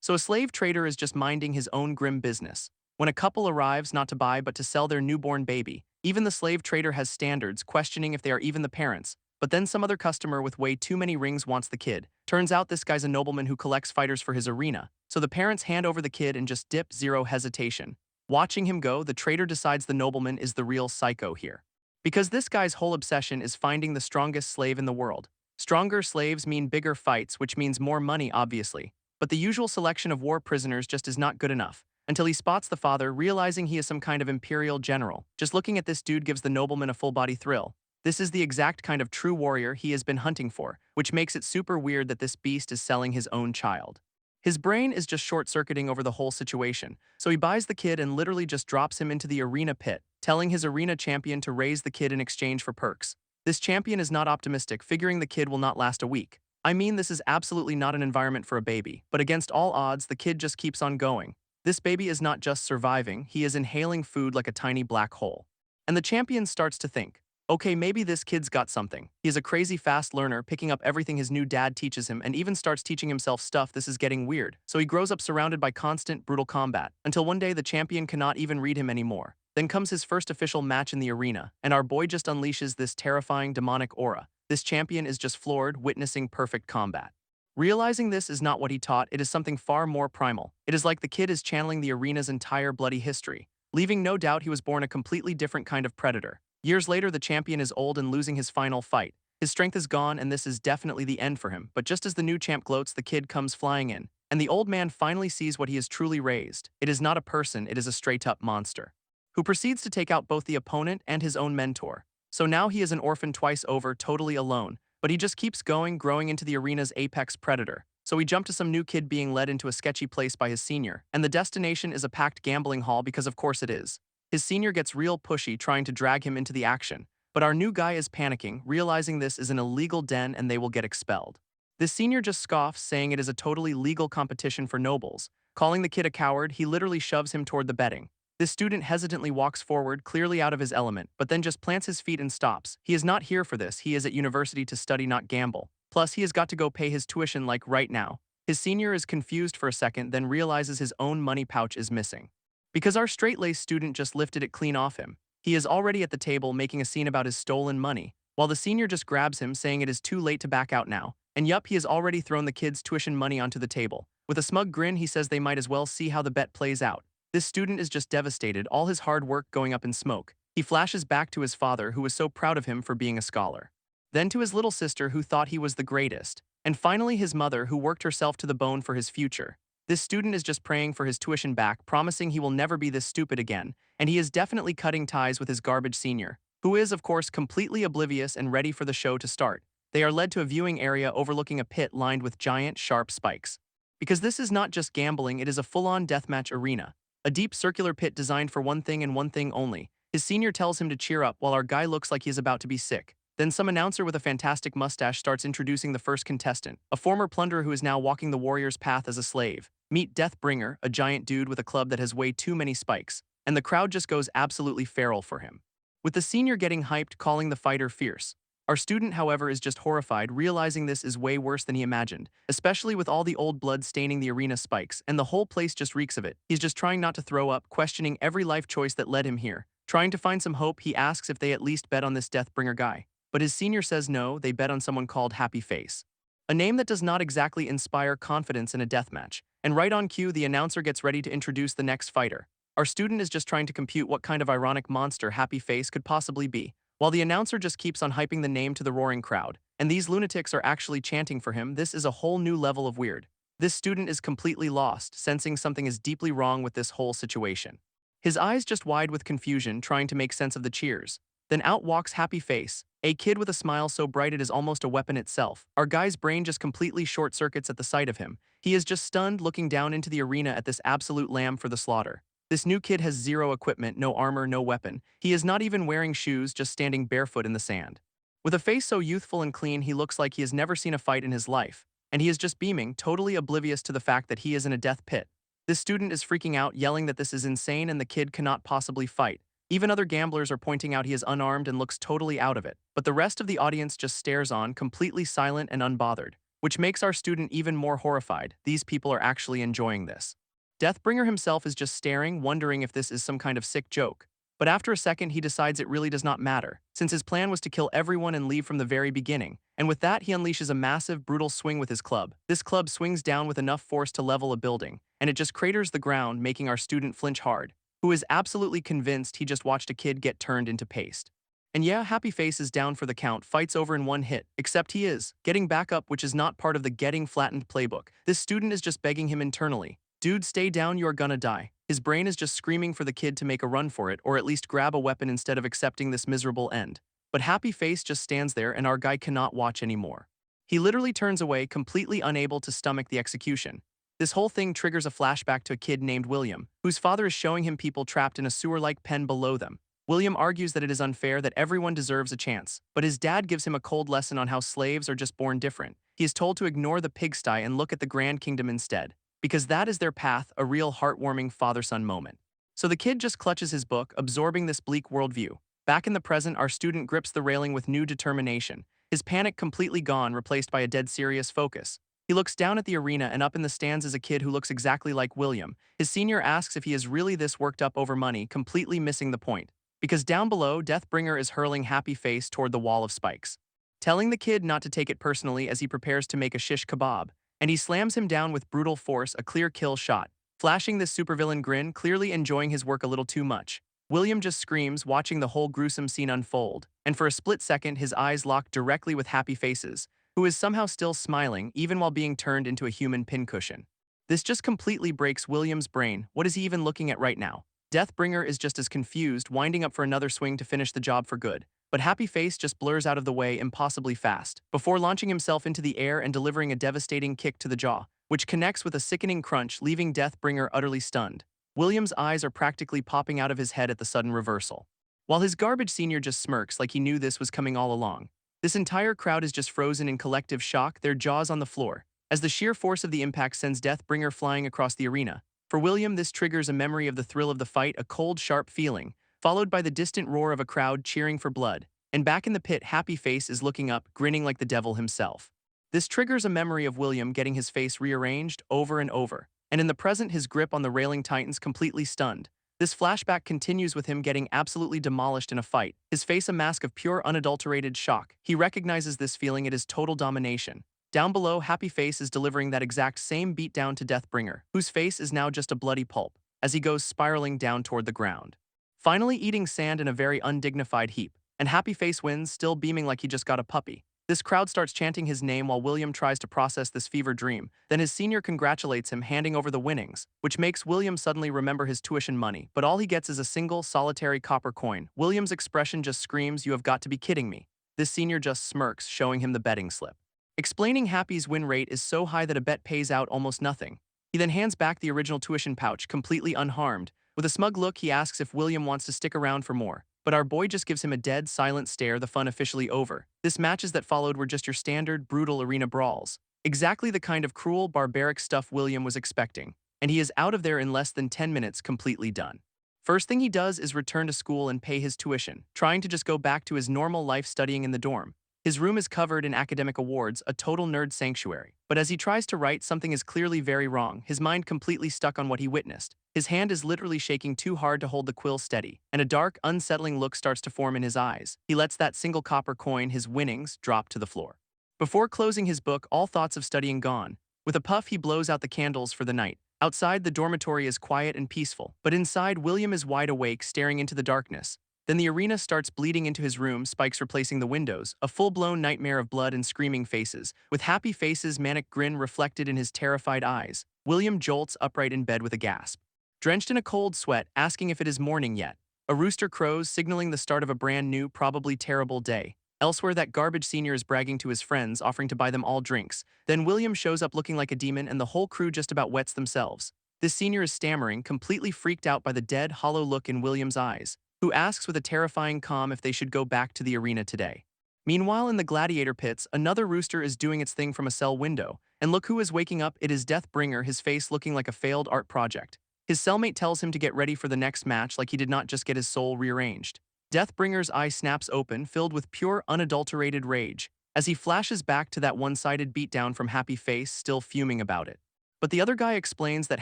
So a slave trader is just minding his own grim business. When a couple arrives not to buy but to sell their newborn baby, even the slave trader has standards, questioning if they are even the parents. But then some other customer with way too many rings wants the kid. Turns out this guy's a nobleman who collects fighters for his arena, so the parents hand over the kid and just dip, zero hesitation. Watching him go, the trader decides the nobleman is the real psycho here. Because this guy's whole obsession is finding the strongest slave in the world. Stronger slaves mean bigger fights, which means more money, obviously. But the usual selection of war prisoners just is not good enough, until he spots the father, realizing he is some kind of imperial general. Just looking at this dude gives the nobleman a full-body thrill. This is the exact kind of true warrior he has been hunting for, which makes it super weird that this beast is selling his own child. His brain is just short-circuiting over the whole situation, so he buys the kid and literally just drops him into the arena pit, telling his arena champion to raise the kid in exchange for perks. This champion is not optimistic, figuring the kid will not last a week. I mean, this is absolutely not an environment for a baby, but against all odds, the kid just keeps on going. This baby is not just surviving, he is inhaling food like a tiny black hole. And the champion starts to think, okay, maybe this kid's got something. He is a crazy fast learner, picking up everything his new dad teaches him and even starts teaching himself stuff. This is getting weird. So he grows up surrounded by constant, brutal combat, until one day the champion cannot even read him anymore. Then comes his first official match in the arena, and our boy just unleashes this terrifying demonic aura. This champion is just floored, witnessing perfect combat. Realizing this is not what he taught, it is something far more primal. It is like the kid is channeling the arena's entire bloody history, leaving no doubt he was born a completely different kind of predator. Years later, the champion is old and losing his final fight. His strength is gone, and this is definitely the end for him. But just as the new champ gloats, the kid comes flying in, and the old man finally sees what he has truly raised. It is not a person, it is a straight-up monster, who proceeds to take out both the opponent and his own mentor. So now he is an orphan twice over, totally alone, but he just keeps going, growing into the arena's apex predator. So we jump to some new kid being led into a sketchy place by his senior, and the destination is a packed gambling hall because of course it is. His senior gets real pushy, trying to drag him into the action, but our new guy is panicking, realizing this is an illegal den and they will get expelled. This senior just scoffs, saying it is a totally legal competition for nobles. Calling the kid a coward, he literally shoves him toward the betting. This student hesitantly walks forward, clearly out of his element, but then just plants his feet and stops. He is not here for this, he is at university to study, not gamble. Plus, he has got to go pay his tuition like right now. His senior is confused for a second, then realizes his own money pouch is missing. Because our straight-laced student just lifted it clean off him. He is already at the table making a scene about his stolen money, while the senior just grabs him, saying it is too late to back out now. And yup, he has already thrown the kid's tuition money onto the table. With a smug grin, he says they might as well see how the bet plays out. This student is just devastated, all his hard work going up in smoke. He flashes back to his father, who was so proud of him for being a scholar. Then to his little sister, who thought he was the greatest. And finally his mother, who worked herself to the bone for his future. This student is just praying for his tuition back, promising he will never be this stupid again, and he is definitely cutting ties with his garbage senior, who is, of course, completely oblivious and ready for the show to start. They are led to a viewing area overlooking a pit lined with giant, sharp spikes. Because this is not just gambling, it is a full-on deathmatch arena. A deep circular pit designed for one thing and one thing only. His senior tells him to cheer up while our guy looks like he is about to be sick. Then some announcer with a fantastic mustache starts introducing the first contestant, a former plunderer who is now walking the warrior's path as a slave. Meet Deathbringer, a giant dude with a club that has way too many spikes, and the crowd just goes absolutely feral for him. With the senior getting hyped, calling the fighter fierce. Our student, however, is just horrified, realizing this is way worse than he imagined, especially with all the old blood staining the arena spikes, and the whole place just reeks of it. He's just trying not to throw up, questioning every life choice that led him here. Trying to find some hope, he asks if they at least bet on this Deathbringer guy. But his senior says no, they bet on someone called Happy Face. A name that does not exactly inspire confidence in a deathmatch. And right on cue, the announcer gets ready to introduce the next fighter. Our student is just trying to compute what kind of ironic monster Happy Face could possibly be, while the announcer just keeps on hyping the name to the roaring crowd. And these lunatics are actually chanting for him. This is a whole new level of weird. This student is completely lost, sensing something is deeply wrong with this whole situation. His eyes just wide with confusion, trying to make sense of the cheers. Then out walks Happy Face, a kid with a smile so bright it is almost a weapon itself. Our guy's brain just completely short-circuits at the sight of him. He is just stunned, looking down into the arena at this absolute lamb for the slaughter. This new kid has zero equipment, no armor, no weapon. He is not even wearing shoes, just standing barefoot in the sand. With a face so youthful and clean, he looks like he has never seen a fight in his life. And he is just beaming, totally oblivious to the fact that he is in a death pit. This student is freaking out, yelling that this is insane and the kid cannot possibly fight. Even other gamblers are pointing out he is unarmed and looks totally out of it. But the rest of the audience just stares on, completely silent and unbothered. which makes our student even more horrified. These people are actually enjoying this. Deathbringer himself is just staring, wondering if this is some kind of sick joke. But after a second, he decides it really does not matter, since his plan was to kill everyone and leave from the very beginning. And with that, he unleashes a massive, brutal swing with his club. This club swings down with enough force to level a building, and it just craters the ground, making our student flinch hard, who is absolutely convinced he just watched a kid get turned into paste. And yeah, Happy Face is down for the count, fights over in one hit, except he is getting back up, which is not part of the getting flattened playbook. This student is just begging him internally, "Dude, stay down, you're gonna die." His brain is just screaming for the kid to make a run for it, or at least grab a weapon instead of accepting this miserable end. But Happy Face just stands there, and our guy cannot watch anymore. He literally turns away, completely unable to stomach the execution. This whole thing triggers a flashback to a kid named William, whose father is showing him people trapped in a sewer-like pen below them. William argues that it is unfair, that everyone deserves a chance, but his dad gives him a cold lesson on how slaves are just born different. He is told to ignore the pigsty and look at the Grand Kingdom instead, because that is their path, a real heartwarming father-son moment. So the kid just clutches his book, absorbing this bleak worldview. Back in the present, our student grips the railing with new determination, his panic completely gone, replaced by a dead serious focus. He looks down at the arena, and up in the stands is a kid who looks exactly like William. His senior asks if he is really this worked up over money, completely missing the point, because down below, Deathbringer is hurling Happy Face toward the wall of spikes, telling the kid not to take it personally as he prepares to make a shish kebab, and he slams him down with brutal force, a clear kill shot, flashing this supervillain grin, clearly enjoying his work a little too much. William just screams, watching the whole gruesome scene unfold, and for a split second his eyes lock directly with Happy Face's, who is somehow still smiling even while being turned into a human pincushion. This just completely breaks William's brain. What is he even looking at right now? Deathbringer is just as confused, winding up for another swing to finish the job for good. But Happy Face just blurs out of the way impossibly fast, before launching himself into the air and delivering a devastating kick to the jaw, which connects with a sickening crunch, leaving Deathbringer utterly stunned. William's eyes are practically popping out of his head at the sudden reversal, while his garbage senior just smirks like he knew this was coming all along. This entire crowd is just frozen in collective shock, their jaws on the floor, as the sheer force of the impact sends Deathbringer flying across the arena. For William, this triggers a memory of the thrill of the fight, a cold, sharp feeling, followed by the distant roar of a crowd cheering for blood. And back in the pit, Happy Face is looking up, grinning like the devil himself. This triggers a memory of William getting his face rearranged over and over, and in the present, his grip on the railing tightens, completely stunned. This flashback continues with him getting absolutely demolished in a fight, his face a mask of pure, unadulterated shock. He recognizes this feeling, it is total domination. Down below, Happy Face is delivering that exact same beatdown to Deathbringer, whose face is now just a bloody pulp, as he goes spiraling down toward the ground, finally eating sand in a very undignified heap. And Happy Face wins, still beaming like he just got a puppy. This crowd starts chanting his name while William tries to process this fever dream. Then his senior congratulates him, handing over the winnings, which makes William suddenly remember his tuition money, but all he gets is a single, solitary copper coin. William's expression just screams, "You have got to be kidding me." This senior just smirks, showing him the betting slip, explaining Happy's win rate is so high that a bet pays out almost nothing. He then hands back the original tuition pouch, completely unharmed. With a smug look, he asks if William wants to stick around for more, but our boy just gives him a dead, silent stare, the fun officially over. This matches that followed were just your standard, brutal arena brawls. Exactly the kind of cruel, barbaric stuff William was expecting, and he is out of there in less than 10 minutes, completely done. First thing he does is return to school and pay his tuition, trying to just go back to his normal life studying in the dorm. His room is covered in academic awards, a total nerd sanctuary. But as he tries to write, something is clearly very wrong, his mind completely stuck on what he witnessed. His hand is literally shaking too hard to hold the quill steady, and a dark, unsettling look starts to form in his eyes. He lets that single copper coin, his winnings, drop to the floor. Before closing his book, all thoughts of studying gone. With a puff, he blows out the candles for the night. Outside, the dormitory is quiet and peaceful, but inside, William is wide awake, staring into the darkness. Then the arena starts bleeding into his room, spikes replacing the windows, a full-blown nightmare of blood and screaming faces. With Happy Face's manic grin reflected in his terrified eyes, William jolts upright in bed with a gasp, drenched in a cold sweat, asking if it is morning yet. A rooster crows, signaling the start of a brand new, probably terrible day. Elsewhere, that garbage senior is bragging to his friends, offering to buy them all drinks. Then William shows up looking like a demon, and the whole crew just about wets themselves. This senior is stammering, completely freaked out by the dead, hollow look in William's eyes, who asks with a terrifying calm if they should go back to the arena today. Meanwhile, in the gladiator pits, another rooster is doing its thing from a cell window, and look who is waking up, it is Deathbringer, his face looking like a failed art project. His cellmate tells him to get ready for the next match like he did not just get his soul rearranged. Deathbringer's eye snaps open, filled with pure, unadulterated rage. as he flashes back to that one-sided beatdown from Happy Face, still fuming about it. But the other guy explains that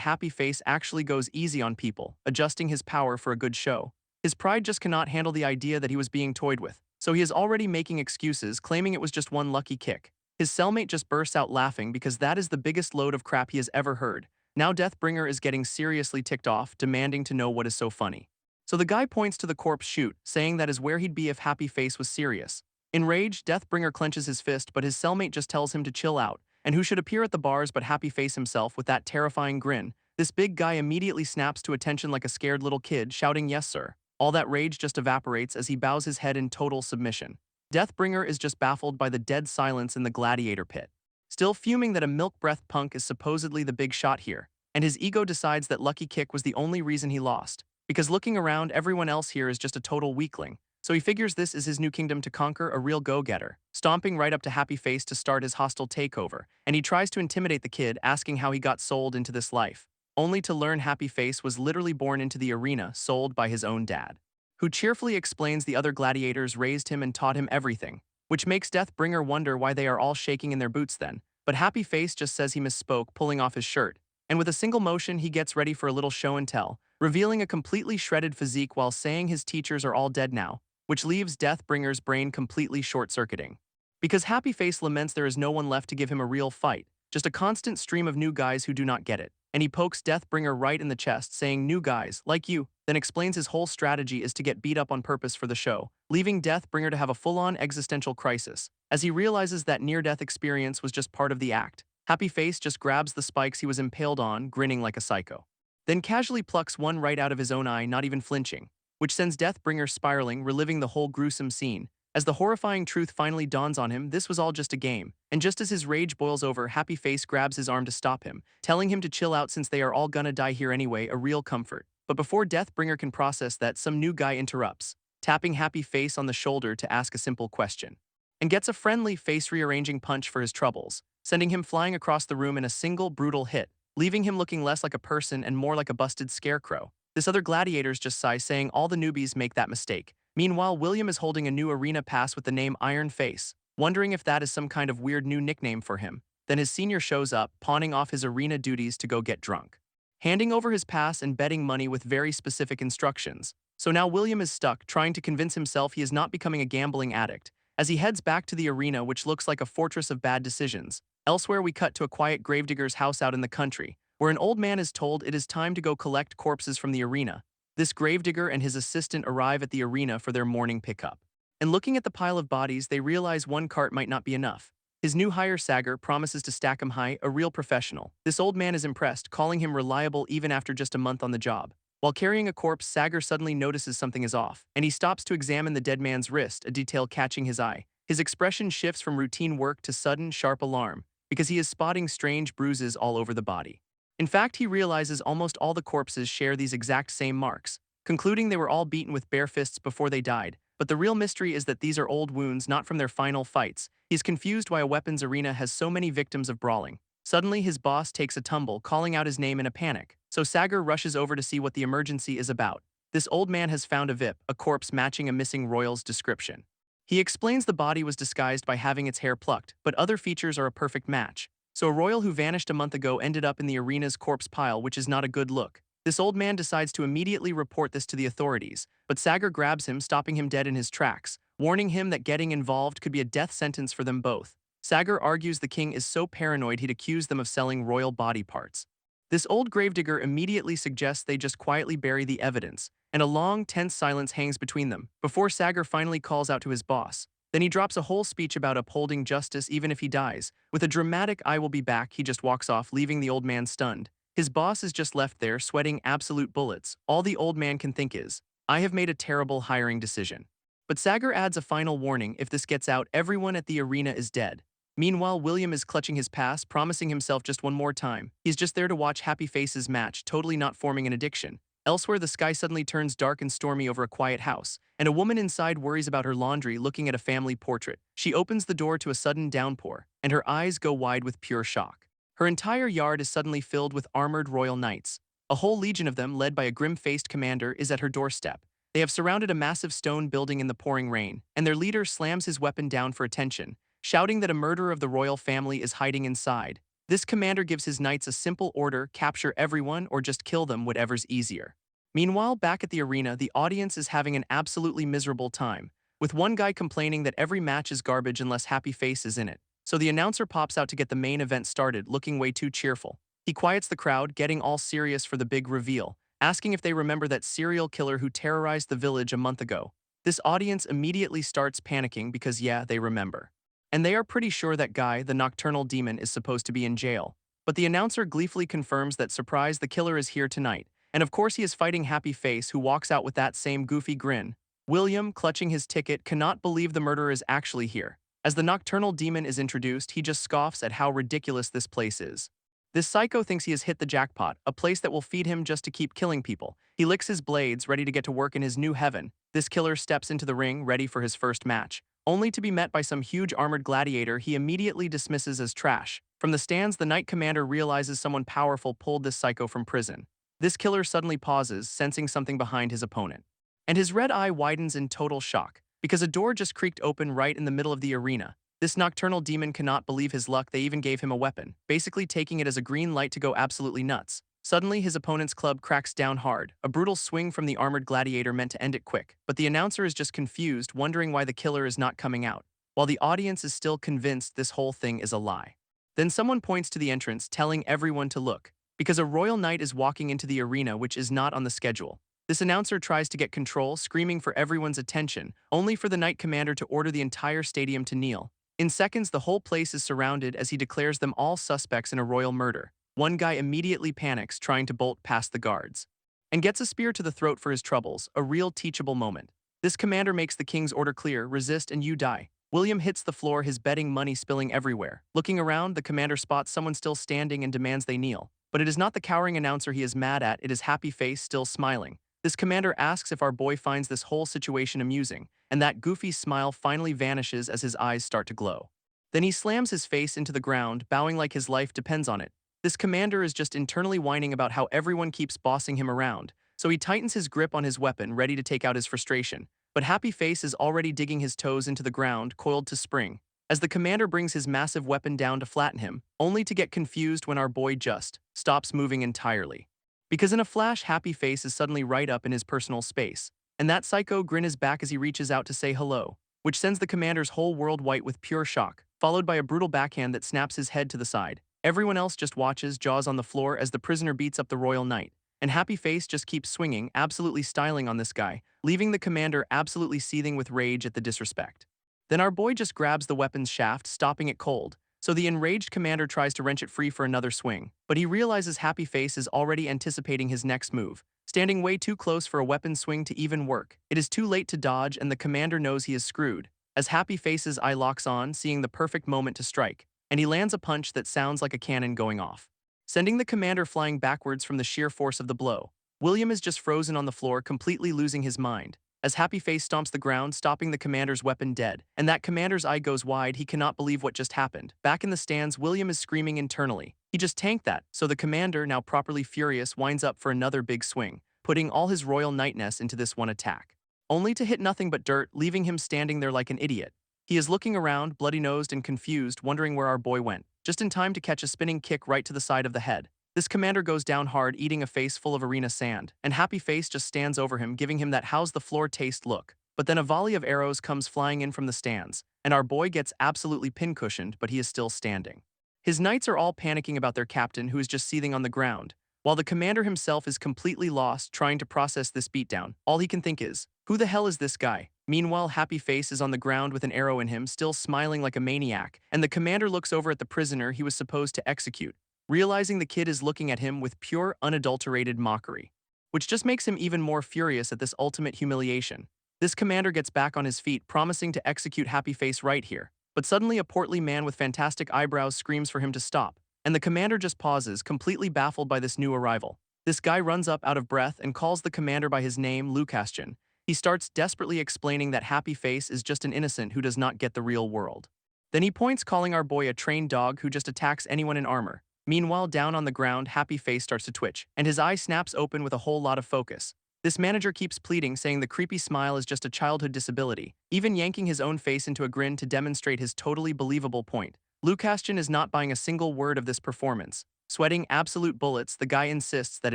Happy Face actually goes easy on people, adjusting his power for a good show. His pride just cannot handle the idea that he was being toyed with, so he is already making excuses, claiming it was just one lucky kick. His cellmate just bursts out laughing because that is the biggest load of crap he has ever heard. Now Deathbringer is getting seriously ticked off, demanding to know what is so funny. So the guy points to the corpse chute, saying that is where he'd be if Happy Face was serious. Enraged, Deathbringer clenches his fist, but his cellmate just tells him to chill out, and who should appear at the bars but Happy Face himself with that terrifying grin. This big guy immediately snaps to attention like a scared little kid, shouting, "Yes, sir." All that rage just evaporates as he bows his head in total submission. Deathbringer is just baffled by the dead silence in the gladiator pit. Still fuming that a milk-breath punk is supposedly the big shot here, and his ego decides that Lucky Kick was the only reason he lost, because looking around, everyone else here is just a total weakling. So he figures this is his new kingdom to conquer, a real go-getter, stomping right up to Happy Face to start his hostile takeover, and he tries to intimidate the kid, asking how he got sold into this life, only to learn Happy Face was literally born into the arena, sold by his own dad, who cheerfully explains the other gladiators raised him and taught him everything, which makes Deathbringer wonder why they are all shaking in their boots then, but Happy Face just says he misspoke, pulling off his shirt, and with a single motion he gets ready for a little show and tell, revealing a completely shredded physique while saying his teachers are all dead now, which leaves Deathbringer's brain completely short-circuiting. Because Happy Face laments there is no one left to give him a real fight, just a constant stream of new guys who do not get it, and he pokes Deathbringer right in the chest, saying, "New guys, like you," then explains his whole strategy is to get beat up on purpose for the show, leaving Deathbringer to have a full-on existential crisis, as he realizes that near-death experience was just part of the act. Happy Face just grabs the spikes he was impaled on, grinning like a psycho, then casually plucks one right out of his own eye, not even flinching, which sends Deathbringer spiraling, reliving the whole gruesome scene. As the horrifying truth finally dawns on him, this was all just a game, and just as his rage boils over, Happy Face grabs his arm to stop him, telling him to chill out since they are all gonna die here anyway, a real comfort. But before Deathbringer can process that, some new guy interrupts, tapping Happy Face on the shoulder to ask a simple question, and gets a friendly face-rearranging punch for his troubles, sending him flying across the room in a single brutal hit, leaving him looking less like a person and more like a busted scarecrow. This other gladiators just sigh, saying all the newbies make that mistake. Meanwhile, William is holding a new arena pass with the name Iron Face, wondering if that is some kind of weird new nickname for him. Then his senior shows up, pawning off his arena duties to go get drunk, handing over his pass and betting money with very specific instructions. So now William is stuck, trying to convince himself he is not becoming a gambling addict, as he heads back to the arena, which looks like a fortress of bad decisions. Elsewhere, we cut to a quiet gravedigger's house out in the country, where an old man is told it is time to go collect corpses from the arena. This gravedigger and his assistant arrive at the arena for their morning pickup. And looking at the pile of bodies, they realize one cart might not be enough. His new hire, Sagar, promises to stack him high, a real professional. This old man is impressed, calling him reliable even after just a month on the job. While carrying a corpse, Sagar suddenly notices something is off, and he stops to examine the dead man's wrist, a detail catching his eye. His expression shifts from routine work to sudden, sharp alarm, because he is spotting strange bruises all over the body. In fact, he realizes almost all the corpses share these exact same marks, concluding they were all beaten with bare fists before they died. But the real mystery is that these are old wounds, not from their final fights. He's confused why a weapons arena has so many victims of brawling. Suddenly, his boss takes a tumble, calling out his name in a panic. So Sagar rushes over to see what the emergency is about. This old man has found a VIP, a corpse matching a missing royal's description. He explains the body was disguised by having its hair plucked, but other features are a perfect match. So a royal who vanished a month ago ended up in the arena's corpse pile, which is not a good look. This old man decides to immediately report this to the authorities, but Sagar grabs him, stopping him dead in his tracks, warning him that getting involved could be a death sentence for them both. Sagar argues the king is so paranoid he'd accuse them of selling royal body parts. This old gravedigger immediately suggests they just quietly bury the evidence, and a long, tense silence hangs between them, before Sagar finally calls out to his boss. Then he drops a whole speech about upholding justice even if he dies. With a dramatic "I will be back," he just walks off, leaving the old man stunned. His boss is just left there, sweating absolute bullets. All the old man can think is, "I have made a terrible hiring decision." But Sagar adds a final warning: if this gets out, everyone at the arena is dead. Meanwhile, William is clutching his pass, promising himself just one more time. He's just there to watch Happy Face's match, totally not forming an addiction. Elsewhere, the sky suddenly turns dark and stormy over a quiet house, and a woman inside worries about her laundry, looking at a family portrait. She opens the door to a sudden downpour, and her eyes go wide with pure shock. Her entire yard is suddenly filled with armored royal knights. A whole legion of them, led by a grim-faced commander, is at her doorstep. They have surrounded a massive stone building in the pouring rain, and their leader slams his weapon down for attention, shouting that a murderer of the royal family is hiding inside. This commander gives his knights a simple order: capture everyone or just kill them, whatever's easier. Meanwhile, back at the arena, the audience is having an absolutely miserable time, with one guy complaining that every match is garbage unless Happy Face is in it. So the announcer pops out to get the main event started, looking way too cheerful. He quiets the crowd, getting all serious for the big reveal, asking if they remember that serial killer who terrorized the village a month ago. This audience immediately starts panicking because yeah, they remember. And they are pretty sure that guy, the nocturnal demon, is supposed to be in jail. But the announcer gleefully confirms that surprise, the killer is here tonight. And of course he is fighting Happy Face, who walks out with that same goofy grin. William, clutching his ticket, cannot believe the murderer is actually here. As the nocturnal demon is introduced, he just scoffs at how ridiculous this place is. This psycho thinks he has hit the jackpot, a place that will feed him just to keep killing people. He licks his blades, ready to get to work in his new heaven. This killer steps into the ring, ready for his first match, only to be met by some huge armored gladiator he immediately dismisses as trash. From the stands, the Knight Commander realizes someone powerful pulled this psycho from prison. This killer suddenly pauses, sensing something behind his opponent. And his red eye widens in total shock, because a door just creaked open right in the middle of the arena. This nocturnal demon cannot believe his luck. They even gave him a weapon, basically taking it as a green light to go absolutely nuts. Suddenly, his opponent's club cracks down hard, a brutal swing from the armored gladiator meant to end it quick. But the announcer is just confused, wondering why the killer is not coming out, while the audience is still convinced this whole thing is a lie. Then someone points to the entrance, telling everyone to look, because a royal knight is walking into the arena, which is not on the schedule. This announcer tries to get control, screaming for everyone's attention, only for the Knight Commander to order the entire stadium to kneel. In seconds, the whole place is surrounded as he declares them all suspects in a royal murder. One guy immediately panics, trying to bolt past the guards, and gets a spear to the throat for his troubles, a real teachable moment. This commander makes the king's order clear: resist and you die. William hits the floor, his betting money spilling everywhere. Looking around, the commander spots someone still standing and demands they kneel. But it is not the cowering announcer he is mad at, it is Happy Face still smiling. This commander asks if our boy finds this whole situation amusing, and that goofy smile finally vanishes as his eyes start to glow. Then he slams his face into the ground, bowing like his life depends on it. This commander is just internally whining about how everyone keeps bossing him around, so he tightens his grip on his weapon, ready to take out his frustration. But Happy Face is already digging his toes into the ground, coiled to spring, as the commander brings his massive weapon down to flatten him, only to get confused when our boy just stops moving entirely. Because in a flash, Happy Face is suddenly right up in his personal space, and that psycho grin is back as he reaches out to say hello, which sends the commander's whole world white with pure shock, followed by a brutal backhand that snaps his head to the side. Everyone else just watches, jaws on the floor, as the prisoner beats up the royal knight, and Happy Face just keeps swinging, absolutely styling on this guy, leaving the commander absolutely seething with rage at the disrespect. Then our boy just grabs the weapon's shaft, stopping it cold. So the enraged commander tries to wrench it free for another swing, but he realizes Happy Face is already anticipating his next move, standing way too close for a weapon swing to even work. It is too late to dodge, and the commander knows he is screwed, as Happy Face's eye locks on, seeing the perfect moment to strike, and he lands a punch that sounds like a cannon going off, sending the commander flying backwards from the sheer force of the blow. William is just frozen on the floor, completely losing his mind, as Happy Face stomps the ground, stopping the commander's weapon dead, and that commander's eye goes wide. He cannot believe what just happened. Back in the stands, William is screaming internally. He just tanked that, so the commander, now properly furious, winds up for another big swing, putting all his royal knightness into this one attack, only to hit nothing but dirt, leaving him standing there like an idiot. He is looking around, bloody-nosed and confused, wondering where our boy went, just in time to catch a spinning kick right to the side of the head. This commander goes down hard, eating a face full of arena sand, and Happy Face just stands over him, giving him that how's the floor taste look. But then a volley of arrows comes flying in from the stands, and our boy gets absolutely pincushioned, but he is still standing. His knights are all panicking about their captain, who is just seething on the ground, while the commander himself is completely lost, trying to process this beatdown. All he can think is, who the hell is this guy? Meanwhile, Happy Face is on the ground with an arrow in him, still smiling like a maniac, and the commander looks over at the prisoner he was supposed to execute, realizing the kid is looking at him with pure, unadulterated mockery, which just makes him even more furious at this ultimate humiliation. This commander gets back on his feet, promising to execute Happy Face right here, but suddenly a portly man with fantastic eyebrows screams for him to stop, and the commander just pauses, completely baffled by this new arrival. This guy runs up out of breath and calls the commander by his name, Lucastian. He starts desperately explaining that Happy Face is just an innocent who does not get the real world. Then he points, calling our boy a trained dog who just attacks anyone in armor. Meanwhile, down on the ground, Happy Face starts to twitch, and his eye snaps open with a whole lot of focus. This manager keeps pleading, saying the creepy smile is just a childhood disability, even yanking his own face into a grin to demonstrate his totally believable point. Lukastian is not buying a single word of this performance. Sweating absolute bullets, the guy insists that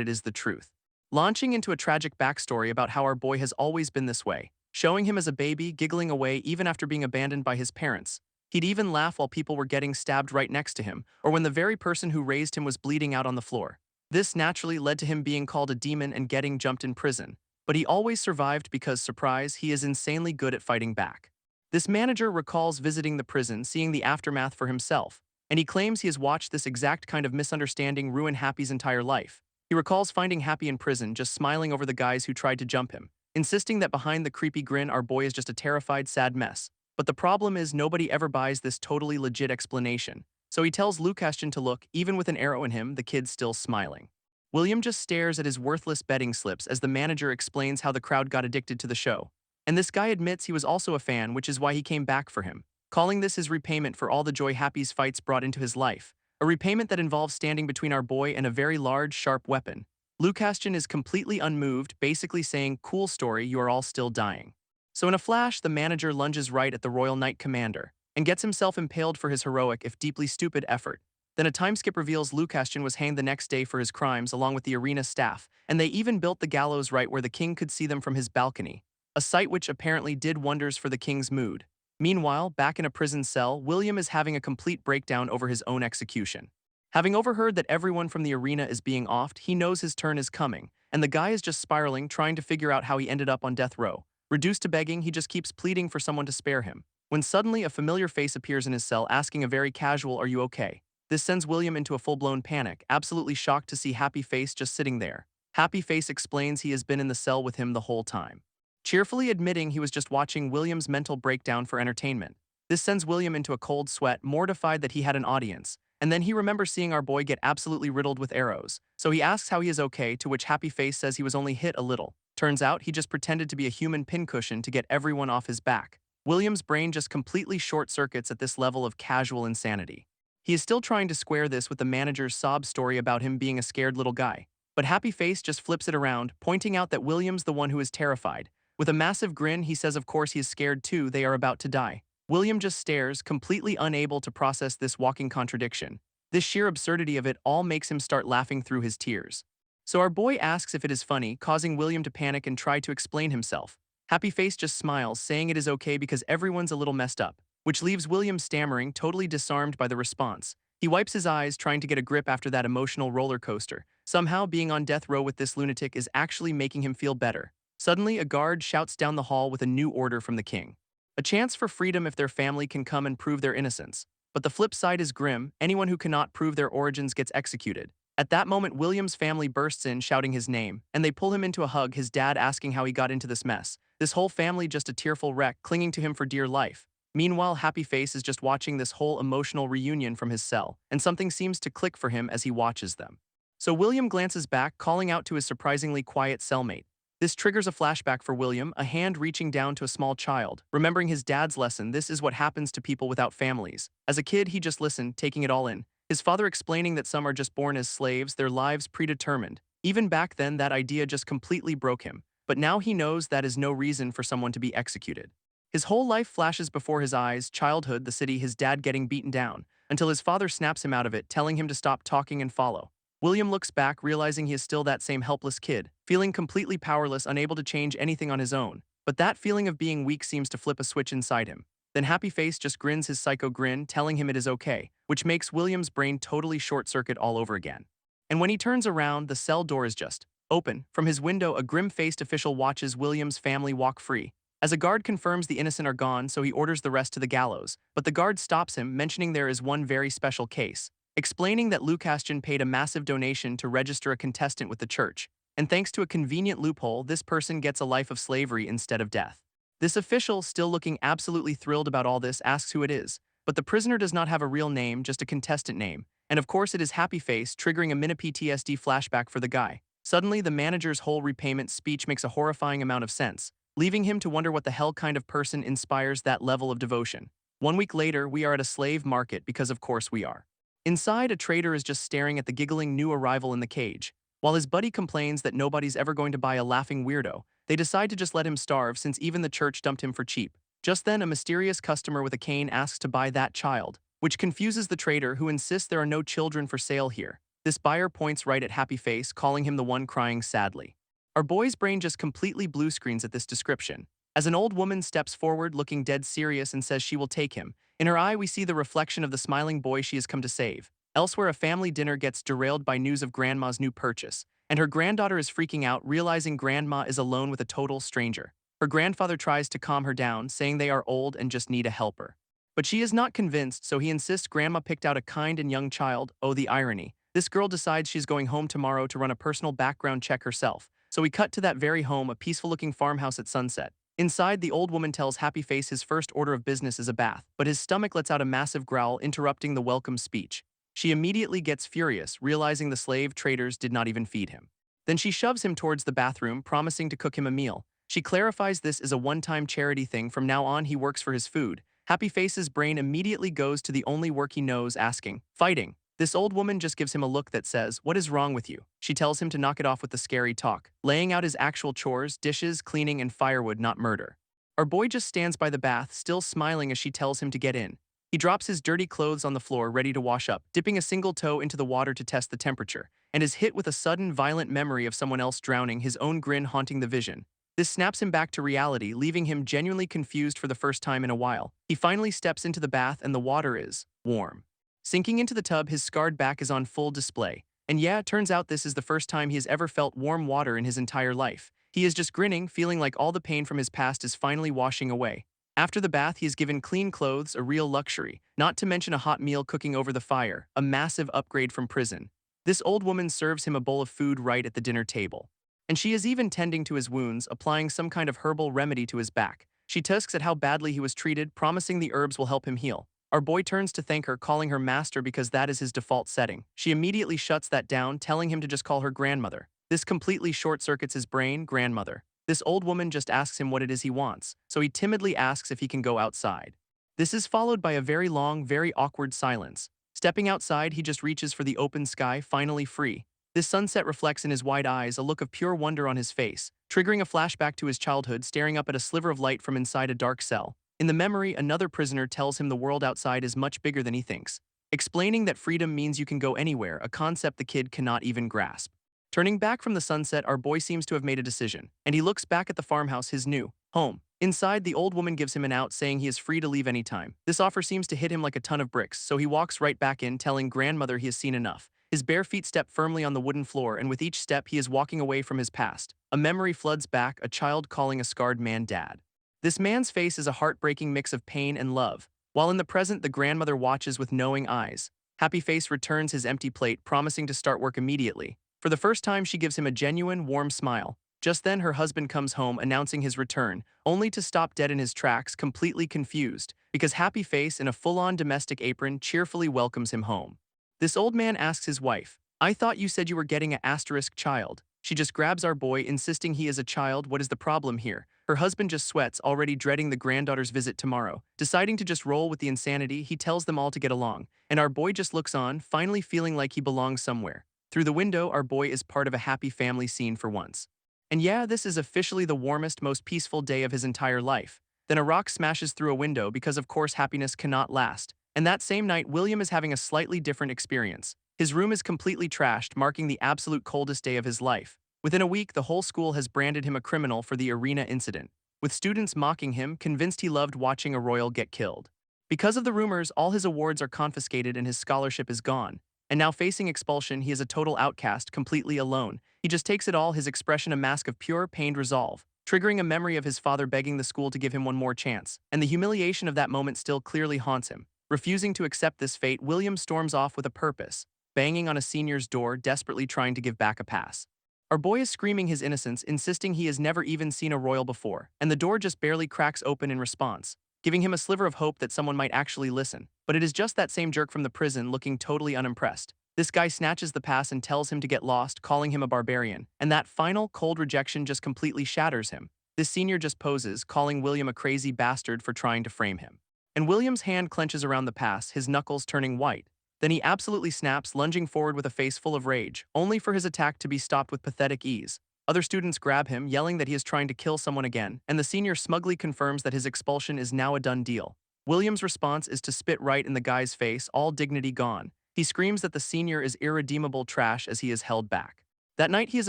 it is the truth. Launching into a tragic backstory about how our boy has always been this way, showing him as a baby, giggling away even after being abandoned by his parents. He'd even laugh while people were getting stabbed right next to him, or when the very person who raised him was bleeding out on the floor. This naturally led to him being called a demon and getting jumped in prison. But he always survived because, surprise, he is insanely good at fighting back. This manager recalls visiting the prison, seeing the aftermath for himself, and he claims he has watched this exact kind of misunderstanding ruin Happy's entire life. He recalls finding Happy in prison, just smiling over the guys who tried to jump him, insisting that behind the creepy grin our boy is just a terrified, sad mess. But the problem is nobody ever buys this totally legit explanation. So he tells Lukastian to look, even with an arrow in him, the kid's still smiling. William just stares at his worthless betting slips as the manager explains how the crowd got addicted to the show. And this guy admits he was also a fan, which is why he came back for him, calling this his repayment for all the joy Happy's fights brought into his life. A repayment that involves standing between our boy and a very large, sharp weapon. Lukastian is completely unmoved, basically saying, "Cool story, you are all still dying." So in a flash, the manager lunges right at the Royal Knight Commander and gets himself impaled for his heroic, if deeply stupid, effort. Then a time skip reveals Lukastian was hanged the next day for his crimes along with the arena staff, and they even built the gallows right where the king could see them from his balcony, a sight which apparently did wonders for the king's mood. Meanwhile, back in a prison cell, William is having a complete breakdown over his own execution. Having overheard that everyone from the arena is being offed, he knows his turn is coming, and the guy is just spiraling, trying to figure out how he ended up on death row. Reduced to begging, he just keeps pleading for someone to spare him, when suddenly a familiar face appears in his cell asking a very casual, "Are you okay?" This sends William into a full-blown panic, absolutely shocked to see Happy Face just sitting there. Happy Face explains he has been in the cell with him the whole time, cheerfully admitting he was just watching William's mental breakdown for entertainment. This sends William into a cold sweat, mortified that he had an audience, and then he remembers seeing our boy get absolutely riddled with arrows. So he asks how he is okay, to which Happy Face says he was only hit a little. Turns out he just pretended to be a human pincushion to get everyone off his back. William's brain just completely short-circuits at this level of casual insanity. He is still trying to square this with the manager's sob story about him being a scared little guy. But Happy Face just flips it around, pointing out that William's the one who is terrified. With a massive grin, he says of course he is scared too, they are about to die. William just stares, completely unable to process this walking contradiction. This sheer absurdity of it all makes him start laughing through his tears. So our boy asks if it is funny, causing William to panic and try to explain himself. Happy Face just smiles, saying it is okay because everyone's a little messed up, which leaves William stammering, totally disarmed by the response. He wipes his eyes, trying to get a grip after that emotional roller coaster. Somehow, being on death row with this lunatic is actually making him feel better. Suddenly, a guard shouts down the hall with a new order from the king. A chance for freedom if their family can come and prove their innocence. But the flip side is grim, anyone who cannot prove their origins gets executed. At that moment, William's family bursts in, shouting his name, and they pull him into a hug, his dad asking how he got into this mess. This whole family just a tearful wreck, clinging to him for dear life. Meanwhile, Happy Face is just watching this whole emotional reunion from his cell, and something seems to click for him as he watches them. So William glances back, calling out to his surprisingly quiet cellmate. This triggers a flashback for William, a hand reaching down to a small child. Remembering his dad's lesson, this is what happens to people without families. As a kid, he just listened, taking it all in. His father explaining that some are just born as slaves, their lives predetermined. Even back then, that idea just completely broke him. But now he knows that is no reason for someone to be executed. His whole life flashes before his eyes, childhood, the city, his dad getting beaten down, until his father snaps him out of it, telling him to stop talking and follow. William looks back, realizing he is still that same helpless kid, feeling completely powerless, unable to change anything on his own. But that feeling of being weak seems to flip a switch inside him. Then Happy Face just grins his psycho grin, telling him it is okay, which makes William's brain totally short-circuit all over again. And when he turns around, the cell door is just open. From his window, a grim-faced official watches William's family walk free. As a guard confirms the innocent are gone, so he orders the rest to the gallows. But the guard stops him, mentioning there is one very special case, explaining that Lukastian paid a massive donation to register a contestant with the church, and thanks to a convenient loophole, this person gets a life of slavery instead of death. This official, still looking absolutely thrilled about all this, asks who it is, but the prisoner does not have a real name, just a contestant name, and of course it is Happy Face, triggering a mini PTSD flashback for the guy. Suddenly, the manager's whole repayment speech makes a horrifying amount of sense, leaving him to wonder what the hell kind of person inspires that level of devotion. 1 week later, we are at a slave market because of course we are. Inside, a trader is just staring at the giggling new arrival in the cage. While his buddy complains that nobody's ever going to buy a laughing weirdo, they decide to just let him starve since even the church dumped him for cheap. Just then, a mysterious customer with a cane asks to buy that child, which confuses the trader who insists there are no children for sale here. This buyer points right at Happy Face, calling him the one crying sadly. Our boy's brain just completely blue screens at this description. As an old woman steps forward looking dead serious and says she will take him, in her eye we see the reflection of the smiling boy she has come to save. Elsewhere, a family dinner gets derailed by news of Grandma's new purchase, and her granddaughter is freaking out, realizing Grandma is alone with a total stranger. Her grandfather tries to calm her down, saying they are old and just need a helper. But she is not convinced, so he insists Grandma picked out a kind and young child. Oh, the irony. This girl decides she's going home tomorrow to run a personal background check herself, so we cut to that very home, a peaceful-looking farmhouse at sunset. Inside, the old woman tells Happy Face his first order of business is a bath, but his stomach lets out a massive growl, interrupting the welcome speech. She immediately gets furious, realizing the slave traders did not even feed him. Then she shoves him towards the bathroom, promising to cook him a meal. She clarifies this is a one-time charity thing, from now on he works for his food. Happy Face's brain immediately goes to the only work he knows, asking, fighting. This old woman just gives him a look that says, what is wrong with you? She tells him to knock it off with the scary talk, laying out his actual chores, dishes, cleaning, and firewood, not murder. Our boy just stands by the bath, still smiling as she tells him to get in. He drops his dirty clothes on the floor, ready to wash up, dipping a single toe into the water to test the temperature, and is hit with a sudden, violent memory of someone else drowning, his own grin haunting the vision. This snaps him back to reality, leaving him genuinely confused for the first time in a while. He finally steps into the bath and the water is warm. Sinking into the tub, his scarred back is on full display. And yeah, it turns out this is the first time he has ever felt warm water in his entire life. He is just grinning, feeling like all the pain from his past is finally washing away. After the bath, he is given clean clothes, a real luxury, not to mention a hot meal cooking over the fire, a massive upgrade from prison. This old woman serves him a bowl of food right at the dinner table. And she is even tending to his wounds, applying some kind of herbal remedy to his back. She tusks at how badly he was treated, promising the herbs will help him heal. Our boy turns to thank her, calling her master because that is his default setting. She immediately shuts that down, telling him to just call her grandmother. This completely short-circuits his brain, grandmother. This old woman just asks him what it is he wants, so he timidly asks if he can go outside. This is followed by a very long, very awkward silence. Stepping outside, he just reaches for the open sky, finally free. This sunset reflects in his wide eyes, a look of pure wonder on his face, triggering a flashback to his childhood, staring up at a sliver of light from inside a dark cell. In the memory, another prisoner tells him the world outside is much bigger than he thinks, explaining that freedom means you can go anywhere, a concept the kid cannot even grasp. Turning back from the sunset, our boy seems to have made a decision, and he looks back at the farmhouse, his new home. Inside, the old woman gives him an out, saying he is free to leave anytime. This offer seems to hit him like a ton of bricks, so he walks right back in, telling grandmother he has seen enough. His bare feet step firmly on the wooden floor, and with each step he is walking away from his past. A memory floods back, a child calling a scarred man dad. This man's face is a heartbreaking mix of pain and love. While in the present, the grandmother watches with knowing eyes. Happy Face returns his empty plate, promising to start work immediately. For the first time, she gives him a genuine, warm smile. Just then, her husband comes home, announcing his return, only to stop dead in his tracks, completely confused, because Happy Face, in a full-on domestic apron, cheerfully welcomes him home. This old man asks his wife, "I thought you said you were getting a asterisk child." She just grabs our boy, insisting he is a child. What is the problem here? Her husband just sweats, already dreading the granddaughter's visit tomorrow. Deciding to just roll with the insanity, he tells them all to get along, and our boy just looks on, finally feeling like he belongs somewhere. Through the window, our boy is part of a happy family scene for once. And yeah, this is officially the warmest, most peaceful day of his entire life. Then a rock smashes through a window because of course happiness cannot last. And that same night, William is having a slightly different experience. His room is completely trashed, marking the absolute coldest day of his life. Within a week, the whole school has branded him a criminal for the arena incident, with students mocking him, convinced he loved watching a royal get killed. Because of the rumors, all his awards are confiscated and his scholarship is gone. And now facing expulsion, he is a total outcast, completely alone. He just takes it all, his expression a mask of pure, pained resolve, triggering a memory of his father begging the school to give him one more chance. And the humiliation of that moment still clearly haunts him. Refusing to accept this fate, William storms off with a purpose, banging on a senior's door, desperately trying to give back a pass. Our boy is screaming his innocence, insisting he has never even seen a royal before, and the door just barely cracks open in response, giving him a sliver of hope that someone might actually listen. But it is just that same jerk from the prison, looking totally unimpressed. This guy snatches the pass and tells him to get lost, calling him a barbarian, and that final, cold rejection just completely shatters him. This senior just poses, calling William a crazy bastard for trying to frame him. And William's hand clenches around the pass, his knuckles turning white. Then he absolutely snaps, lunging forward with a face full of rage, only for his attack to be stopped with pathetic ease. Other students grab him, yelling that he is trying to kill someone again, and the senior smugly confirms that his expulsion is now a done deal. William's response is to spit right in the guy's face, all dignity gone. He screams that the senior is irredeemable trash as he is held back. That night he is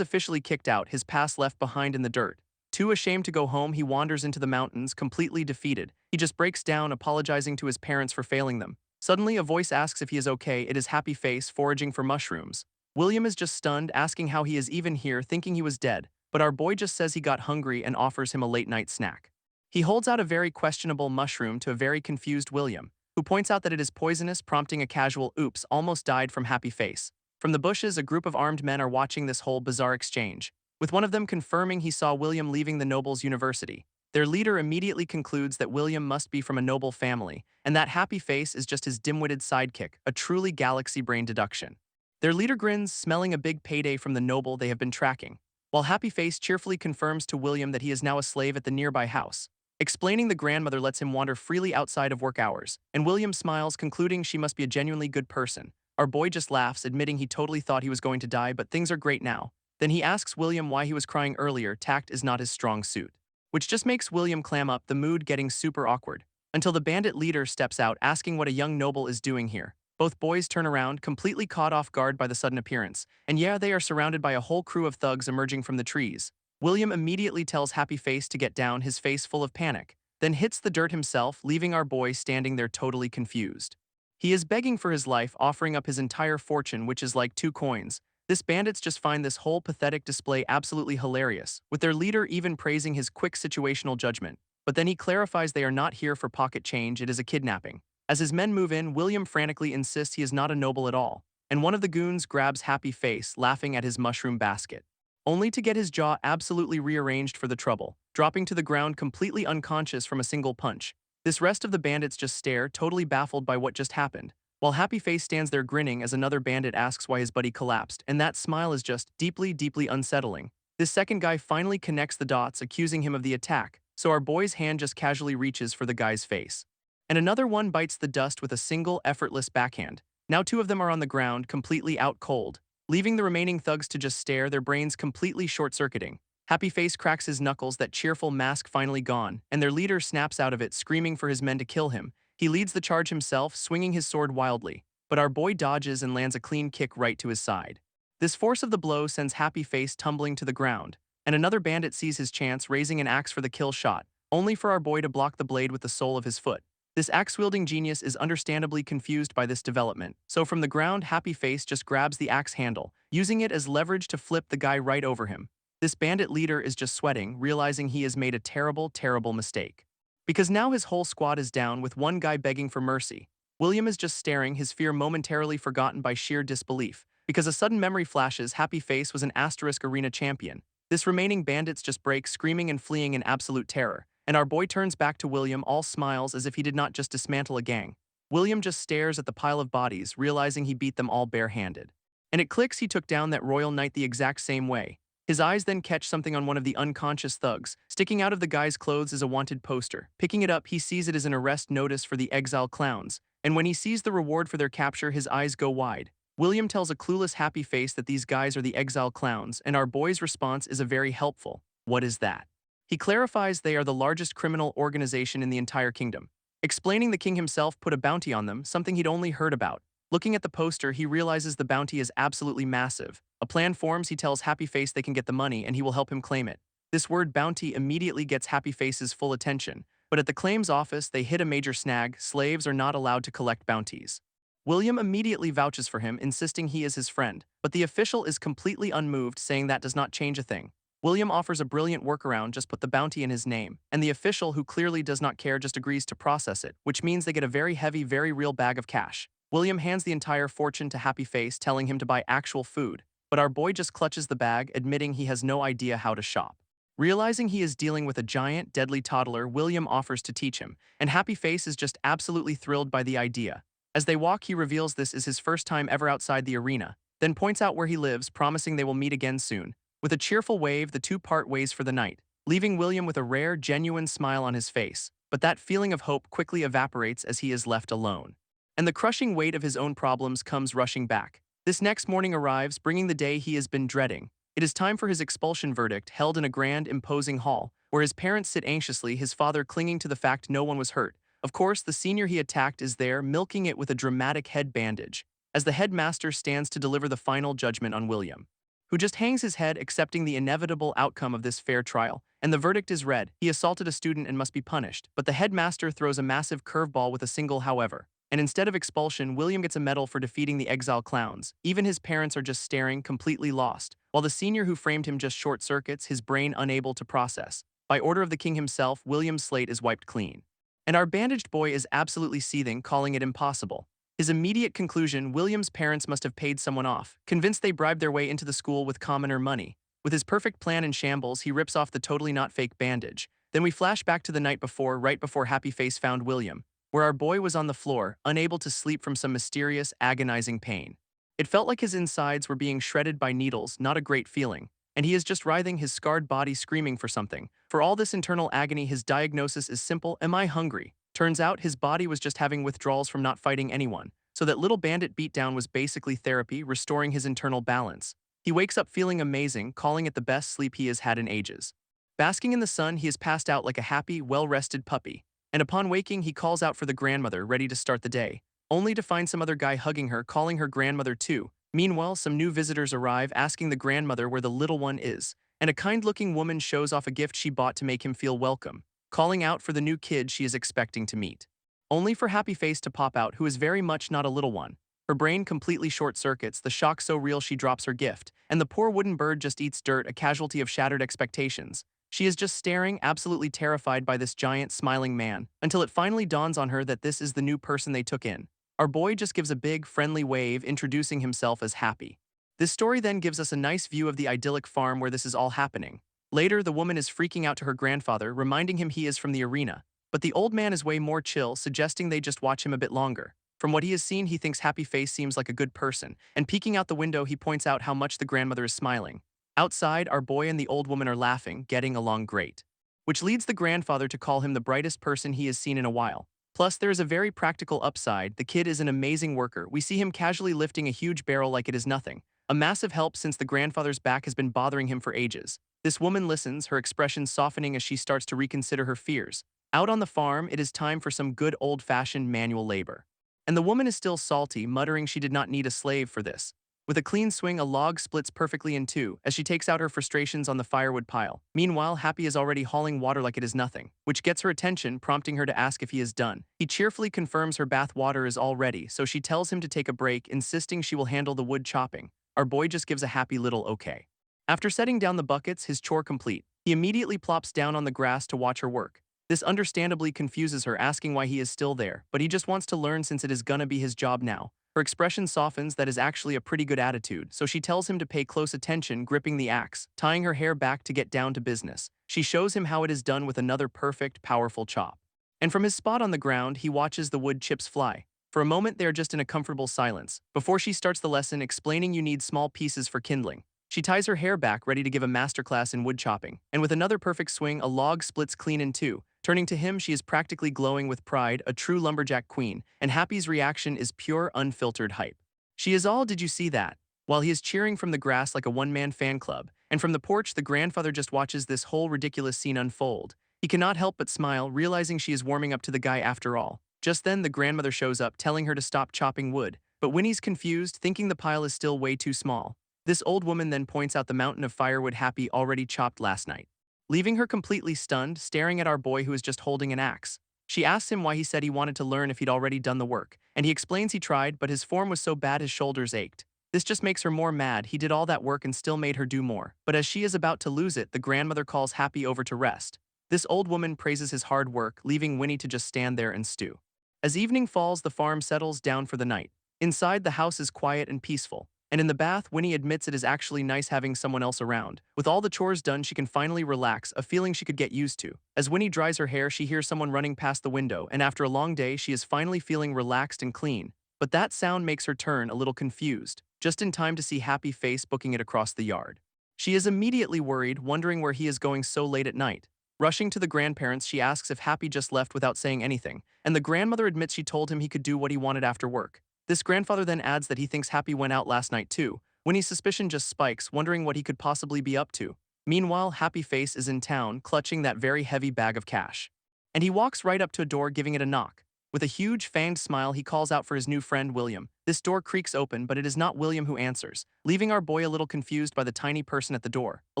officially kicked out, his past left behind in the dirt. Too ashamed to go home, he wanders into the mountains, completely defeated. He just breaks down, apologizing to his parents for failing them. Suddenly, a voice asks if he is okay. It is Happy Face, foraging for mushrooms. William is just stunned, asking how he is even here, thinking he was dead, but our boy just says he got hungry and offers him a late-night snack. He holds out a very questionable mushroom to a very confused William, who points out that it is poisonous, prompting a casual "oops, almost died" from Happy Face. From the bushes, a group of armed men are watching this whole bizarre exchange, with one of them confirming he saw William leaving the Nobles University. Their leader immediately concludes that William must be from a noble family, and that Happy Face is just his dim-witted sidekick, a truly galaxy-brain deduction. Their leader grins, smelling a big payday from the noble they have been tracking, while Happy Face cheerfully confirms to William that he is now a slave at the nearby house. Explaining the grandmother lets him wander freely outside of work hours, and William smiles, concluding she must be a genuinely good person. Our boy just laughs, admitting he totally thought he was going to die, but things are great now. Then he asks William why he was crying earlier. Tact is not his strong suit, which just makes William clam up, the mood getting super awkward, until the bandit leader steps out, asking what a young noble is doing here. Both boys turn around, completely caught off guard by the sudden appearance, and yeah, they are surrounded by a whole crew of thugs emerging from the trees. William immediately tells Happy Face to get down, his face full of panic, then hits the dirt himself, leaving our boy standing there totally confused. He is begging for his life, offering up his entire fortune, which is like 2 coins. This bandits just find this whole pathetic display absolutely hilarious, with their leader even praising his quick situational judgment. But then he clarifies they are not here for pocket change, it is a kidnapping. As his men move in, William frantically insists he is not a noble at all, and one of the goons grabs Happy Face, laughing at his mushroom basket, only to get his jaw absolutely rearranged for the trouble, dropping to the ground completely unconscious from a single punch. This rest of the bandits just stare, totally baffled by what just happened, while Happy Face stands there grinning as another bandit asks why his buddy collapsed, and that smile is just deeply, deeply unsettling. This second guy finally connects the dots, accusing him of the attack, so our boy's hand just casually reaches for the guy's face. And another one bites the dust with a single, effortless backhand. Now 2 of them are on the ground, completely out cold, leaving the remaining thugs to just stare, their brains completely short-circuiting. Happy Face cracks his knuckles, that cheerful mask finally gone, and their leader snaps out of it, screaming for his men to kill him. He leads the charge himself, swinging his sword wildly, but our boy dodges and lands a clean kick right to his side. This force of the blow sends Happy Face tumbling to the ground, and another bandit sees his chance, raising an axe for the kill shot, only for our boy to block the blade with the sole of his foot. This axe-wielding genius is understandably confused by this development, so from the ground, Happy Face just grabs the axe handle, using it as leverage to flip the guy right over him. This bandit leader is just sweating, realizing he has made a terrible, terrible mistake. Because now his whole squad is down, with one guy begging for mercy. William is just staring, his fear momentarily forgotten by sheer disbelief, because a sudden memory flashes. Happy Face was an asterisk arena champion. This remaining bandits just break, screaming and fleeing in absolute terror, and our boy turns back to William, all smiles as if he did not just dismantle a gang. William just stares at the pile of bodies, realizing he beat them all barehanded. And it clicks, he took down that royal knight the exact same way. His eyes then catch something on one of the unconscious thugs. Sticking out of the guy's clothes is a wanted poster. Picking it up, he sees it as an arrest notice for the exile clowns, and when he sees the reward for their capture, his eyes go wide. William tells a clueless Happy Face that these guys are the exile clowns, and our boy's response is a very helpful, "What is that?" He clarifies they are the largest criminal organization in the entire kingdom, explaining the king himself put a bounty on them, something he'd only heard about. Looking at the poster, he realizes the bounty is absolutely massive. A plan forms, he tells Happy Face they can get the money and he will help him claim it. This word bounty immediately gets Happy Face's full attention, but at the claims office they hit a major snag: slaves are not allowed to collect bounties. William immediately vouches for him, insisting he is his friend, but the official is completely unmoved, saying that does not change a thing. William offers a brilliant workaround: just put the bounty in his name, and the official, who clearly does not care, just agrees to process it, which means they get a very heavy, very real bag of cash. William hands the entire fortune to Happy Face, telling him to buy actual food, but our boy just clutches the bag, admitting he has no idea how to shop. Realizing he is dealing with a giant, deadly toddler, William offers to teach him, and Happy Face is just absolutely thrilled by the idea. As they walk, he reveals this is his first time ever outside the arena, then points out where he lives, promising they will meet again soon. With a cheerful wave, the two part ways for the night, leaving William with a rare, genuine smile on his face, but that feeling of hope quickly evaporates as he is left alone. and the crushing weight of his own problems comes rushing back. This next morning arrives, bringing the day he has been dreading. It is time for his expulsion verdict, held in a grand, imposing hall, where his parents sit anxiously, his father clinging to the fact no one was hurt. Of course, the senior he attacked is there, milking it with a dramatic head bandage, as the headmaster stands to deliver the final judgment on William, who just hangs his head, accepting the inevitable outcome of this fair trial. And the verdict is read: he assaulted a student and must be punished. But the headmaster throws a massive curveball with a single however. And instead of expulsion, William gets a medal for defeating the exile clowns. Even his parents are just staring, completely lost, while the senior who framed him just short-circuits, his brain unable to process. By order of the king himself, William's slate is wiped clean. And our bandaged boy is absolutely seething, calling it impossible. His immediate conclusion: William's parents must have paid someone off, convinced they bribed their way into the school with commoner money. With his perfect plan in shambles, he rips off the totally not fake bandage. Then we flash back to the night before, right before Happy Face found William, where our boy was on the floor, unable to sleep from some mysterious, agonizing pain. It felt like his insides were being shredded by needles, not a great feeling, and he is just writhing, his scarred body screaming for something. For all this internal agony, his diagnosis is simple: am I hungry? Turns out his body was just having withdrawals from not fighting anyone, so that little bandit beatdown was basically therapy, restoring his internal balance. He wakes up feeling amazing, calling it the best sleep he has had in ages. Basking in the sun, he is passed out like a happy, well-rested puppy. And upon waking, he calls out for the grandmother, ready to start the day, only to find some other guy hugging her, calling her grandmother too. Meanwhile, some new visitors arrive, asking the grandmother where the little one is, and a kind-looking woman shows off a gift she bought to make him feel welcome, calling out for the new kid she is expecting to meet. Only for Happy Face to pop out, who is very much not a little one. Her brain completely short-circuits, the shock so real she drops her gift, and the poor wooden bird just eats dirt, a casualty of shattered expectations. She is just staring, absolutely terrified by this giant, smiling man, until it finally dawns on her that this is the new person they took in. Our boy just gives a big, friendly wave, introducing himself as Happy. This story then gives us a nice view of the idyllic farm where this is all happening. Later, the woman is freaking out to her grandfather, reminding him he is from the arena. But the old man is way more chill, suggesting they just watch him a bit longer. From what he has seen, he thinks Happy Face seems like a good person, and peeking out the window, he points out how much the grandmother is smiling. Outside, our boy and the old woman are laughing, getting along great, which leads the grandfather to call him the brightest person he has seen in a while. Plus, there is a very practical upside: the kid is an amazing worker. We see him casually lifting a huge barrel like it is nothing, a massive help since the grandfather's back has been bothering him for ages. This woman listens, her expression softening as she starts to reconsider her fears. Out on the farm, it is time for some good old-fashioned manual labor. And the woman is still salty, muttering she did not need a slave for this. With a clean swing, a log splits perfectly in two as she takes out her frustrations on the firewood pile. Meanwhile, Happy is already hauling water like it is nothing, which gets her attention, prompting her to ask if he is done. He cheerfully confirms her bath water is all ready, so she tells him to take a break, insisting she will handle the wood chopping. Our boy just gives a happy little okay. After setting down the buckets, his chore complete, he immediately plops down on the grass to watch her work. This understandably confuses her, asking why he is still there, but he just wants to learn since it is gonna be his job now. Her expression softens, that is actually a pretty good attitude, so she tells him to pay close attention, gripping the axe, tying her hair back to get down to business. She shows him how it is done with another perfect, powerful chop. And from his spot on the ground, he watches the wood chips fly. For a moment, they are just in a comfortable silence, before she starts the lesson, explaining you need small pieces for kindling. She ties her hair back, ready to give a masterclass in wood chopping, and with another perfect swing, a log splits clean in two. Turning to him, she is practically glowing with pride, a true lumberjack queen, and Happy's reaction is pure, unfiltered hype. She is all, "Did you see that?" While he is cheering from the grass like a one-man fan club, and from the porch, the grandfather just watches this whole ridiculous scene unfold. He cannot help but smile, realizing she is warming up to the guy after all. Just then, the grandmother shows up, telling her to stop chopping wood, but Winnie's confused, thinking the pile is still way too small. This old woman then points out the mountain of firewood Happy already chopped last night, leaving her completely stunned, staring at our boy who is just holding an axe. She asks him why he said he wanted to learn if he'd already done the work, and he explains he tried, but his form was so bad his shoulders ached. This just makes her more mad. He did all that work and still made her do more. But as she is about to lose it, the grandmother calls Happy over to rest. This old woman praises his hard work, leaving Winnie to just stand there and stew. As evening falls, the farm settles down for the night. Inside, the house is quiet and peaceful. And in the bath, Winnie admits it is actually nice having someone else around. With all the chores done, she can finally relax, a feeling she could get used to. As Winnie dries her hair, she hears someone running past the window, and after a long day, she is finally feeling relaxed and clean. But that sound makes her turn a little confused, just in time to see Happy Face booking it across the yard. She is immediately worried, wondering where he is going so late at night. Rushing to the grandparents, she asks if Happy just left without saying anything, and the grandmother admits she told him he could do what he wanted after work. This grandfather then adds that he thinks Happy went out last night too. Winnie's suspicion just spikes, wondering what he could possibly be up to. Meanwhile, Happy Face is in town, clutching that very heavy bag of cash. And he walks right up to a door, giving it a knock. With a huge fanged smile, he calls out for his new friend William. This door creaks open, but it is not William who answers, leaving our boy a little confused by the tiny person at the door. A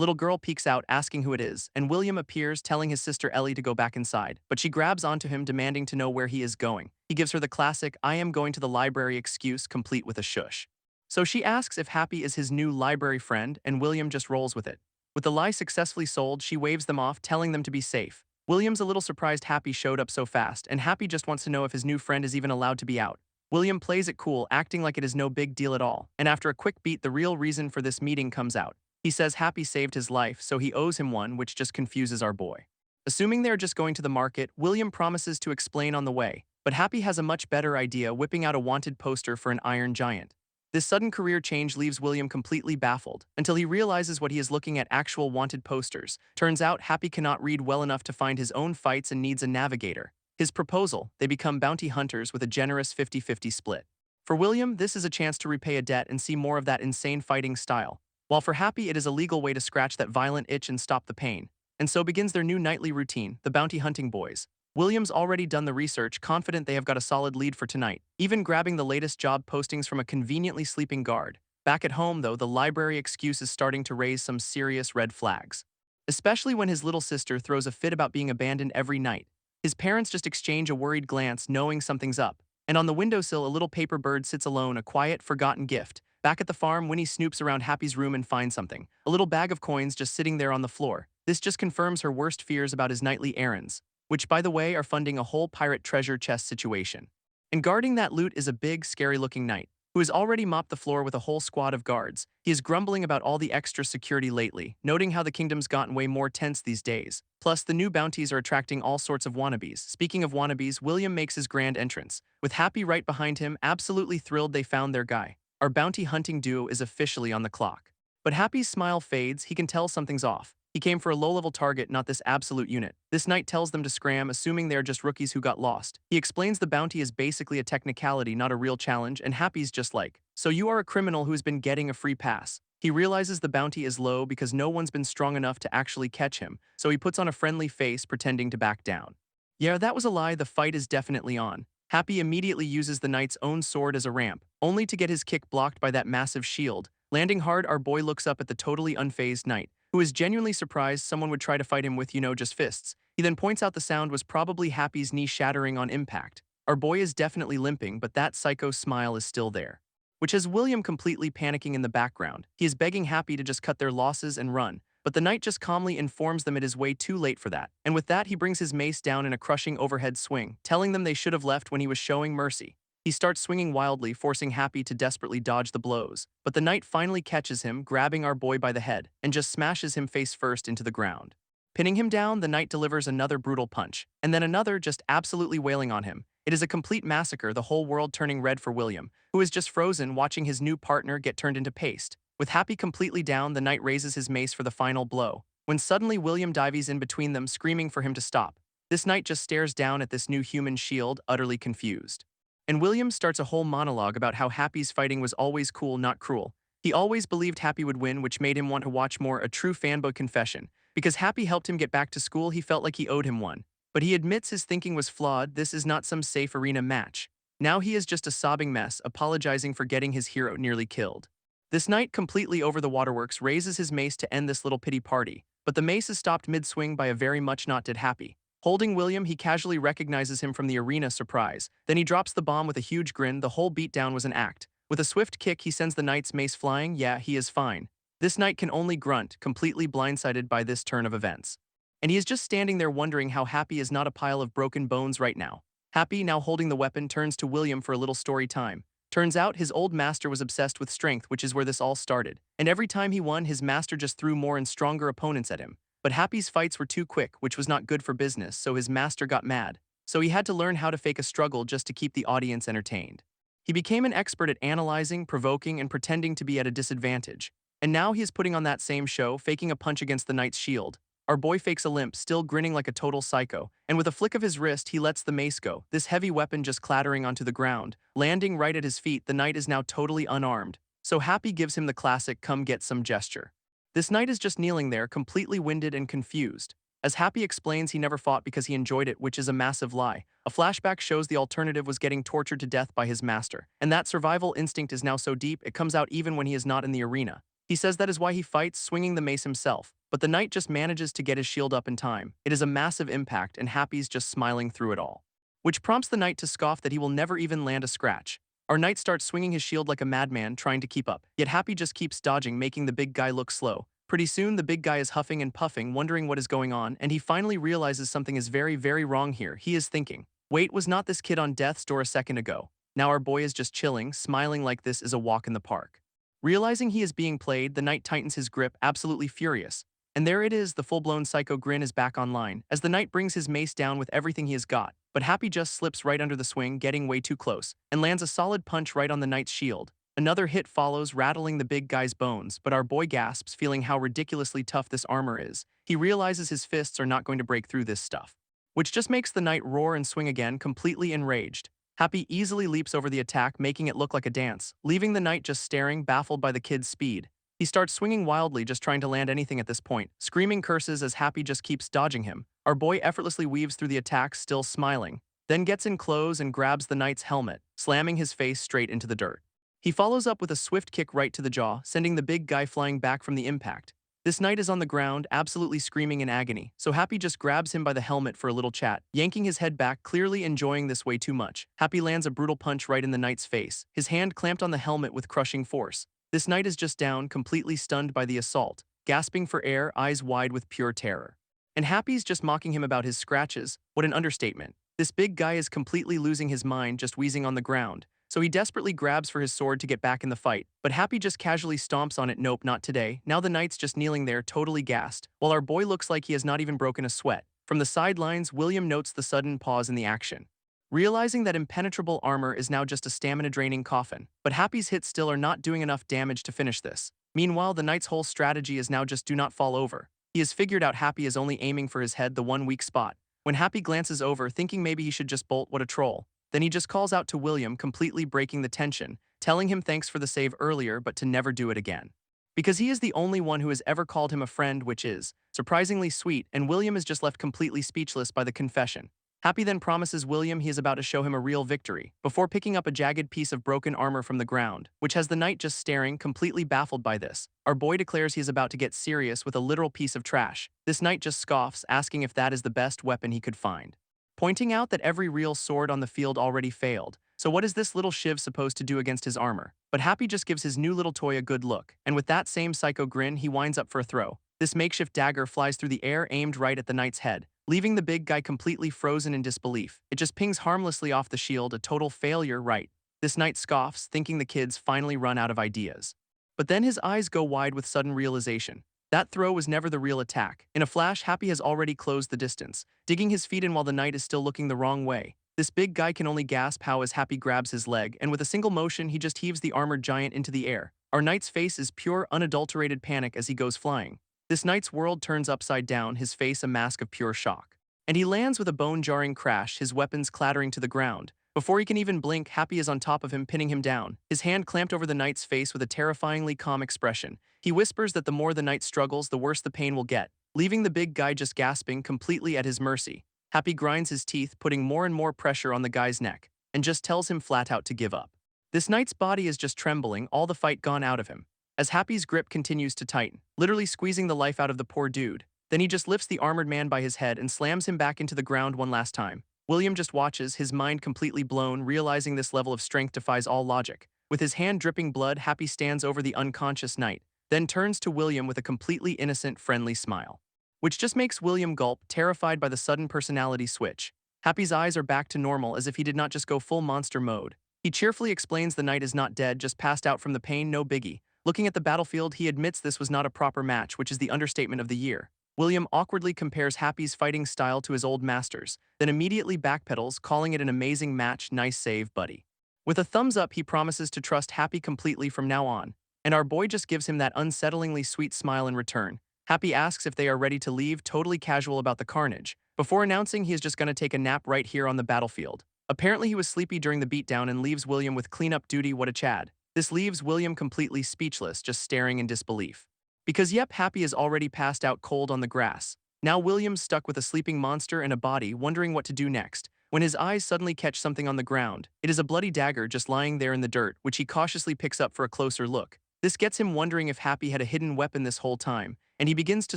little girl peeks out, asking who it is, and William appears, telling his sister Ellie to go back inside, but she grabs onto him, demanding to know where he is going. He gives her the classic, "I am going to the library" excuse, complete with a shush. So she asks if Happy is his new library friend, and William just rolls with it. With the lie successfully sold, she waves them off, telling them to be safe. William's a little surprised Happy showed up so fast, and Happy just wants to know if his new friend is even allowed to be out. William plays it cool, acting like it is no big deal at all, and after a quick beat, the real reason for this meeting comes out. He says Happy saved his life, so he owes him one, which just confuses our boy. Assuming they're just going to the market, William promises to explain on the way, but Happy has a much better idea, whipping out a wanted poster for an iron giant. This sudden career change leaves William completely baffled, until he realizes what he is looking at: actual wanted posters. Turns out Happy cannot read well enough to find his own fights and needs a navigator. His proposal: they become bounty hunters with a generous 50-50 split. For William, this is a chance to repay a debt and see more of that insane fighting style, while for Happy it is a legal way to scratch that violent itch and stop the pain. And so begins their new nightly routine, the bounty hunting boys. William's already done the research, confident they have got a solid lead for tonight, even grabbing the latest job postings from a conveniently sleeping guard. Back at home, though, the library excuse is starting to raise some serious red flags. Especially when his little sister throws a fit about being abandoned every night. His parents just exchange a worried glance, knowing something's up. And on the windowsill, a little paper bird sits alone, a quiet, forgotten gift. Back at the farm, Winnie snoops around Happy's room and finds something. A little bag of coins just sitting there on the floor. This just confirms her worst fears about his nightly errands, which, by the way, are funding a whole pirate treasure chest situation. And guarding that loot is a big, scary-looking knight, who has already mopped the floor with a whole squad of guards. He is grumbling about all the extra security lately, noting how the kingdom's gotten way more tense these days. Plus, the new bounties are attracting all sorts of wannabes. Speaking of wannabes, William makes his grand entrance, with Happy right behind him, absolutely thrilled they found their guy. Our bounty hunting duo is officially on the clock. But Happy's smile fades, he can tell something's off. He came for a low-level target, not this absolute unit. This knight tells them to scram, assuming they're just rookies who got lost. He explains the bounty is basically a technicality, not a real challenge, and Happy's just like, "So you are a criminal who's been getting a free pass." He realizes the bounty is low because no one's been strong enough to actually catch him, so he puts on a friendly face, pretending to back down. Yeah, that was a lie, the fight is definitely on. Happy immediately uses the knight's own sword as a ramp, only to get his kick blocked by that massive shield. Landing hard, our boy looks up at the totally unfazed knight, who is genuinely surprised someone would try to fight him with, just fists. He then points out the sound was probably Happy's knee shattering on impact. Our boy is definitely limping, but that psycho smile is still there, which has William completely panicking in the background. He is begging Happy to just cut their losses and run, but the knight just calmly informs them it is way too late for that. And with that, he brings his mace down in a crushing overhead swing, telling them they should have left when he was showing mercy. He starts swinging wildly, forcing Happy to desperately dodge the blows. But the knight finally catches him, grabbing our boy by the head, and just smashes him face first into the ground. Pinning him down, the knight delivers another brutal punch, and then another, just absolutely wailing on him. It is a complete massacre, the whole world turning red for William, who is just frozen, watching his new partner get turned into paste. With Happy completely down, the knight raises his mace for the final blow, when suddenly William dives in between them, screaming for him to stop. This knight just stares down at this new human shield, utterly confused. And William starts a whole monologue about how Happy's fighting was always cool, not cruel. He always believed Happy would win, which made him want to watch more, a true fanboy confession. Because Happy helped him get back to school, he felt like he owed him one. But he admits his thinking was flawed. This is not some safe arena match. Now he is just a sobbing mess, apologizing for getting his hero nearly killed. This knight, completely over the waterworks, raises his mace to end this little pity party, but the mace is stopped mid-swing by a very much not dead Happy. Holding William, he casually recognizes him from the arena, surprise. Then he drops the bomb with a huge grin. The whole beatdown was an act. With a swift kick, he sends the knight's mace flying. Yeah, he is fine. This knight can only grunt, completely blindsided by this turn of events. And he is just standing there wondering how Happy is not a pile of broken bones right now. Happy, now holding the weapon, turns to William for a little story time. Turns out his old master was obsessed with strength, which is where this all started. And every time he won, his master just threw more and stronger opponents at him. But Happy's fights were too quick, which was not good for business, so his master got mad. So he had to learn how to fake a struggle just to keep the audience entertained. He became an expert at analyzing, provoking, and pretending to be at a disadvantage. And now he is putting on that same show, faking a punch against the knight's shield. our boy fakes a limp, still grinning like a total psycho, and with a flick of his wrist, he lets the mace go, this heavy weapon just clattering onto the ground. Landing right at his feet, the knight is now totally unarmed. So Happy gives him the classic "come get some" gesture. This knight is just kneeling there, completely winded and confused. As Happy explains, he never fought because he enjoyed it, which is a massive lie. A flashback shows the alternative was getting tortured to death by his master, and that survival instinct is now so deep it comes out even when he is not in the arena. He says that is why he fights, swinging the mace himself, but the knight just manages to get his shield up in time. It is a massive impact, and Happy's just smiling through it all. Which prompts the knight to scoff that he will never even land a scratch. Our knight starts swinging his shield like a madman, trying to keep up, yet Happy just keeps dodging, making the big guy look slow. Pretty soon, the big guy is huffing and puffing, wondering what is going on, and he finally realizes something is very, very wrong here. He is thinking, wait, was not this kid on death's door a second ago? Now our boy is just chilling, smiling like this is a walk in the park. Realizing he is being played, the knight tightens his grip, absolutely furious. And there it is, the full-blown psycho grin is back online, as the knight brings his mace down with everything he has got. But Happy just slips right under the swing, getting way too close, and lands a solid punch right on the knight's shield. Another hit follows, rattling the big guy's bones, but our boy gasps, feeling how ridiculously tough this armor is. He realizes his fists are not going to break through this stuff, which just makes the knight roar and swing again, completely enraged. Happy easily leaps over the attack, making it look like a dance, leaving the knight just staring, baffled by the kid's speed. He starts swinging wildly, just trying to land anything at this point, screaming curses as Happy just keeps dodging him. Our boy effortlessly weaves through the attack, still smiling, then gets in close and grabs the knight's helmet, slamming his face straight into the dirt. He follows up with a swift kick right to the jaw, sending the big guy flying back from the impact. This knight is on the ground, absolutely screaming in agony, so Happy just grabs him by the helmet for a little chat, yanking his head back, clearly enjoying this way too much. Happy lands a brutal punch right in the knight's face, his hand clamped on the helmet with crushing force. This knight is just down, completely stunned by the assault, gasping for air, eyes wide with pure terror. And Happy's just mocking him about his scratches. What an understatement. This big guy is completely losing his mind, just wheezing on the ground. So he desperately grabs for his sword to get back in the fight, but Happy just casually stomps on it. Nope, not today. Now the knight's just kneeling there, totally gassed, while our boy looks like he has not even broken a sweat. From the sidelines, William notes the sudden pause in the action, realizing that impenetrable armor is now just a stamina-draining coffin. But Happy's hits still are not doing enough damage to finish this. Meanwhile, the knight's whole strategy is now just do not fall over. He has figured out Happy is only aiming for his head, the one weak spot. When Happy glances over, thinking maybe he should just bolt, what a troll. Then he just calls out to William, completely breaking the tension, telling him thanks for the save earlier but to never do it again. Because he is the only one who has ever called him a friend, which is surprisingly sweet, and William is just left completely speechless by the confession. Happy then promises William he is about to show him a real victory, before picking up a jagged piece of broken armor from the ground, which has the knight just staring, completely baffled by this. Our boy declares he is about to get serious with a literal piece of trash. This knight just scoffs, asking if that is the best weapon he could find, pointing out that every real sword on the field already failed. So what is this little shiv supposed to do against his armor? But Happy just gives his new little toy a good look, and with that same psycho grin, he winds up for a throw. This makeshift dagger flies through the air, aimed right at the knight's head, leaving the big guy completely frozen in disbelief. It just pings harmlessly off the shield, a total failure, right? This knight scoffs, thinking the kids finally run out of ideas. But then his eyes go wide with sudden realization. That throw was never the real attack. In a flash, Happy has already closed the distance, digging his feet in while the knight is still looking the wrong way. This big guy can only gasp how as Happy grabs his leg, and with a single motion, he just heaves the armored giant into the air. Our knight's face is pure, unadulterated panic as he goes flying. This knight's world turns upside down, his face a mask of pure shock. And he lands with a bone-jarring crash, his weapons clattering to the ground. Before he can even blink, Happy is on top of him, pinning him down, his hand clamped over the knight's face with a terrifyingly calm expression. He whispers that the more the knight struggles, the worse the pain will get, leaving the big guy just gasping, completely at his mercy. Happy grinds his teeth, putting more and more pressure on the guy's neck, and just tells him flat out to give up. This knight's body is just trembling, all the fight gone out of him, as Happy's grip continues to tighten, literally squeezing the life out of the poor dude. Then he just lifts the armored man by his head and slams him back into the ground one last time. William just watches, his mind completely blown, realizing this level of strength defies all logic. With his hand dripping blood, Happy stands over the unconscious knight, then turns to William with a completely innocent, friendly smile, which just makes William gulp, terrified by the sudden personality switch. Happy's eyes are back to normal, as if he did not just go full monster mode. He cheerfully explains the knight is not dead, just passed out from the pain, no biggie. Looking at the battlefield, he admits this was not a proper match, which is the understatement of the year. William awkwardly compares Happy's fighting style to his old master's, then immediately backpedals, calling it an amazing match, nice save, buddy. With a thumbs up, he promises to trust Happy completely from now on, and our boy just gives him that unsettlingly sweet smile in return. Happy asks if they are ready to leave, totally casual about the carnage, before announcing he is just going to take a nap right here on the battlefield. Apparently he was sleepy during the beatdown and leaves William with cleanup duty. What a Chad. This leaves William completely speechless, just staring in disbelief. Because yep, Happy is already passed out cold on the grass. Now William's stuck with a sleeping monster and a body, wondering what to do next, when his eyes suddenly catch something on the ground. It is a bloody dagger just lying there in the dirt, which he cautiously picks up for a closer look. This gets him wondering if Happy had a hidden weapon this whole time, and he begins to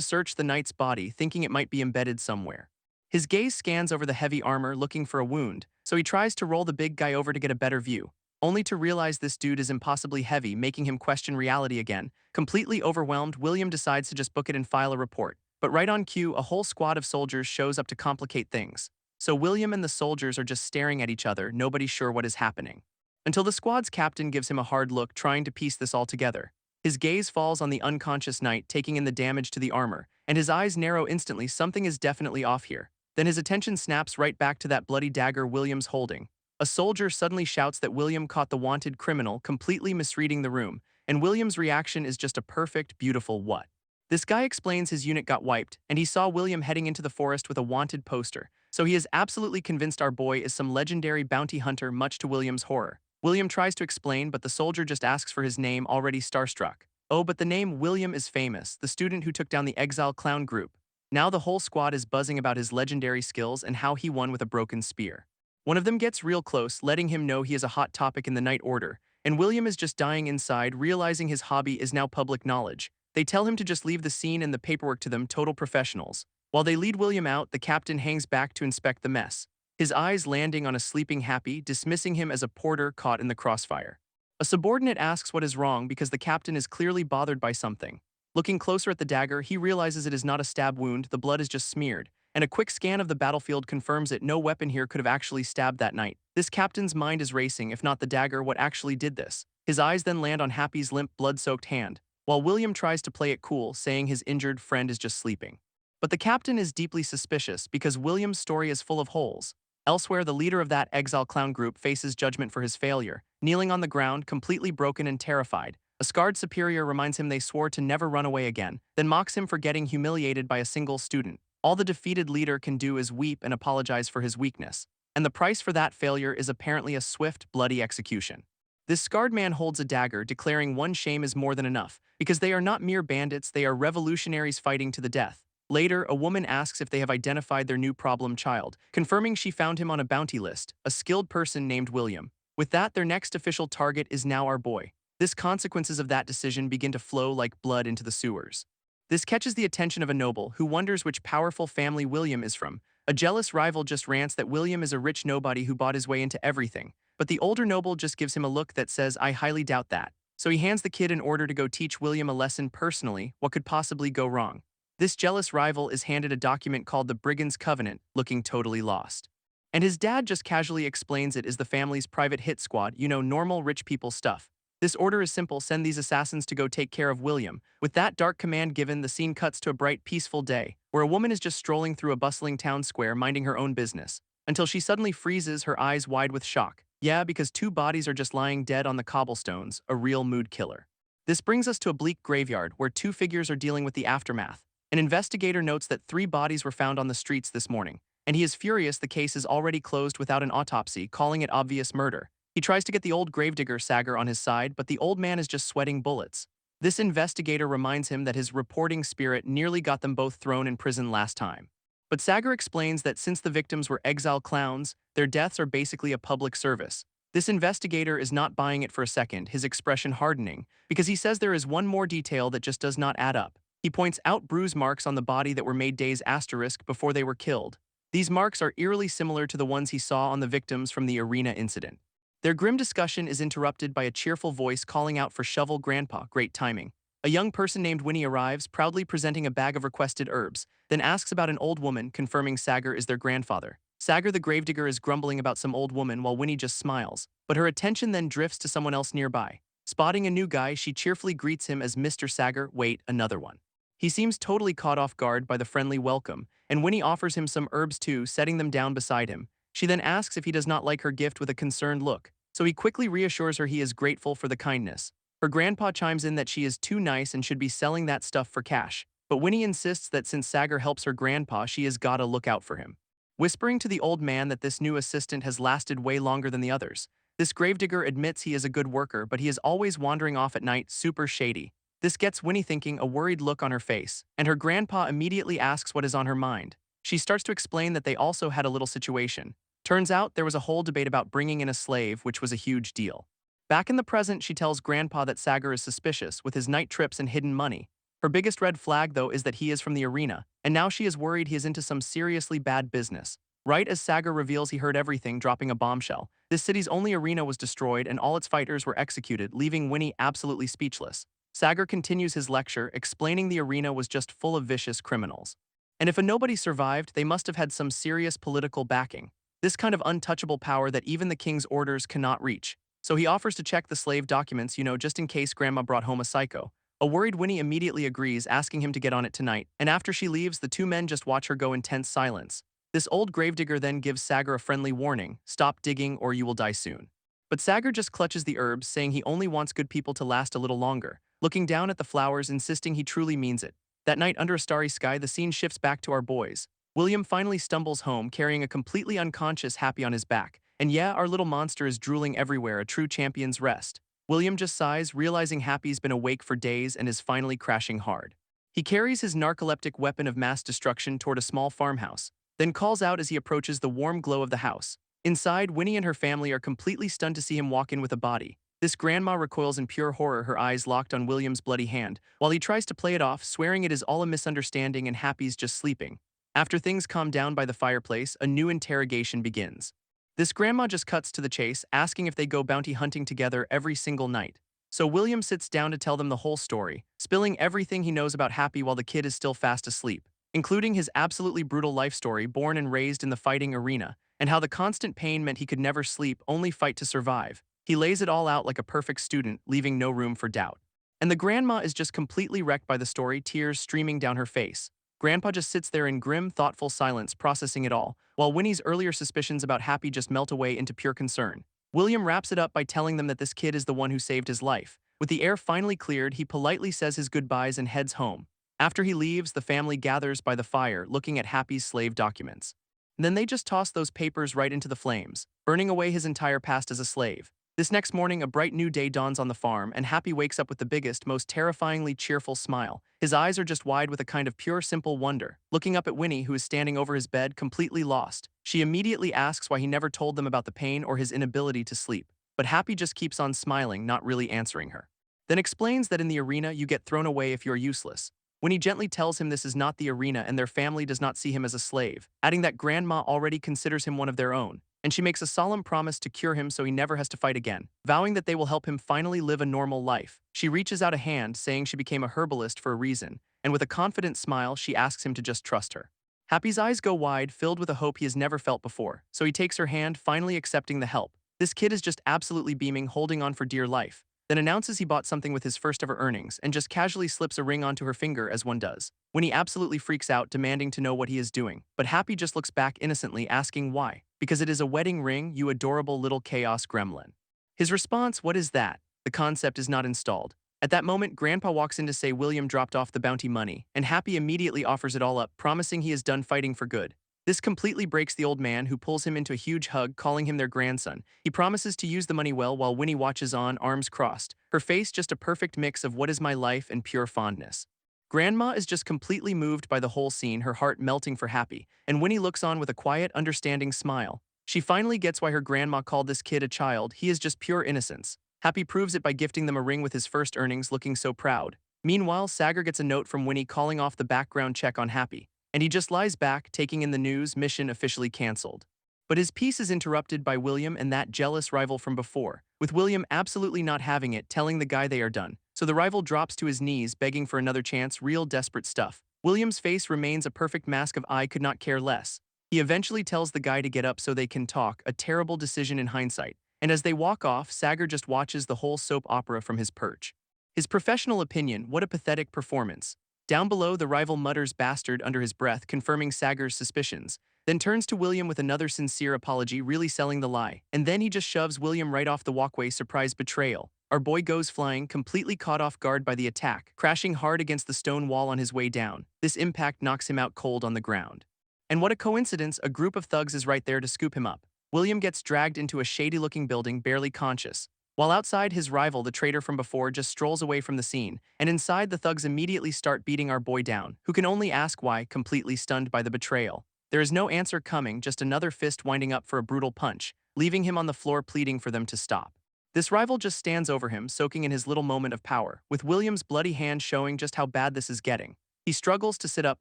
search the knight's body, thinking it might be embedded somewhere. His gaze scans over the heavy armor, looking for a wound, so he tries to roll the big guy over to get a better view, only to realize this dude is impossibly heavy, making him question reality again. Completely overwhelmed, William decides to just book it and file a report. But right on cue, a whole squad of soldiers shows up to complicate things. So William and the soldiers are just staring at each other, nobody sure what is happening. Until the squad's captain gives him a hard look, trying to piece this all together. His gaze falls on the unconscious knight, taking in the damage to the armor, and his eyes narrow instantly. Something is definitely off here. Then his attention snaps right back to that bloody dagger William's holding. A soldier suddenly shouts that William caught the wanted criminal, completely misreading the room, and William's reaction is just a perfect, beautiful what. This guy explains his unit got wiped, and he saw William heading into the forest with a wanted poster, so he is absolutely convinced our boy is some legendary bounty hunter, much to William's horror. William tries to explain, but the soldier just asks for his name, already starstruck. Oh, but the name William is famous, the student who took down the Exile Clown group. Now the whole squad is buzzing about his legendary skills and how he won with a broken spear. One of them gets real close, letting him know he is a hot topic in the Night Order, and William is just dying inside, realizing his hobby is now public knowledge. They tell him to just leave the scene and the paperwork to them, total professionals. While they lead William out, the captain hangs back to inspect the mess, his eyes landing on a sleeping Happy, dismissing him as a porter caught in the crossfire. A subordinate asks what is wrong because the captain is clearly bothered by something. Looking closer at the dagger, he realizes it is not a stab wound, the blood is just smeared, and a quick scan of the battlefield confirms it. No weapon here could have actually stabbed that knight. This captain's mind is racing, if not the dagger, what actually did this? His eyes then land on Happy's limp, blood-soaked hand, while William tries to play it cool, saying his injured friend is just sleeping. But the captain is deeply suspicious because William's story is full of holes. Elsewhere, the leader of that Exile Clown group faces judgment for his failure, kneeling on the ground, completely broken and terrified. A scarred superior reminds him they swore to never run away again, then mocks him for getting humiliated by a single student. All the defeated leader can do is weep and apologize for his weakness, and the price for that failure is apparently a swift, bloody execution. This scarred man holds a dagger, declaring one shame is more than enough, because they are not mere bandits, they are revolutionaries fighting to the death. Later, a woman asks if they have identified their new problem child, confirming she found him on a bounty list, a skilled person named William. With that, their next official target is now our boy. This consequences of that decision begin to flow like blood into the sewers. This catches the attention of a noble, who wonders which powerful family William is from. A jealous rival just rants that William is a rich nobody who bought his way into everything, but the older noble just gives him a look that says, I highly doubt that. So he hands the kid an order to go teach William a lesson personally. What could possibly go wrong? This jealous rival is handed a document called the Brigand's Covenant, looking totally lost. And his dad just casually explains it is the family's private hit squad, normal rich people stuff. This order is simple, send these assassins to go take care of William. With that dark command given, the scene cuts to a bright, peaceful day, where a woman is just strolling through a bustling town square minding her own business, until she suddenly freezes, her eyes wide with shock. Yeah, because two bodies are just lying dead on the cobblestones, a real mood killer. This brings us to a bleak graveyard, where two figures are dealing with the aftermath. An investigator notes that 3 bodies were found on the streets this morning, and he is furious the case is already closed without an autopsy, calling it obvious murder. He tries to get the old gravedigger Sagar on his side, but the old man is just sweating bullets. This investigator reminds him that his reporting spirit nearly got them both thrown in prison last time. But Sagar explains that since the victims were exile clowns, their deaths are basically a public service. This investigator is not buying it for a second, his expression hardening, because he says there is one more detail that just does not add up. He points out bruise marks on the body that were made days asterisk before they were killed. These marks are eerily similar to the ones he saw on the victims from the arena incident. Their grim discussion is interrupted by a cheerful voice calling out for Shovel Grandpa, great timing. A young person named Winnie arrives, proudly presenting a bag of requested herbs, then asks about an old woman, confirming Sagar is their grandfather. Sagar the gravedigger is grumbling about some old woman while Winnie just smiles, but her attention then drifts to someone else nearby. Spotting a new guy, she cheerfully greets him as Mr. Sagar, wait, another one. He seems totally caught off guard by the friendly welcome, and Winnie offers him some herbs too, setting them down beside him. She then asks if he does not like her gift with a concerned look, so he quickly reassures her he is grateful for the kindness. Her grandpa chimes in that she is too nice and should be selling that stuff for cash. But Winnie insists that since Sagar helps her grandpa, she has gotta look out for him. Whispering to the old man that this new assistant has lasted way longer than the others. This gravedigger admits he is a good worker, but he is always wandering off at night, super shady. This gets Winnie thinking, a worried look on her face, and her grandpa immediately asks what is on her mind. She starts to explain that they also had a little situation. Turns out there was a whole debate about bringing in a slave, which was a huge deal. Back in the present, she tells Grandpa that Sagar is suspicious with his night trips and hidden money. Her biggest red flag, though, is that he is from the arena, and now she is worried he is into some seriously bad business. Right as Sagar reveals he heard everything, dropping a bombshell, this city's only arena was destroyed and all its fighters were executed, leaving Winnie absolutely speechless. Sagar continues his lecture, explaining the arena was just full of vicious criminals. And if a nobody survived, they must have had some serious political backing. This kind of untouchable power that even the king's orders cannot reach. So he offers to check the slave documents, just in case Grandma brought home a psycho. A worried Winnie immediately agrees, asking him to get on it tonight, and after she leaves, the two men just watch her go in tense silence. This old gravedigger then gives Sagar a friendly warning, stop digging or you will die soon. But Sagar just clutches the herbs, saying he only wants good people to last a little longer, looking down at the flowers, insisting he truly means it. That night under a starry sky, the scene shifts back to our boys. William finally stumbles home, carrying a completely unconscious Happy on his back. And yeah, our little monster is drooling everywhere, a true champion's rest. William just sighs, realizing Happy's been awake for days and is finally crashing hard. He carries his narcoleptic weapon of mass destruction toward a small farmhouse, then calls out as he approaches the warm glow of the house. Inside, Winnie and her family are completely stunned to see him walk in with a body. This grandma recoils in pure horror, her eyes locked on William's bloody hand, while he tries to play it off, swearing it is all a misunderstanding and Happy's just sleeping. After things calm down by the fireplace, a new interrogation begins. This grandma just cuts to the chase, asking if they go bounty hunting together every single night. So William sits down to tell them the whole story, spilling everything he knows about Happy while the kid is still fast asleep, including his absolutely brutal life story, born and raised in the fighting arena, and how the constant pain meant he could never sleep, only fight to survive. He lays it all out like a perfect student, leaving no room for doubt. And the grandma is just completely wrecked by the story, tears streaming down her face. Grandpa just sits there in grim, thoughtful silence, processing it all, while Winnie's earlier suspicions about Happy just melt away into pure concern. William wraps it up by telling them that this kid is the one who saved his life. With the air finally cleared, he politely says his goodbyes and heads home. After he leaves, the family gathers by the fire, looking at Happy's slave documents. Then they just toss those papers right into the flames, burning away his entire past as a slave. This next morning, a bright new day dawns on the farm, and Happy wakes up with the biggest, most terrifyingly cheerful smile. His eyes are just wide with a kind of pure, simple wonder, looking up at Winnie, who is standing over his bed, completely lost. She immediately asks why he never told them about the pain or his inability to sleep. But Happy just keeps on smiling, not really answering her. Then explains that in the arena, you get thrown away if you're useless. Winnie gently tells him this is not the arena and their family does not see him as a slave, adding that Grandma already considers him one of their own. And she makes a solemn promise to cure him so he never has to fight again, vowing that they will help him finally live a normal life. She reaches out a hand, saying she became a herbalist for a reason, and with a confident smile, she asks him to just trust her. Happy's eyes go wide, filled with a hope he has never felt before, so he takes her hand, finally accepting the help. This kid is just absolutely beaming, holding on for dear life, then announces he bought something with his first ever earnings and just casually slips a ring onto her finger as one does. Winnie absolutely freaks out, demanding to know what he is doing, but Happy just looks back innocently, asking why. Because it is a wedding ring, you adorable little chaos gremlin. His response, what is that? The concept is not installed. At that moment, Grandpa walks in to say William dropped off the bounty money, and Happy immediately offers it all up, promising he is done fighting for good. This completely breaks the old man, who pulls him into a huge hug, calling him their grandson. He promises to use the money well while Winnie watches on, arms crossed, her face just a perfect mix of what is my life and pure fondness. Grandma is just completely moved by the whole scene, her heart melting for Happy, and Winnie looks on with a quiet, understanding smile. She finally gets why her grandma called this kid a child. He is just pure innocence. Happy proves it by gifting them a ring with his first earnings, looking so proud. Meanwhile, Sagar gets a note from Winnie calling off the background check on Happy, and he just lies back, taking in the news, mission officially cancelled. But his peace is interrupted by William and that jealous rival from before, with William absolutely not having it, telling the guy they are done. So the rival drops to his knees, begging for another chance, real desperate stuff. William's face remains a perfect mask of I could not care less. He eventually tells the guy to get up so they can talk, a terrible decision in hindsight. And as they walk off, Sagar just watches the whole soap opera from his perch. His professional opinion, what a pathetic performance. Down below, the rival mutters bastard under his breath, confirming Sagar's suspicions, then turns to William with another sincere apology, really selling the lie. And then he just shoves William right off the walkway, surprise betrayal. our boy goes flying, completely caught off guard by the attack, crashing hard against the stone wall on his way down. This impact knocks him out cold on the ground. And what a coincidence, a group of thugs is right there to scoop him up. William gets dragged into a shady-looking building, barely conscious. While outside, his rival, the traitor from before, just strolls away from the scene, and inside, the thugs immediately start beating our boy down, who can only ask why, completely stunned by the betrayal. There is no answer coming, just another fist winding up for a brutal punch, leaving him on the floor pleading for them to stop. This rival just stands over him, soaking in his little moment of power, with William's bloody hand showing just how bad this is getting. He struggles to sit up,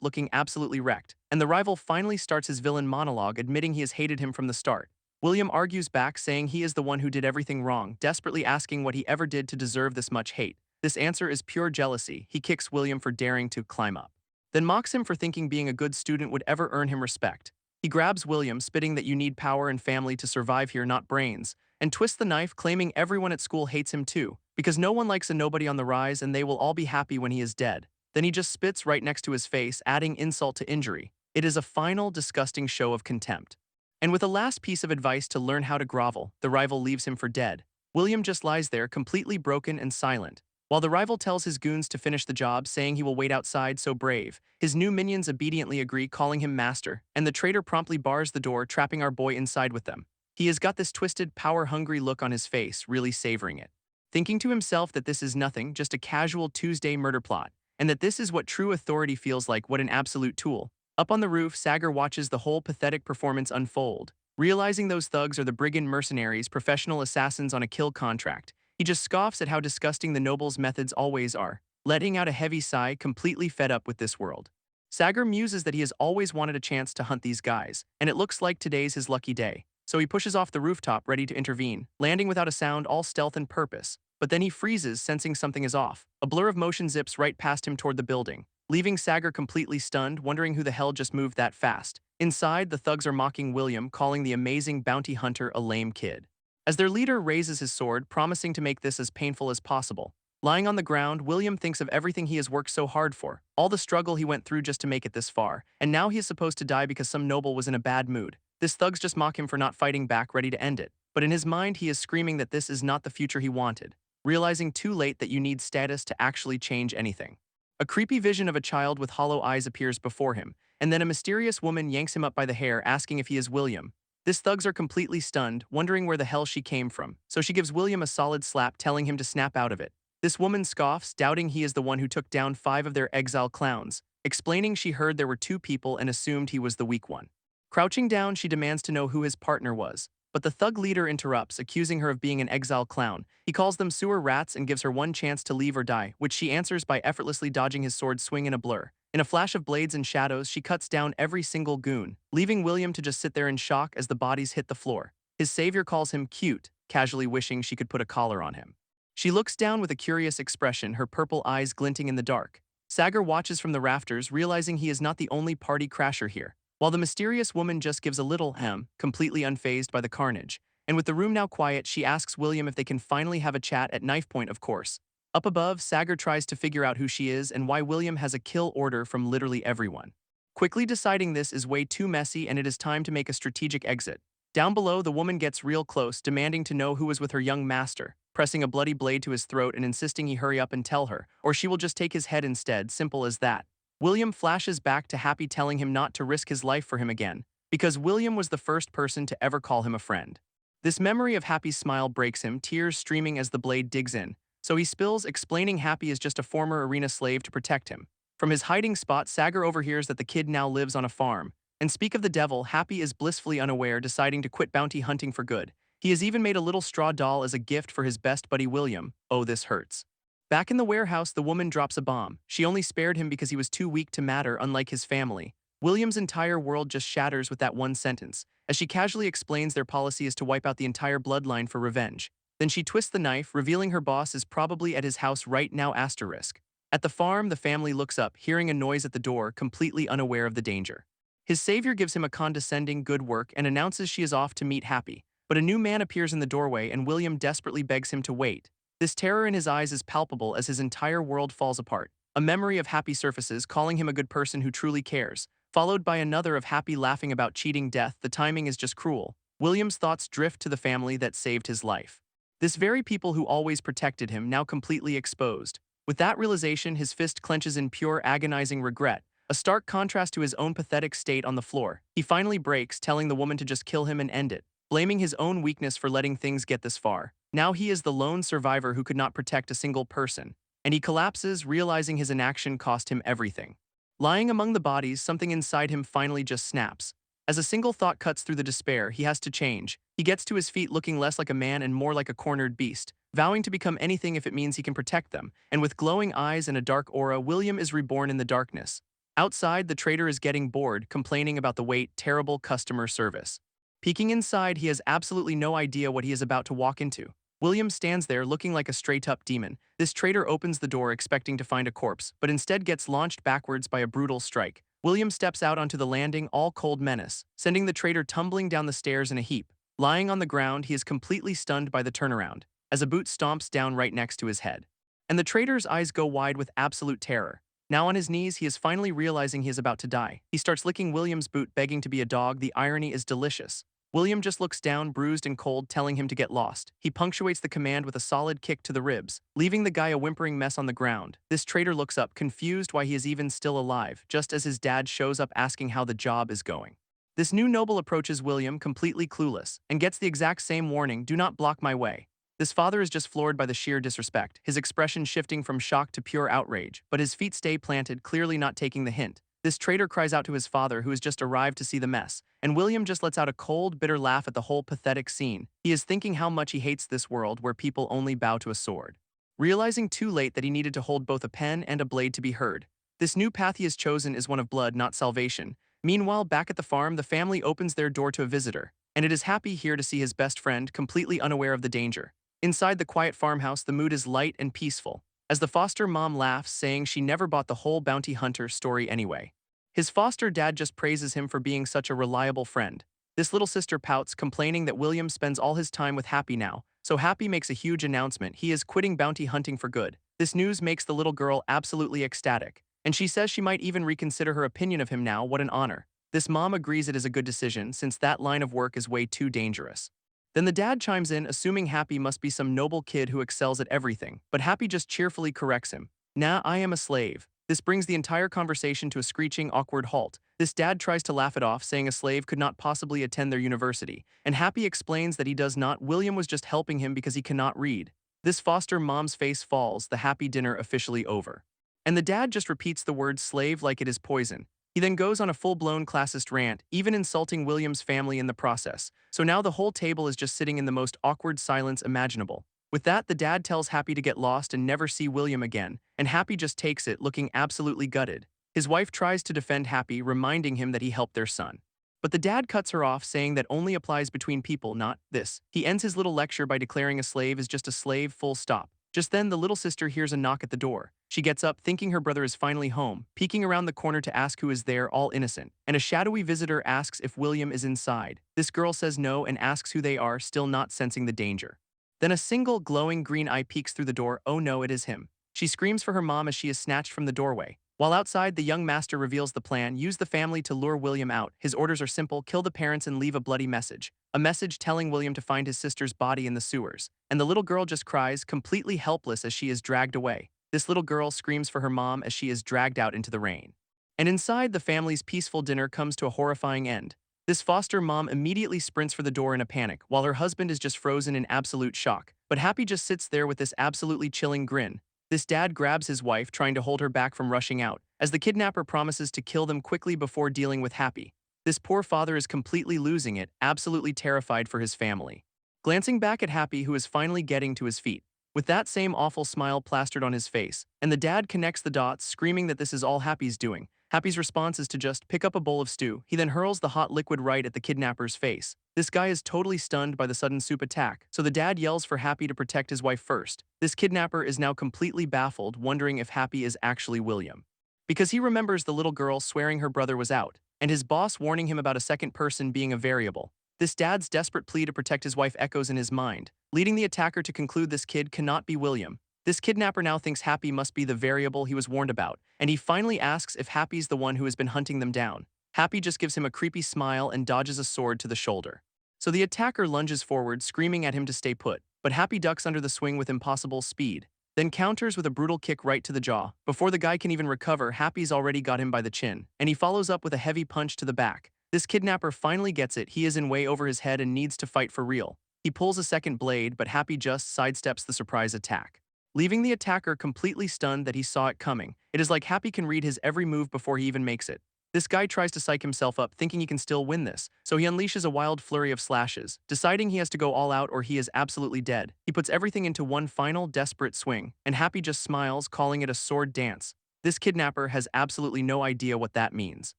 looking absolutely wrecked, and the rival finally starts his villain monologue, admitting he has hated him from the start. William argues back, saying he is the one who did everything wrong, desperately asking what he ever did to deserve this much hate. This answer is pure jealousy. He kicks William for daring to climb up, then mocks him for thinking being a good student would ever earn him respect. He grabs William, spitting that you need power and family to survive here, not brains, and twists the knife, claiming everyone at school hates him too, because no one likes a nobody on the rise and they will all be happy when he is dead. Then he just spits right next to his face, adding insult to injury. It is a final, disgusting show of contempt. And with a last piece of advice to learn how to grovel, the rival leaves him for dead. William just lies there, completely broken and silent. While the rival tells his goons to finish the job, saying he will wait outside, so brave, his new minions obediently agree, calling him master, and the traitor promptly bars the door, trapping our boy inside with them. He has got this twisted, power-hungry look on his face, really savoring it. Thinking to himself that this is nothing, just a casual Tuesday murder plot, and that this is what true authority feels like. What an absolute tool. Up on the roof, Sagar watches the whole pathetic performance unfold. Realizing those thugs are the brigand mercenaries, professional assassins on a kill contract, he just scoffs at how disgusting the nobles' methods always are, letting out a heavy sigh, completely fed up with this world. Sagar muses that he has always wanted a chance to hunt these guys, and it looks like today's his lucky day. So he pushes off the rooftop, ready to intervene, landing without a sound, all stealth and purpose. But then he freezes, sensing something is off. A blur of motion zips right past him toward the building, leaving Sagar completely stunned, wondering who the hell just moved that fast. Inside, the thugs are mocking William, calling the amazing bounty hunter a lame kid. As their leader raises his sword, promising to make this as painful as possible. Lying on the ground, William thinks of everything he has worked so hard for, all the struggle he went through just to make it this far, and now he is supposed to die because some noble was in a bad mood. This thugs just mock him for not fighting back, ready to end it. But in his mind, he is screaming that this is not the future he wanted, realizing too late that you need status to actually change anything. A creepy vision of a child with hollow eyes appears before him, and then a mysterious woman yanks him up by the hair, asking if he is William. This thugs are completely stunned, wondering where the hell she came from, so she gives William a solid slap, telling him to snap out of it. This woman scoffs, doubting he is the one who took down 5 of their exile clowns, explaining she heard there were 2 people and assumed he was the weak one. Crouching down, she demands to know who his partner was, but the thug leader interrupts, accusing her of being an exile clown. He calls them sewer rats and gives her one chance to leave or die, which she answers by effortlessly dodging his sword swing in a blur. In a flash of blades and shadows, she cuts down every single goon, leaving William to just sit there in shock as the bodies hit the floor. His savior calls him cute, casually wishing she could put a collar on him. She looks down with a curious expression, her purple eyes glinting in the dark. Sagar watches from the rafters, realizing he is not the only party crasher here, while the mysterious woman just gives a little hem, completely unfazed by the carnage. And with the room now quiet, she asks William if they can finally have a chat at knife point, of course. Up above, Sagar tries to figure out who she is and why William has a kill order from literally everyone. Quickly deciding this is way too messy and it is time to make a strategic exit. Down below, the woman gets real close, demanding to know who was with her young master, pressing a bloody blade to his throat and insisting he hurry up and tell her, or she will just take his head instead, simple as that. William flashes back to Happy, telling him not to risk his life for him again, because William was the first person to ever call him a friend. This memory of Happy's smile breaks him, tears streaming as the blade digs in. So he spills, explaining Happy is just a former arena slave to protect him. From his hiding spot, Sagar overhears that the kid now lives on a farm. And speak of the devil, Happy is blissfully unaware, deciding to quit bounty hunting for good. He has even made a little straw doll as a gift for his best buddy William. Oh, this hurts. Back in the warehouse, the woman drops a bomb. She only spared him because he was too weak to matter, unlike his family. William's entire world just shatters with that one sentence, as she casually explains their policy is to wipe out the entire bloodline for revenge. Then she twists the knife, revealing her boss is probably at his house right now. Asterisk. At the farm, the family looks up, hearing a noise at the door, completely unaware of the danger. His savior gives him a condescending good work and announces she is off to meet Happy. But a new man appears in the doorway and William desperately begs him to wait. This terror in his eyes is palpable as his entire world falls apart. A memory of Happy surfaces, calling him a good person who truly cares, followed by another of Happy laughing about cheating death. The timing is just cruel. William's thoughts drift to the family that saved his life. This very people who always protected him now completely exposed. With that realization, his fist clenches in pure agonizing regret, a stark contrast to his own pathetic state on the floor. He finally breaks, telling the woman to just kill him and end it, blaming his own weakness for letting things get this far. Now he is the lone survivor who could not protect a single person, and he collapses, realizing his inaction cost him everything. Lying among the bodies, something inside him finally just snaps. As a single thought cuts through the despair, he has to change. He gets to his feet looking less like a man and more like a cornered beast, vowing to become anything if it means he can protect them. And with glowing eyes and a dark aura, William is reborn in the darkness. Outside, the trader is getting bored, complaining about the wait, terrible customer service. Peeking inside, he has absolutely no idea what he is about to walk into. William stands there looking like a straight-up demon. This traitor opens the door expecting to find a corpse, but instead gets launched backwards by a brutal strike. William steps out onto the landing, all cold menace, sending the traitor tumbling down the stairs in a heap. Lying on the ground, he is completely stunned by the turnaround, as a boot stomps down right next to his head. And the traitor's eyes go wide with absolute terror. Now on his knees, he is finally realizing he is about to die. He starts licking William's boot, begging to be a dog. The irony is delicious. William just looks down, bruised and cold, telling him to get lost. He punctuates the command with a solid kick to the ribs, leaving the guy a whimpering mess on the ground. This traitor looks up, confused why he is even still alive, just as his dad shows up asking how the job is going. This new noble approaches William, completely clueless, and gets the exact same warning, "Do not block my way." This father is just floored by the sheer disrespect, his expression shifting from shock to pure outrage, but his feet stay planted, clearly not taking the hint. This traitor cries out to his father, who has just arrived to see the mess, and William just lets out a cold, bitter laugh at the whole pathetic scene. He is thinking how much he hates this world where people only bow to a sword. Realizing too late that he needed to hold both a pen and a blade to be heard. This new path he has chosen is one of blood, not salvation. Meanwhile, back at the farm, the family opens their door to a visitor, and it is Happy here to see his best friend, completely unaware of the danger. Inside the quiet farmhouse, the mood is light and peaceful, as the foster mom laughs, saying she never bought the whole bounty hunter story anyway. His foster dad just praises him for being such a reliable friend. This little sister pouts, complaining that William spends all his time with Happy now, so Happy makes a huge announcement: he is quitting bounty hunting for good. This news makes the little girl absolutely ecstatic, and she says she might even reconsider her opinion of him now. What an honor. This mom agrees it is a good decision, since that line of work is way too dangerous. Then the dad chimes in, assuming Happy must be some noble kid who excels at everything, but Happy just cheerfully corrects him. "Nah, I am a slave." This brings the entire conversation to a screeching, awkward halt. This dad tries to laugh it off, saying a slave could not possibly attend their university, and Happy explains that he does not. William was just helping him because he cannot read. This foster mom's face falls, the happy dinner officially over. And the dad just repeats the word slave like it is poison. He then goes on a full-blown classist rant, even insulting William's family in the process. So now the whole table is just sitting in the most awkward silence imaginable. With that, the dad tells Happy to get lost and never see William again, and Happy just takes it, looking absolutely gutted. His wife tries to defend Happy, reminding him that he helped their son. But the dad cuts her off, saying that only applies between people, not this. He ends his little lecture by declaring a slave is just a slave, full stop. Just then, the little sister hears a knock at the door. She gets up, thinking her brother is finally home, peeking around the corner to ask who is there, all innocent. And a shadowy visitor asks if William is inside. This girl says no and asks who they are, still not sensing the danger. Then a single glowing green eye peeks through the door. Oh no, it is him. She screams for her mom as she is snatched from the doorway. While outside, the young master reveals the plan: use the family to lure William out. His orders are simple: kill the parents and leave a bloody message. A message telling William to find his sister's body in the sewers. And the little girl just cries, completely helpless, as she is dragged away. This little girl screams for her mom as she is dragged out into the rain. And inside, the family's peaceful dinner comes to a horrifying end. This foster mom immediately sprints for the door in a panic, while her husband is just frozen in absolute shock. But Happy just sits there with this absolutely chilling grin. This dad grabs his wife, trying to hold her back from rushing out, as the kidnapper promises to kill them quickly before dealing with Happy. This poor father is completely losing it, absolutely terrified for his family. Glancing back at Happy, who is finally getting to his feet, with that same awful smile plastered on his face, and the dad connects the dots, screaming that this is all Happy's doing. Happy's response is to just pick up a bowl of stew. He then hurls the hot liquid right at the kidnapper's face. This guy is totally stunned by the sudden soup attack, so the dad yells for Happy to protect his wife first. This kidnapper is now completely baffled, wondering if Happy is actually William, because he remembers the little girl swearing her brother was out, and his boss warning him about a second person being a variable. This dad's desperate plea to protect his wife echoes in his mind, leading the attacker to conclude this kid cannot be William. This kidnapper now thinks Happy must be the variable he was warned about, and he finally asks if Happy's the one who has been hunting them down. Happy just gives him a creepy smile and dodges a sword to the shoulder. So the attacker lunges forward, screaming at him to stay put, but Happy ducks under the swing with impossible speed, then counters with a brutal kick right to the jaw. Before the guy can even recover, Happy's already got him by the chin, and he follows up with a heavy punch to the back. This kidnapper finally gets it. He is in way over his head and needs to fight for real. He pulls a second blade, but Happy just sidesteps the surprise attack, leaving the attacker completely stunned that he saw it coming. It is like Happy can read his every move before he even makes it. This guy tries to psych himself up, thinking he can still win this, so he unleashes a wild flurry of slashes, deciding he has to go all out or he is absolutely dead. He puts everything into one final, desperate swing, and Happy just smiles, calling it a sword dance. This kidnapper has absolutely no idea what that means.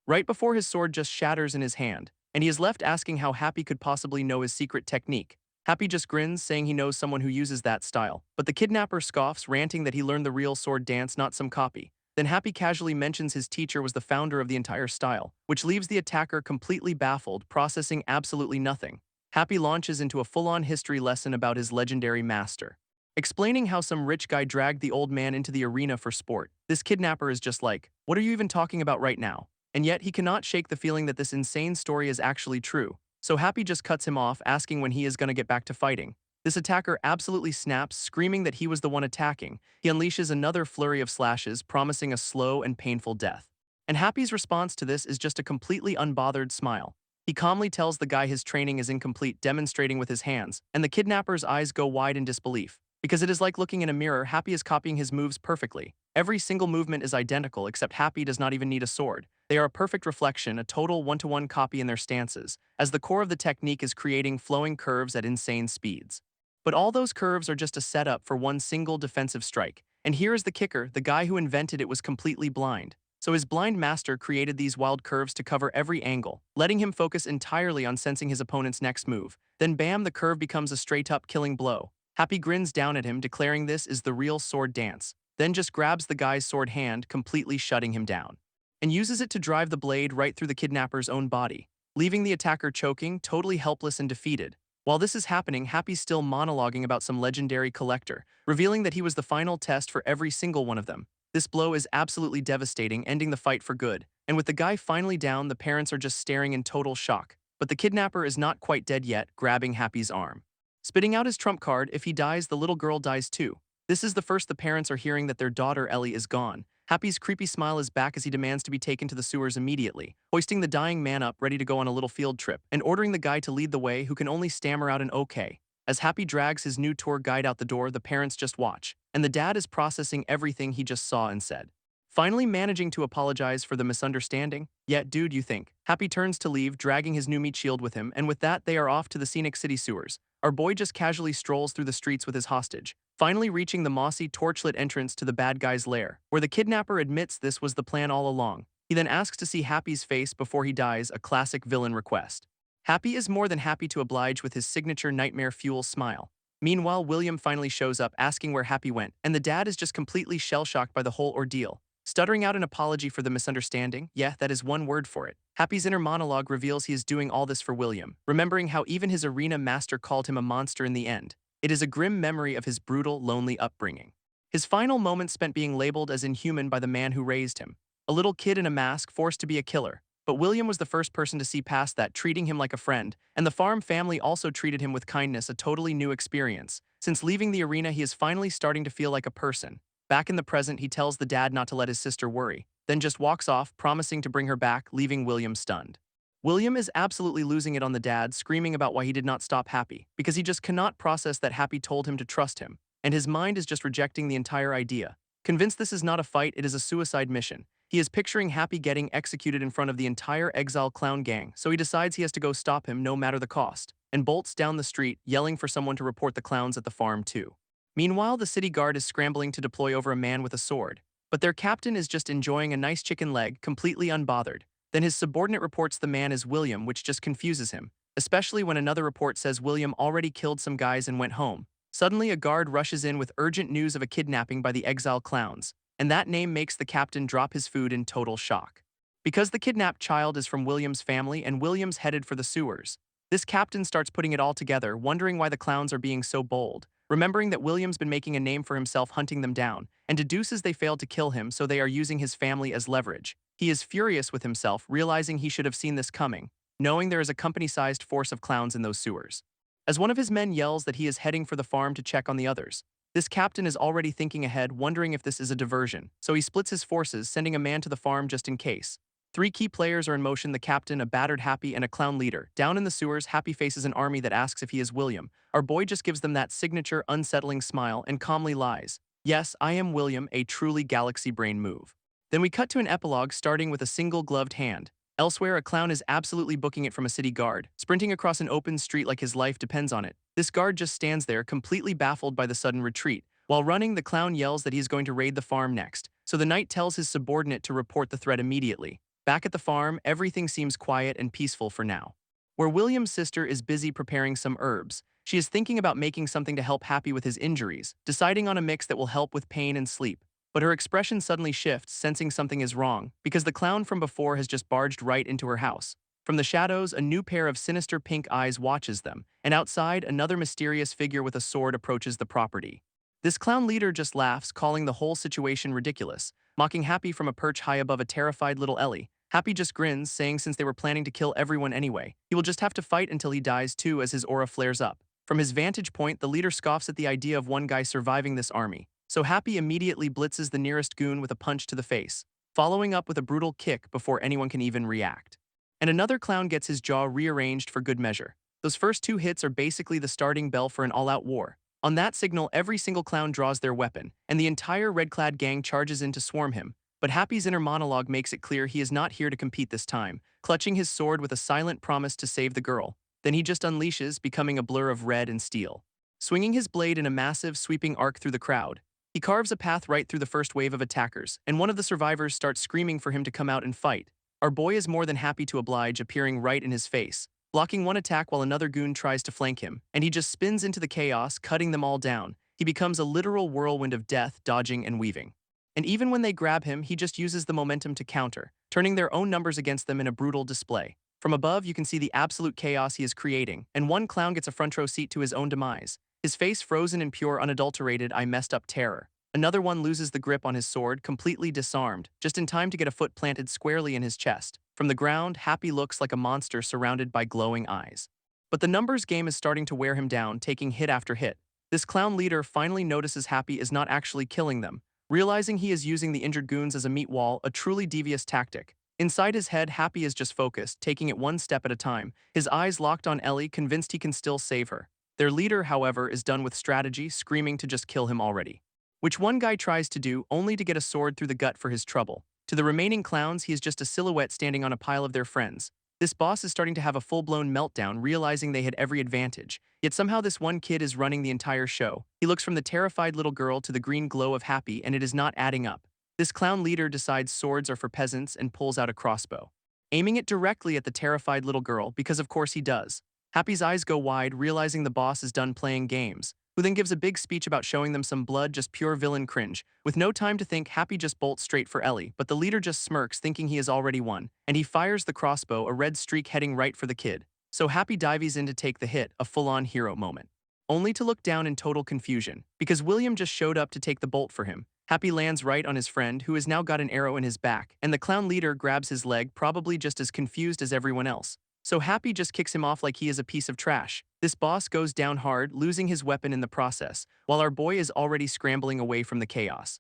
Right before his sword just shatters in his hand, and he is left asking how Happy could possibly know his secret technique. Happy just grins, saying he knows someone who uses that style, but the kidnapper scoffs, ranting that he learned the real sword dance, not some copy. Then Happy casually mentions his teacher was the founder of the entire style, which leaves the attacker completely baffled, processing absolutely nothing. Happy launches into a full-on history lesson about his legendary master, explaining how some rich guy dragged the old man into the arena for sport. This kidnapper is just like, what are you even talking about right now? And yet he cannot shake the feeling that this insane story is actually true. So Happy just cuts him off, asking when he is gonna get back to fighting. This attacker absolutely snaps, screaming that he was the one attacking. He unleashes another flurry of slashes, promising a slow and painful death. And Happy's response to this is just a completely unbothered smile. He calmly tells the guy his training is incomplete, demonstrating with his hands, and the kidnapper's eyes go wide in disbelief. Because it is like looking in a mirror, Happy is copying his moves perfectly. Every single movement is identical, except Happy does not even need a sword. They are a perfect reflection, a total one-to-one copy in their stances, as the core of the technique is creating flowing curves at insane speeds. But all those curves are just a setup for one single defensive strike. And here is the kicker, the guy who invented it was completely blind. So his blind master created these wild curves to cover every angle, letting him focus entirely on sensing his opponent's next move. Then bam, the curve becomes a straight-up killing blow. Happy grins down at him, declaring this is the real sword dance, then just grabs the guy's sword hand, completely shutting him down, and uses it to drive the blade right through the kidnapper's own body, leaving the attacker choking, totally helpless and defeated. While this is happening, Happy's still monologuing about some legendary collector, revealing that he was the final test for every single one of them. This blow is absolutely devastating, ending the fight for good. And with the guy finally down, the parents are just staring in total shock. But the kidnapper is not quite dead yet, grabbing Happy's arm, spitting out his trump card. If he dies, the little girl dies too. This is the first the parents are hearing that their daughter Ellie is gone. Happy's creepy smile is back as he demands to be taken to the sewers immediately, hoisting the dying man up, ready to go on a little field trip, and ordering the guy to lead the way, who can only stammer out an okay. As Happy drags his new tour guide out the door, the parents just watch, and the dad is processing everything he just saw and said, finally managing to apologize for the misunderstanding. Yet, dude, you think. Happy turns to leave, dragging his new meat shield with him, and with that, they are off to the scenic city sewers. Our boy just casually strolls through the streets with his hostage, finally reaching the mossy, torchlit entrance to the bad guy's lair, where the kidnapper admits this was the plan all along. He then asks to see Happy's face before he dies, a classic villain request. Happy is more than happy to oblige with his signature nightmare fuel smile. Meanwhile, William finally shows up, asking where Happy went, and the dad is just completely shell-shocked by the whole ordeal, stuttering out an apology for the misunderstanding. Yeah, that is one word for it. Happy's inner monologue reveals he is doing all this for William, remembering how even his arena master called him a monster in the end. It is a grim memory of his brutal, lonely upbringing. His final moments spent being labeled as inhuman by the man who raised him, a little kid in a mask forced to be a killer. But William was the first person to see past that, treating him like a friend, and the farm family also treated him with kindness, a totally new experience. Since leaving the arena, he is finally starting to feel like a person. Back in the present, he tells the dad not to let his sister worry, then just walks off, promising to bring her back, leaving William stunned. William is absolutely losing it on the dad, screaming about why he did not stop Happy, because he just cannot process that Happy told him to trust him, and his mind is just rejecting the entire idea. Convinced this is not a fight, it is a suicide mission. He is picturing Happy getting executed in front of the entire exile clown gang, so he decides he has to go stop him no matter the cost, and bolts down the street, yelling for someone to report the clowns at the farm too. Meanwhile, the city guard is scrambling to deploy over a man with a sword, but their captain is just enjoying a nice chicken leg, completely unbothered. Then his subordinate reports the man is William, which just confuses him, especially when another report says William already killed some guys and went home. Suddenly, a guard rushes in with urgent news of a kidnapping by the exile clowns, and that name makes the captain drop his food in total shock. Because the kidnapped child is from William's family and William's headed for the sewers, this captain starts putting it all together, wondering why the clowns are being so bold, remembering that William's been making a name for himself hunting them down, and deduces they failed to kill him, so they are using his family as leverage. He is furious with himself, realizing he should have seen this coming. knowing there is a company-sized force of clowns in those sewers. As one of his men yells that he is heading for the farm to check on the others, this captain is already thinking ahead, wondering if this is a diversion, so he splits his forces, sending a man to the farm just in case. Three key players are in motion: the captain, a battered Happy, and a clown leader. Down in the sewers, Happy faces an army that asks if he is William. Our boy just gives them that signature, unsettling smile and calmly lies. Yes, I am William, a truly galaxy brain move. Then we cut to an epilogue starting with a single gloved hand. Elsewhere, a clown is absolutely booking it from a city guard, sprinting across an open street like his life depends on it. This guard just stands there, completely baffled by the sudden retreat. While running, the clown yells that he is going to raid the farm next, so the knight tells his subordinate to report the threat immediately. Back at the farm, everything seems quiet and peaceful for now. Where William's sister is busy preparing some herbs, she is thinking about making something to help Happy with his injuries, deciding on a mix that will help with pain and sleep. But her expression suddenly shifts, sensing something is wrong, because the clown from before has just barged right into her house. From the shadows, a new pair of sinister pink eyes watches them, and outside, another mysterious figure with a sword approaches the property. This clown leader just laughs, calling the whole situation ridiculous, mocking Happy from a perch high above a terrified little Ellie. Happy just grins, saying since they were planning to kill everyone anyway, he will just have to fight until he dies too as his aura flares up. From his vantage point, the leader scoffs at the idea of one guy surviving this army, so Happy immediately blitzes the nearest goon with a punch to the face, following up with a brutal kick before anyone can even react. And another clown gets his jaw rearranged for good measure. Those first two hits are basically the starting bell for an all-out war. On that signal, every single clown draws their weapon, and the entire red-clad gang charges in to swarm him. But Happy's inner monologue makes it clear he is not here to compete this time, clutching his sword with a silent promise to save the girl. Then he just unleashes, becoming a blur of red and steel. Swinging his blade in a massive, sweeping arc through the crowd, he carves a path right through the first wave of attackers, and one of the survivors starts screaming for him to come out and fight. Our boy is more than happy to oblige, appearing right in his face, blocking one attack while another goon tries to flank him, and he just spins into the chaos, cutting them all down. He becomes a literal whirlwind of death, dodging and weaving. And even when they grab him, he just uses the momentum to counter, turning their own numbers against them in a brutal display. From above, you can see the absolute chaos he is creating, and one clown gets a front row seat to his own demise, his face frozen in pure, unadulterated, I messed up terror. Another one loses the grip on his sword, completely disarmed, just in time to get a foot planted squarely in his chest. From the ground, Happy looks like a monster surrounded by glowing eyes. But the numbers game is starting to wear him down, taking hit after hit. This clown leader finally notices Happy is not actually killing them, realizing he is using the injured goons as a meat wall, a truly devious tactic. Inside his head, Happy is just focused, taking it one step at a time, his eyes locked on Ellie, convinced he can still save her. Their leader, however, is done with strategy, screaming to just kill him already, which one guy tries to do, only to get a sword through the gut for his trouble. To the remaining clowns, he is just a silhouette standing on a pile of their friends. This boss is starting to have a full-blown meltdown, realizing they had every advantage. Yet somehow this one kid is running the entire show. He looks from the terrified little girl to the green glow of Happy, and it is not adding up. This clown leader decides swords are for peasants and pulls out a crossbow, aiming it directly at the terrified little girl, because of course he does. Happy's eyes go wide, realizing the boss is done playing games, who then gives a big speech about showing them some blood, just pure villain cringe. With no time to think, Happy just bolts straight for Ellie, but the leader just smirks, thinking he has already won, and he fires the crossbow, a red streak heading right for the kid. So Happy dives in to take the hit, a full-on hero moment, only to look down in total confusion, because William just showed up to take the bolt for him. Happy lands right on his friend, who has now got an arrow in his back, and the clown leader grabs his leg, probably just as confused as everyone else. So Happy just kicks him off like he is a piece of trash. This boss goes down hard, losing his weapon in the process, while our boy is already scrambling away from the chaos.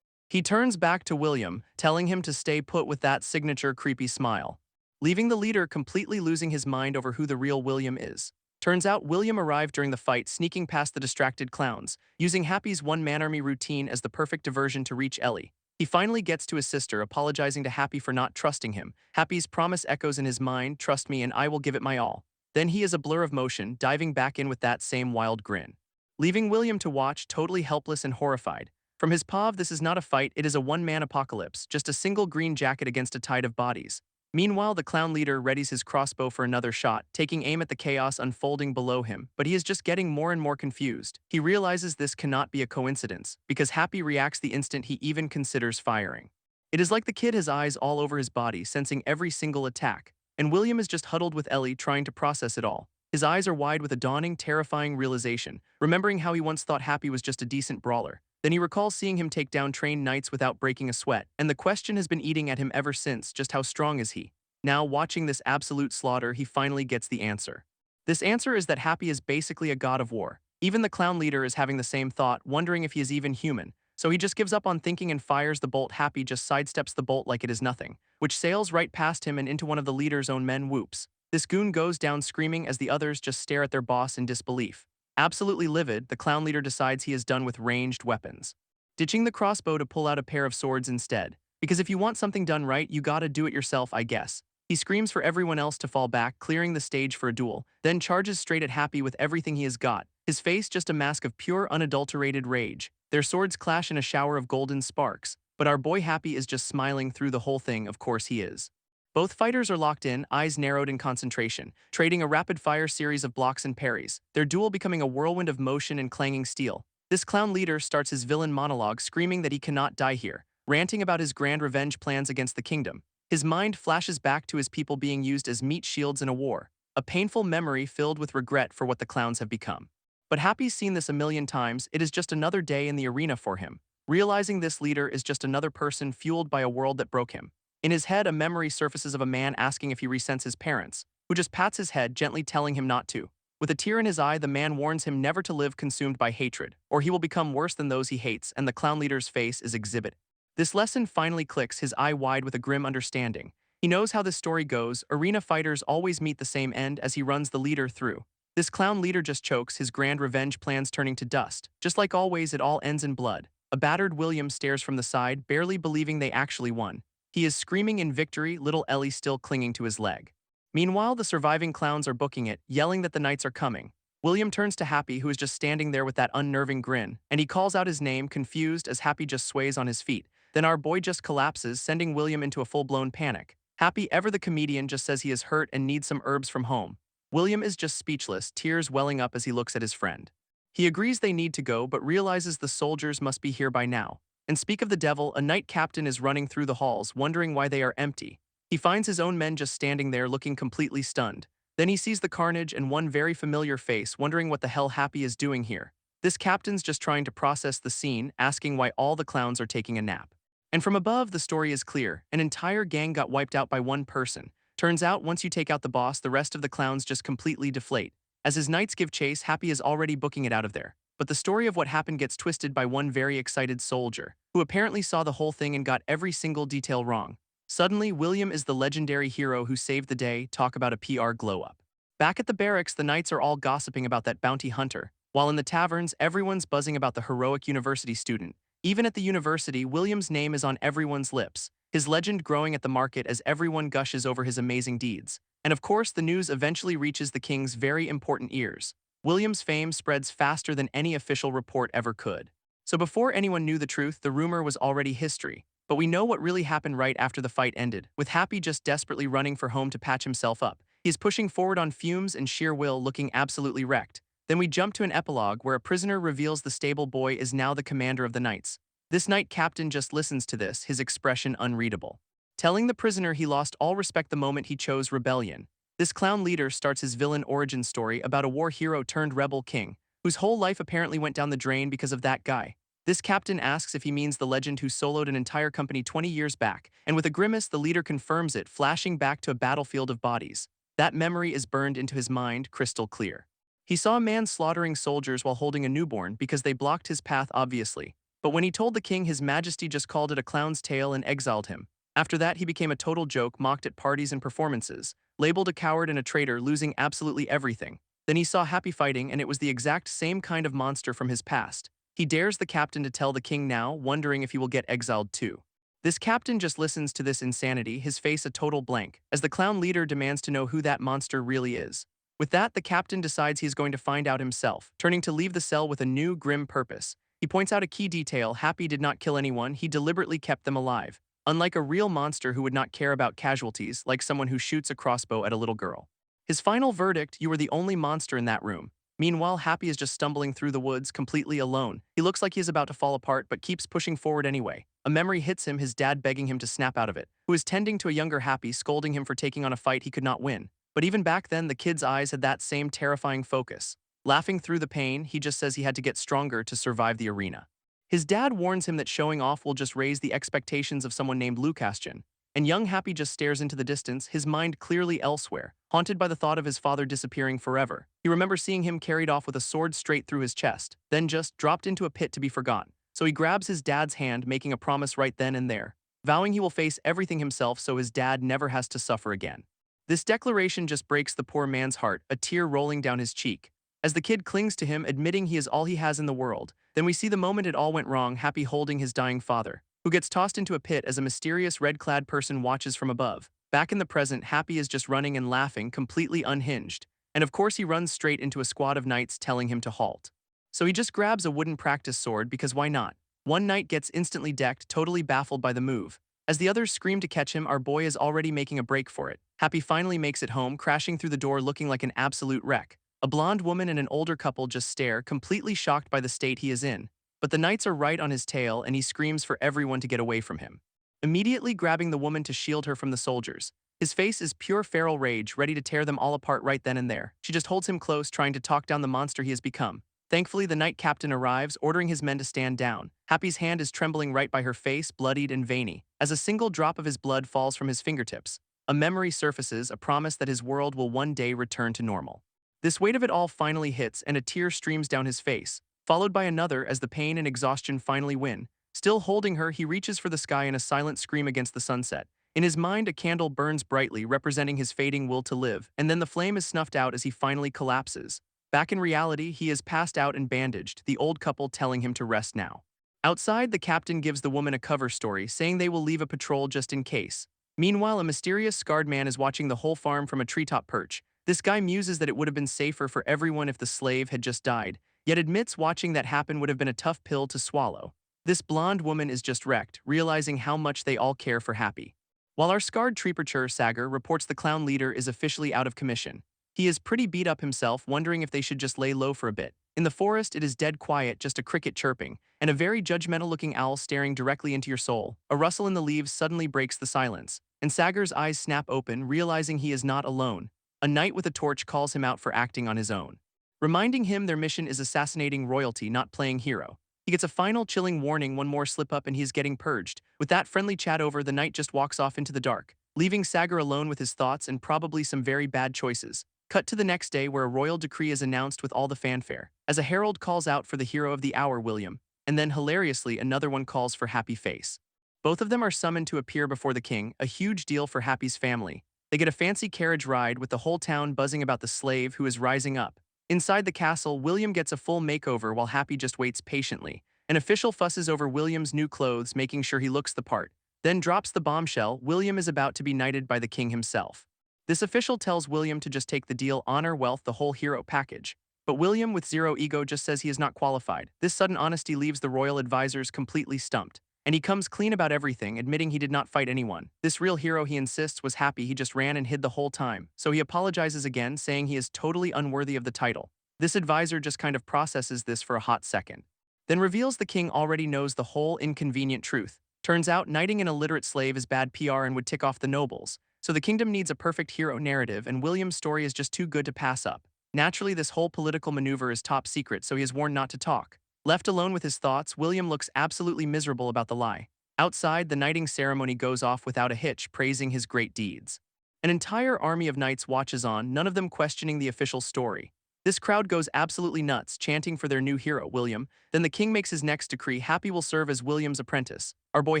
He turns back to William, telling him to stay put with that signature creepy smile, leaving the leader completely losing his mind over who the real William is. Turns out William arrived during the fight, sneaking past the distracted clowns, using Happy's one-man army routine as the perfect diversion to reach Ellie. He finally gets to his sister, apologizing to Happy for not trusting him. Happy's promise echoes in his mind, "Trust me and I will give it my all." Then he is a blur of motion, diving back in with that same wild grin, leaving William to watch, totally helpless and horrified. From his paw, this is not a fight, it is a one-man apocalypse, just a single green jacket against a tide of bodies. Meanwhile, the clown leader readies his crossbow for another shot, taking aim at the chaos unfolding below him, but he is just getting more and more confused. He realizes this cannot be a coincidence, because Happy reacts the instant he even considers firing. It is like the kid has eyes all over his body, sensing every single attack, and William is just huddled with Ellie, trying to process it all. His eyes are wide with a dawning, terrifying realization, remembering how he once thought Happy was just a decent brawler. Then he recalls seeing him take down trained knights without breaking a sweat, and the question has been eating at him ever since: just how strong is he? Now, watching this absolute slaughter, he finally gets the answer. This answer is that Happy is basically a god of war. Even the clown leader is having the same thought, wondering if he is even human. So he just gives up on thinking and fires the bolt. Happy just sidesteps the bolt like it is nothing, which sails right past him and into one of the leader's own men. Whoops. This goon goes down screaming as the others just stare at their boss in disbelief. Absolutely livid, the clown leader decides he is done with ranged weapons, ditching the crossbow to pull out a pair of swords instead. Because if you want something done right, you gotta do it yourself, I guess. He screams for everyone else to fall back, clearing the stage for a duel, then charges straight at Happy with everything he has got, his face just a mask of pure unadulterated rage. Their swords clash in a shower of golden sparks, but our boy Happy is just smiling through the whole thing. Of course he is. Both fighters are locked in, eyes narrowed in concentration, trading a rapid-fire series of blocks and parries, their duel becoming a whirlwind of motion and clanging steel. This clown leader starts his villain monologue screaming that he cannot die here, ranting about his grand revenge plans against the kingdom. His mind flashes back to his people being used as meat shields in a war, a painful memory filled with regret for what the clowns have become. But Happy's seen this a million times. It is just another day in the arena for him, realizing this leader is just another person fueled by a world that broke him. In his head, a memory surfaces of a man asking if he resents his parents, who just pats his head, gently telling him not to. With a tear in his eye, the man warns him never to live consumed by hatred, or he will become worse than those he hates, and the clown leader's face is exhibit. This lesson finally clicks, his eye wide with a grim understanding. He knows how this story goes. Arena fighters always meet the same end as he runs the leader through. This clown leader just chokes, his grand revenge plans turning to dust. Just like always, it all ends in blood. A battered William stares from the side, barely believing they actually won. He is screaming in victory, little Ellie still clinging to his leg. Meanwhile, the surviving clowns are booking it, yelling that the knights are coming. William turns to Happy, who is just standing there with that unnerving grin, and he calls out his name, confused as Happy just sways on his feet. Then our boy just collapses, sending William into a full-blown panic. Happy, ever the comedian, just says he is hurt and needs some herbs from home. William is just speechless, tears welling up as he looks at his friend. He agrees they need to go, but realizes the soldiers must be here by now. And speak of the devil, a knight captain is running through the halls, wondering why they are empty. He finds his own men just standing there looking completely stunned. Then he sees the carnage and one very familiar face, wondering what the hell Happy is doing here. This captain's just trying to process the scene, asking why all the clowns are taking a nap. And from above, the story is clear. An entire gang got wiped out by one person. Turns out, once you take out the boss, the rest of the clowns just completely deflate. As his knights give chase, Happy is already booking it out of there. But the story of what happened gets twisted by one very excited soldier, who apparently saw the whole thing and got every single detail wrong. Suddenly, William is the legendary hero who saved the day. Talk about a PR glow-up. Back at the barracks, the knights are all gossiping about that bounty hunter, while in the taverns, everyone's buzzing about the heroic university student. Even at the university, William's name is on everyone's lips, his legend growing at the market as everyone gushes over his amazing deeds. And of course, the news eventually reaches the king's very important ears. William's fame spreads faster than any official report ever could. So before anyone knew the truth, the rumor was already history. But we know what really happened right after the fight ended, with Happy just desperately running for home to patch himself up. He is pushing forward on fumes and sheer will, looking absolutely wrecked. Then we jump to an epilogue where a prisoner reveals the stable boy is now the commander of the knights. This knight captain just listens to this, his expression unreadable, telling the prisoner he lost all respect the moment he chose rebellion. This clown leader starts his villain origin story about a war hero turned rebel king, whose whole life apparently went down the drain because of that guy. This captain asks if he means the legend who soloed an entire company 20 years back, and with a grimace the leader confirms it, flashing back to a battlefield of bodies. That memory is burned into his mind, crystal clear. He saw a man slaughtering soldiers while holding a newborn because they blocked his path, obviously. But when he told the king, his majesty just called it a clown's tale and exiled him. After that, he became a total joke, mocked at parties and performances, labeled a coward and a traitor, losing absolutely everything. Then he saw Happy fighting, and it was the exact same kind of monster from his past. He dares the captain to tell the king now, wondering if he will get exiled too. This captain just listens to this insanity, his face a total blank, as the clown leader demands to know who that monster really is. With that, the captain decides he is going to find out himself, turning to leave the cell with a new, grim purpose. He points out a key detail: Happy did not kill anyone, he deliberately kept them alive. Unlike a real monster who would not care about casualties, like someone who shoots a crossbow at a little girl. His final verdict: you were the only monster in that room. Meanwhile, Happy is just stumbling through the woods, completely alone. He looks like he is about to fall apart, but keeps pushing forward anyway. A memory hits him, his dad begging him to snap out of it, who is tending to a younger Happy, scolding him for taking on a fight he could not win. But even back then, the kid's eyes had that same terrifying focus. Laughing through the pain, he just says he had to get stronger to survive the arena. His dad warns him that showing off will just raise the expectations of someone named Lucastian. And young Happy just stares into the distance, his mind clearly elsewhere, haunted by the thought of his father disappearing forever. He remembers seeing him carried off with a sword straight through his chest, then just dropped into a pit to be forgotten. So he grabs his dad's hand, making a promise right then and there, vowing he will face everything himself so his dad never has to suffer again. This declaration just breaks the poor man's heart, a tear rolling down his cheek, as the kid clings to him, admitting he is all he has in the world. Then we see the moment it all went wrong, Happy holding his dying father, who gets tossed into a pit as a mysterious red-clad person watches from above. Back in the present, Happy is just running and laughing, completely unhinged. And of course he runs straight into a squad of knights telling him to halt. So he just grabs a wooden practice sword because why not? One knight gets instantly decked, totally baffled by the move. As the others scream to catch him, our boy is already making a break for it. Happy finally makes it home, crashing through the door looking like an absolute wreck. A blonde woman and an older couple just stare, completely shocked by the state he is in. But the knights are right on his tail and he screams for everyone to get away from him, immediately grabbing the woman to shield her from the soldiers. His face is pure feral rage, ready to tear them all apart right then and there. She just holds him close, trying to talk down the monster he has become. Thankfully, the knight captain arrives, ordering his men to stand down. Happy's hand is trembling right by her face, bloodied and veiny, as a single drop of his blood falls from his fingertips. A memory surfaces, a promise that his world will one day return to normal. This weight of it all finally hits, and a tear streams down his face, followed by another as the pain and exhaustion finally win. Still holding her, he reaches for the sky in a silent scream against the sunset. In his mind, a candle burns brightly, representing his fading will to live, and then the flame is snuffed out as he finally collapses. Back in reality, he is passed out and bandaged, the old couple telling him to rest now. Outside, the captain gives the woman a cover story, saying they will leave a patrol just in case. Meanwhile, a mysterious scarred man is watching the whole farm from a treetop perch. This guy muses that it would have been safer for everyone if the slave had just died, yet admits watching that happen would have been a tough pill to swallow. This blonde woman is just wrecked, realizing how much they all care for Happy. While our scarred trooper Sagar reports the clown leader is officially out of commission. He is pretty beat up himself, wondering if they should just lay low for a bit. In the forest, it is dead quiet, just a cricket chirping, and a very judgmental-looking owl staring directly into your soul. A rustle in the leaves suddenly breaks the silence, and Sagar's eyes snap open, realizing he is not alone. A knight with a torch calls him out for acting on his own, reminding him their mission is assassinating royalty, not playing hero. He gets a final chilling warning, one more slip up and he is getting purged. With that friendly chat over, the knight just walks off into the dark, leaving Sagar alone with his thoughts and probably some very bad choices. Cut to the next day where a royal decree is announced with all the fanfare, as a herald calls out for the hero of the hour, William, and then hilariously another one calls for Happy Face. Both of them are summoned to appear before the king, a huge deal for Happy's family. They get a fancy carriage ride with the whole town buzzing about the slave who is rising up. Inside the castle, William gets a full makeover while Happy just waits patiently. An official fusses over William's new clothes, making sure he looks the part, then drops the bombshell: William is about to be knighted by the king himself. This official tells William to just take the deal, honor, wealth, the whole hero package. But William, with zero ego, just says he is not qualified. This sudden honesty leaves the royal advisors completely stumped, and he comes clean about everything, admitting he did not fight anyone. This real hero, he insists, was Happy. He just ran and hid the whole time. So he apologizes again, saying he is totally unworthy of the title. This advisor just kind of processes this for a hot second, then reveals the king already knows the whole inconvenient truth. Turns out knighting an illiterate slave is bad PR and would tick off the nobles. So the kingdom needs a perfect hero narrative, and William's story is just too good to pass up. Naturally, this whole political maneuver is top secret, so he is warned not to talk. Left alone with his thoughts, William looks absolutely miserable about the lie. Outside, the knighting ceremony goes off without a hitch, praising his great deeds. An entire army of knights watches on, none of them questioning the official story. This crowd goes absolutely nuts, chanting for their new hero, William. Then the king makes his next decree: Happy will serve as William's apprentice. Our boy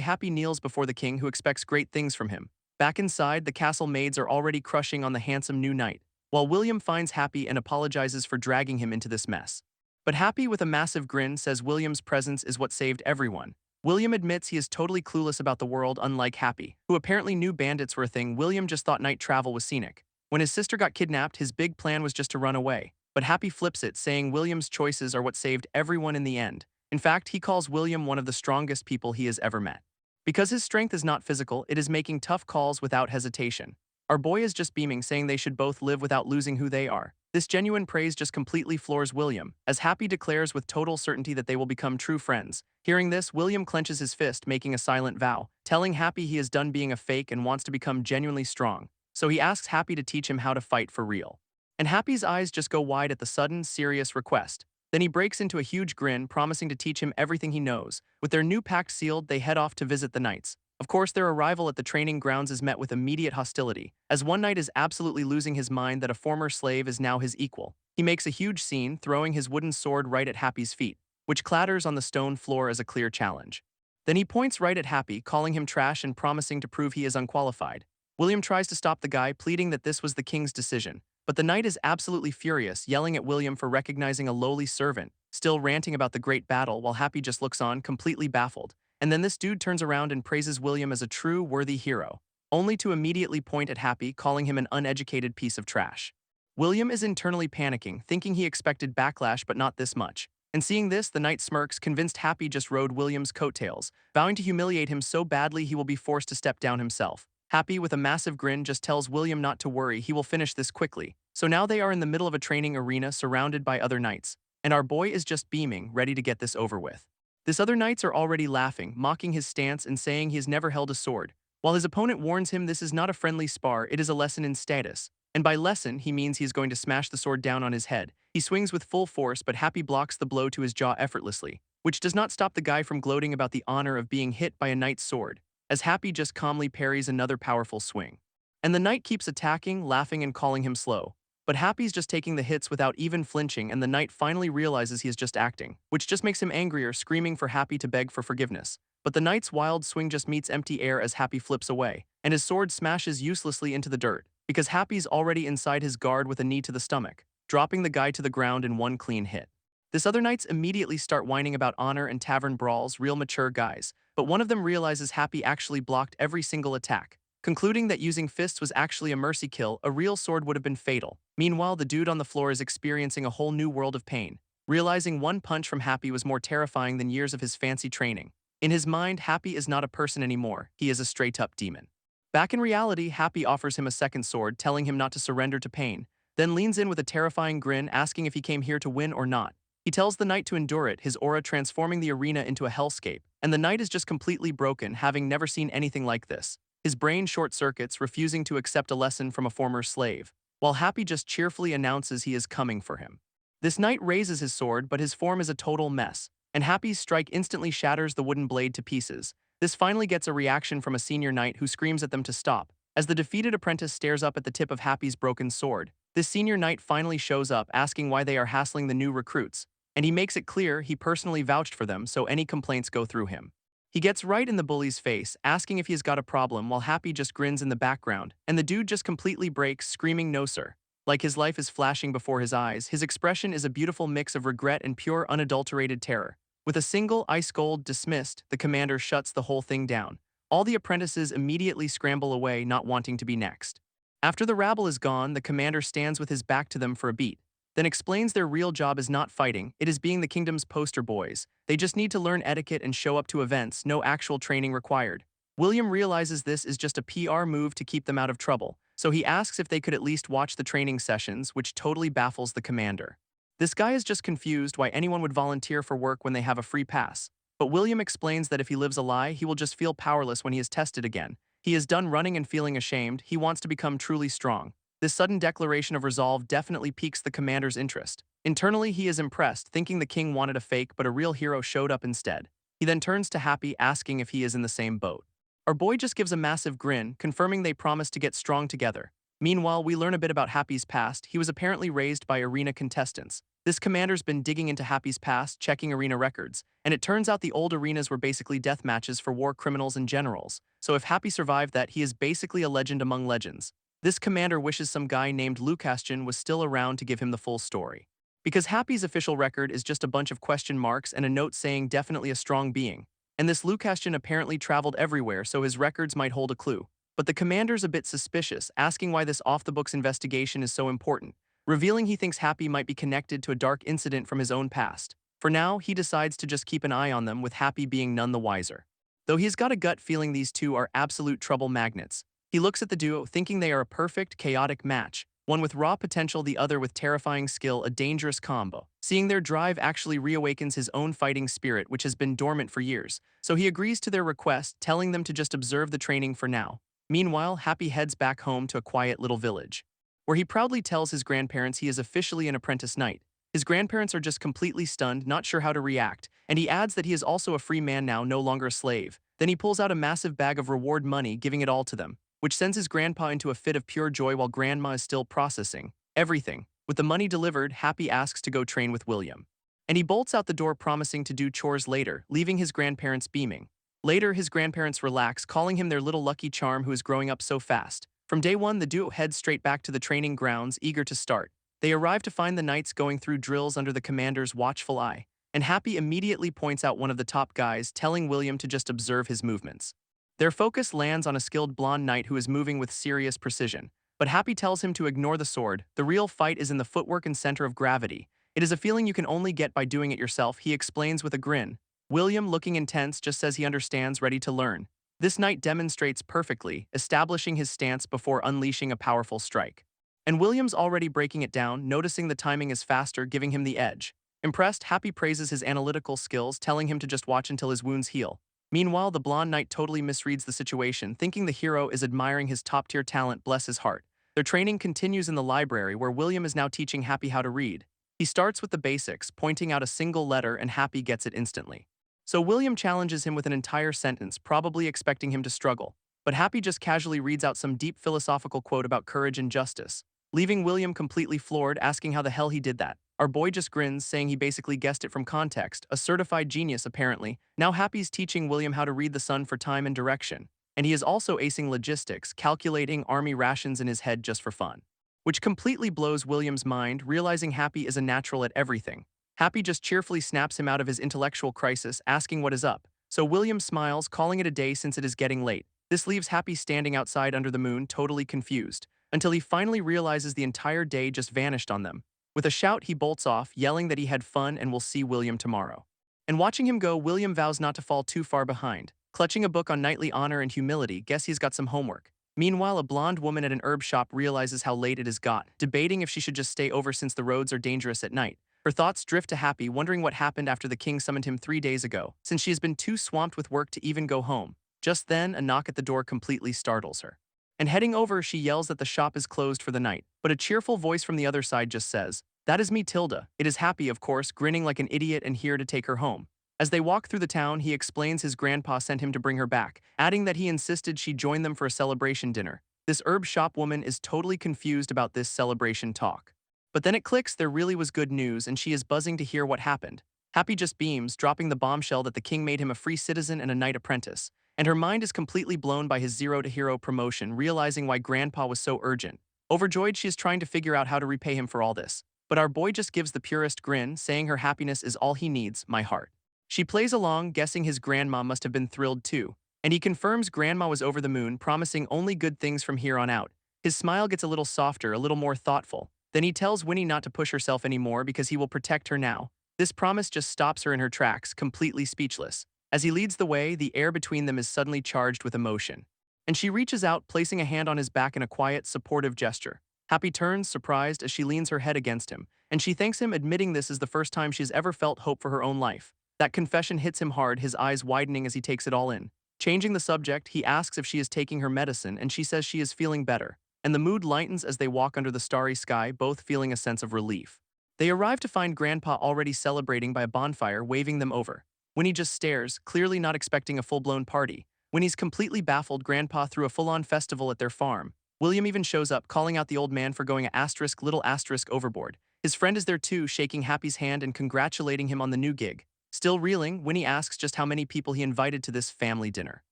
Happy kneels before the king, who expects great things from him. Back inside, the castle maids are already crushing on the handsome new knight, while William finds Happy and apologizes for dragging him into this mess. But Happy, with a massive grin, says William's presence is what saved everyone. William admits he is totally clueless about the world, unlike Happy, who apparently knew bandits were a thing. William just thought night travel was scenic. When his sister got kidnapped, his big plan was just to run away. But Happy flips it, saying William's choices are what saved everyone in the end. In fact, he calls William one of the strongest people he has ever met. Because his strength is not physical, it is making tough calls without hesitation. Our boy is just beaming, saying they should both live without losing who they are. This genuine praise just completely floors William, as Happy declares with total certainty that they will become true friends. Hearing this, William clenches his fist, making a silent vow, telling Happy he is done being a fake and wants to become genuinely strong. So he asks Happy to teach him how to fight for real. And Happy's eyes just go wide at the sudden, serious request. Then he breaks into a huge grin, promising to teach him everything he knows. With their new pact sealed, they head off to visit the knights. Of course, their arrival at the training grounds is met with immediate hostility, as one knight is absolutely losing his mind that a former slave is now his equal. He makes a huge scene, throwing his wooden sword right at Happy's feet, which clatters on the stone floor as a clear challenge. Then he points right at Happy, calling him trash and promising to prove he is unqualified. William tries to stop the guy, pleading that this was the king's decision, but the knight is absolutely furious, yelling at William for recognizing a lowly servant, still ranting about the great battle while Happy just looks on, completely baffled. And then this dude turns around and praises William as a true, worthy hero, only to immediately point at Happy, calling him an uneducated piece of trash. William is internally panicking, thinking he expected backlash but not this much. And seeing this, the knight smirks, convinced Happy just rode William's coattails, vowing to humiliate him so badly he will be forced to step down himself. Happy, with a massive grin, just tells William not to worry, he will finish this quickly. So now they are in the middle of a training arena surrounded by other knights, and our boy is just beaming, ready to get this over with. This other knights are already laughing, mocking his stance and saying he has never held a sword, while his opponent warns him this is not a friendly spar, it is a lesson in status. And by lesson, he means he is going to smash the sword down on his head. He swings with full force, but Happy blocks the blow to his jaw effortlessly, which does not stop the guy from gloating about the honor of being hit by a knight's sword, as Happy just calmly parries another powerful swing. And the knight keeps attacking, laughing and calling him slow. But Happy's just taking the hits without even flinching, and the knight finally realizes he is just acting, which just makes him angrier, screaming for Happy to beg for forgiveness. But the knight's wild swing just meets empty air as Happy flips away, and his sword smashes uselessly into the dirt, because Happy's already inside his guard with a knee to the stomach, dropping the guy to the ground in one clean hit. This other knights immediately start whining about honor and tavern brawls, real mature guys, but one of them realizes Happy actually blocked every single attack, concluding that using fists was actually a mercy kill, a real sword would have been fatal. Meanwhile, the dude on the floor is experiencing a whole new world of pain, realizing one punch from Happy was more terrifying than years of his fancy training. In his mind, Happy is not a person anymore, he is a straight-up demon. Back in reality, Happy offers him a second sword, telling him not to surrender to pain, then leans in with a terrifying grin, asking if he came here to win or not. He tells the knight to endure it, his aura transforming the arena into a hellscape, and the knight is just completely broken, having never seen anything like this. His brain short-circuits, refusing to accept a lesson from a former slave, while Happy just cheerfully announces he is coming for him. This knight raises his sword, but his form is a total mess, and Happy's strike instantly shatters the wooden blade to pieces. This finally gets a reaction from a senior knight who screams at them to stop, as the defeated apprentice stares up at the tip of Happy's broken sword. This senior knight finally shows up, asking why they are hassling the new recruits, and he makes it clear he personally vouched for them, so any complaints go through him. He gets right in the bully's face, asking if he has got a problem, while Happy just grins in the background, and the dude just completely breaks, screaming no sir. Like his life is flashing before his eyes, his expression is a beautiful mix of regret and pure unadulterated terror. With a single ice gold dismissed, the commander shuts the whole thing down. All the apprentices immediately scramble away, not wanting to be next. After the rabble is gone, the commander stands with his back to them for a beat, then explains their real job is not fighting, it is being the kingdom's poster boys. They just need to learn etiquette and show up to events, no actual training required. William realizes this is just a PR move to keep them out of trouble, so he asks if they could at least watch the training sessions, which totally baffles the commander. This guy is just confused why anyone would volunteer for work when they have a free pass, but William explains that if he lives a lie, he will just feel powerless when he is tested again. He is done running and feeling ashamed, he wants to become truly strong. This sudden declaration of resolve definitely piques the commander's interest. Internally, he is impressed, thinking the king wanted a fake but a real hero showed up instead. He then turns to Happy, asking if he is in the same boat. Our boy just gives a massive grin, confirming they promise to get strong together. Meanwhile, we learn a bit about Happy's past. He was apparently raised by arena contestants. This commander's been digging into Happy's past, checking arena records, and it turns out the old arenas were basically death matches for war criminals and generals. So if Happy survived that, he is basically a legend among legends. This commander wishes some guy named Lukastian was still around to give him the full story. Because Happy's official record is just a bunch of question marks and a note saying definitely a strong being. And this Lukastian apparently traveled everywhere, so his records might hold a clue. But the commander's a bit suspicious, asking why this off-the-books investigation is so important, revealing he thinks Happy might be connected to a dark incident from his own past. For now, he decides to just keep an eye on them, with Happy being none the wiser. Though he's got a gut feeling these two are absolute trouble magnets. He looks at the duo, thinking they are a perfect, chaotic match, one with raw potential, the other with terrifying skill, a dangerous combo. Seeing their drive actually reawakens his own fighting spirit, which has been dormant for years, so he agrees to their request, telling them to just observe the training for now. Meanwhile, Happy heads back home to a quiet little village, where he proudly tells his grandparents he is officially an apprentice knight. His grandparents are just completely stunned, not sure how to react, and he adds that he is also a free man now, no longer a slave. Then he pulls out a massive bag of reward money, giving it all to them, which sends his grandpa into a fit of pure joy while grandma is still processing everything. With the money delivered, Happy asks to go train with William. And he bolts out the door promising to do chores later, leaving his grandparents beaming. Later, his grandparents relax, calling him their little lucky charm who is growing up so fast. From day one, the duo heads straight back to the training grounds, eager to start. They arrive to find the knights going through drills under the commander's watchful eye, and Happy immediately points out one of the top guys, telling William to just observe his movements. Their focus lands on a skilled blonde knight who is moving with serious precision, but Happy tells him to ignore the sword. The real fight is in the footwork and center of gravity. It is a feeling you can only get by doing it yourself, he explains with a grin. William, looking intense, just says he understands, ready to learn. This knight demonstrates perfectly, establishing his stance before unleashing a powerful strike. And William's already breaking it down, noticing the timing is faster, giving him the edge. Impressed, Happy praises his analytical skills, telling him to just watch until his wounds heal. Meanwhile, the blonde knight totally misreads the situation, thinking the hero is admiring his top-tier talent, bless his heart. Their training continues in the library, where William is now teaching Happy how to read. He starts with the basics, pointing out a single letter, and Happy gets it instantly. So William challenges him with an entire sentence, probably expecting him to struggle. But Happy just casually reads out some deep philosophical quote about courage and justice, leaving William completely floored, asking how the hell he did that. Our boy just grins, saying he basically guessed it from context, a certified genius apparently. Now Happy's teaching William how to read the sun for time and direction. And he is also acing logistics, calculating army rations in his head just for fun. Which completely blows William's mind, realizing Happy is a natural at everything. Happy just cheerfully snaps him out of his intellectual crisis, asking what is up. So William smiles, calling it a day since it is getting late. This leaves Happy standing outside under the moon, totally confused, until he finally realizes the entire day just vanished on them. With a shout, he bolts off, yelling that he had fun and will see William tomorrow. And watching him go, William vows not to fall too far behind. Clutching a book on knightly honor and humility, guess he's got some homework. Meanwhile, a blonde woman at an herb shop realizes how late it is got, debating if she should just stay over since the roads are dangerous at night. Her thoughts drift to Happy, wondering what happened after the king summoned him 3 days ago, since she has been too swamped with work to even go home. Just then, a knock at the door completely startles her. And heading over, she yells that the shop is closed for the night, but a cheerful voice from the other side just says, "That is me, Tilda." It is Happy, of course, grinning like an idiot and here to take her home. As they walk through the town, he explains his grandpa sent him to bring her back, adding that he insisted she join them for a celebration dinner. This herb shop woman is totally confused about this celebration talk. But then it clicks, there really was good news, and she is buzzing to hear what happened. Happy just beams, dropping the bombshell that the king made him a free citizen and a knight apprentice. And her mind is completely blown by his zero-to-hero promotion, realizing why grandpa was so urgent. Overjoyed, she is trying to figure out how to repay him for all this. But our boy just gives the purest grin, saying her happiness is all he needs, my heart. She plays along, guessing his grandma must have been thrilled too. And he confirms grandma was over the moon, promising only good things from here on out. His smile gets a little softer, a little more thoughtful. Then he tells Winnie not to push herself anymore because he will protect her now. This promise just stops her in her tracks, completely speechless. As he leads the way, the air between them is suddenly charged with emotion. And she reaches out, placing a hand on his back in a quiet, supportive gesture. Happy turns, surprised, as she leans her head against him, and she thanks him, admitting this is the first time she's ever felt hope for her own life. That confession hits him hard, his eyes widening as he takes it all in. Changing the subject, he asks if she is taking her medicine, and she says she is feeling better. And the mood lightens as they walk under the starry sky, both feeling a sense of relief. They arrive to find Grandpa already celebrating by a bonfire, waving them over. Winnie just stares, clearly not expecting a full-blown party. Winnie's completely baffled. Grandpa threw a full-on festival at their farm. William even shows up, calling out the old man for going a little asterisk overboard. His friend is there too, shaking Happy's hand and congratulating him on the new gig. Still reeling, Winnie asks just how many people he invited to this family dinner.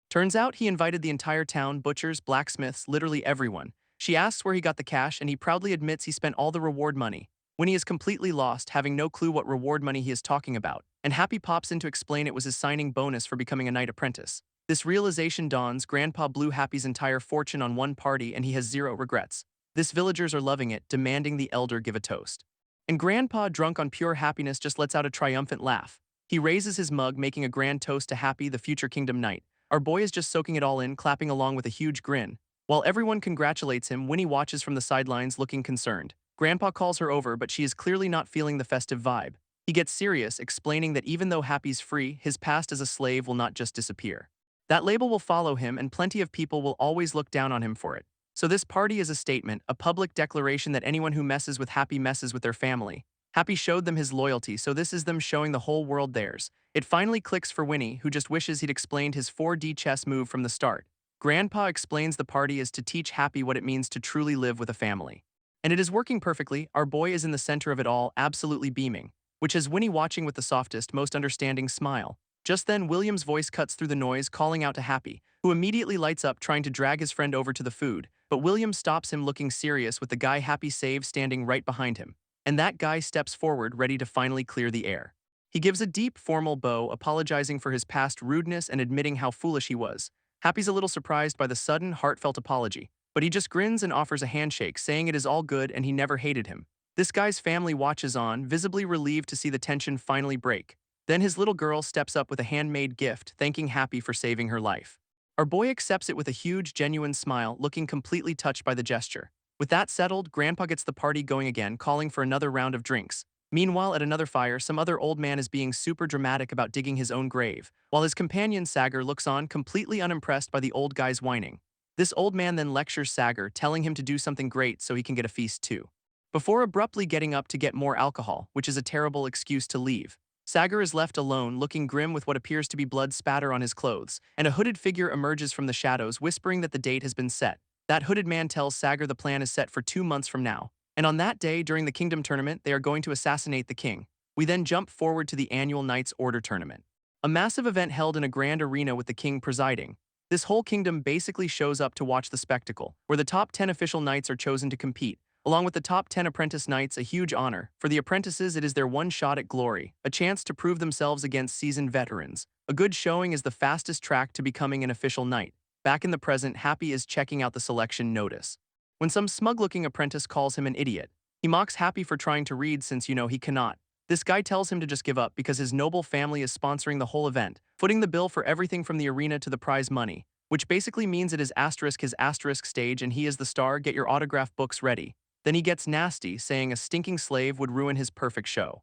Turns out he invited the entire town, butchers, blacksmiths, literally everyone. She asks where he got the cash, and he proudly admits he spent all the reward money. Winnie is completely lost, having no clue what reward money he is talking about, and Happy pops in to explain it was his signing bonus for becoming a knight apprentice. This realization dawns, Grandpa blew Happy's entire fortune on one party and he has zero regrets. This villagers are loving it, demanding the elder give a toast. And Grandpa, drunk on pure happiness, just lets out a triumphant laugh. He raises his mug, making a grand toast to Happy, the future kingdom knight. Our boy is just soaking it all in, clapping along with a huge grin. While everyone congratulates him, Winnie watches from the sidelines, looking concerned. Grandpa calls her over, but she is clearly not feeling the festive vibe. He gets serious, explaining that even though Happy's free, his past as a slave will not just disappear. That label will follow him, and plenty of people will always look down on him for it. So this party is a statement, a public declaration that anyone who messes with Happy messes with their family. Happy showed them his loyalty, so this is them showing the whole world theirs. It finally clicks for Winnie, who just wishes he'd explained his 4D chess move from the start. Grandpa explains the party is to teach Happy what it means to truly live with a family. And it is working perfectly. Our boy is in the center of it all, absolutely beaming, which has Winnie watching with the softest, most understanding smile. Just then, William's voice cuts through the noise, calling out to Happy, who immediately lights up trying to drag his friend over to the food, but William stops him looking serious with the guy Happy saved standing right behind him. And that guy steps forward, ready to finally clear the air. He gives a deep, formal bow, apologizing for his past rudeness and admitting how foolish he was. Happy's a little surprised by the sudden, heartfelt apology, but he just grins and offers a handshake, saying it is all good and he never hated him. This guy's family watches on, visibly relieved to see the tension finally break. Then his little girl steps up with a handmade gift, thanking Happy for saving her life. Our boy accepts it with a huge, genuine smile, looking completely touched by the gesture. With that settled, Grandpa gets the party going again, calling for another round of drinks. Meanwhile, at another fire, some other old man is being super dramatic about digging his own grave, while his companion Sagar looks on, completely unimpressed by the old guy's whining. This old man then lectures Sagar, telling him to do something great so he can get a feast too, before abruptly getting up to get more alcohol, which is a terrible excuse to leave. Sagar is left alone, looking grim with what appears to be blood spatter on his clothes, and a hooded figure emerges from the shadows, whispering that the date has been set. That hooded man tells Sagar the plan is set for 2 months from now, and on that day, during the Kingdom Tournament, they are going to assassinate the king. We then jump forward to the annual Knights Order Tournament, a massive event held in a grand arena with the king presiding. This whole kingdom basically shows up to watch the spectacle, where the top 10 official knights are chosen to compete, along with the top 10 apprentice knights, a huge honor. For the apprentices, it is their one shot at glory, a chance to prove themselves against seasoned veterans. A good showing is the fastest track to becoming an official knight. Back in the present, Happy is checking out the selection notice, when some smug-looking apprentice calls him an idiot. He mocks Happy for trying to read since he cannot. This guy tells him to just give up because his noble family is sponsoring the whole event, footing the bill for everything from the arena to the prize money, which basically means it is his asterisk stage and he is the star. Get your autograph books ready. Then he gets nasty, saying a stinking slave would ruin his perfect show.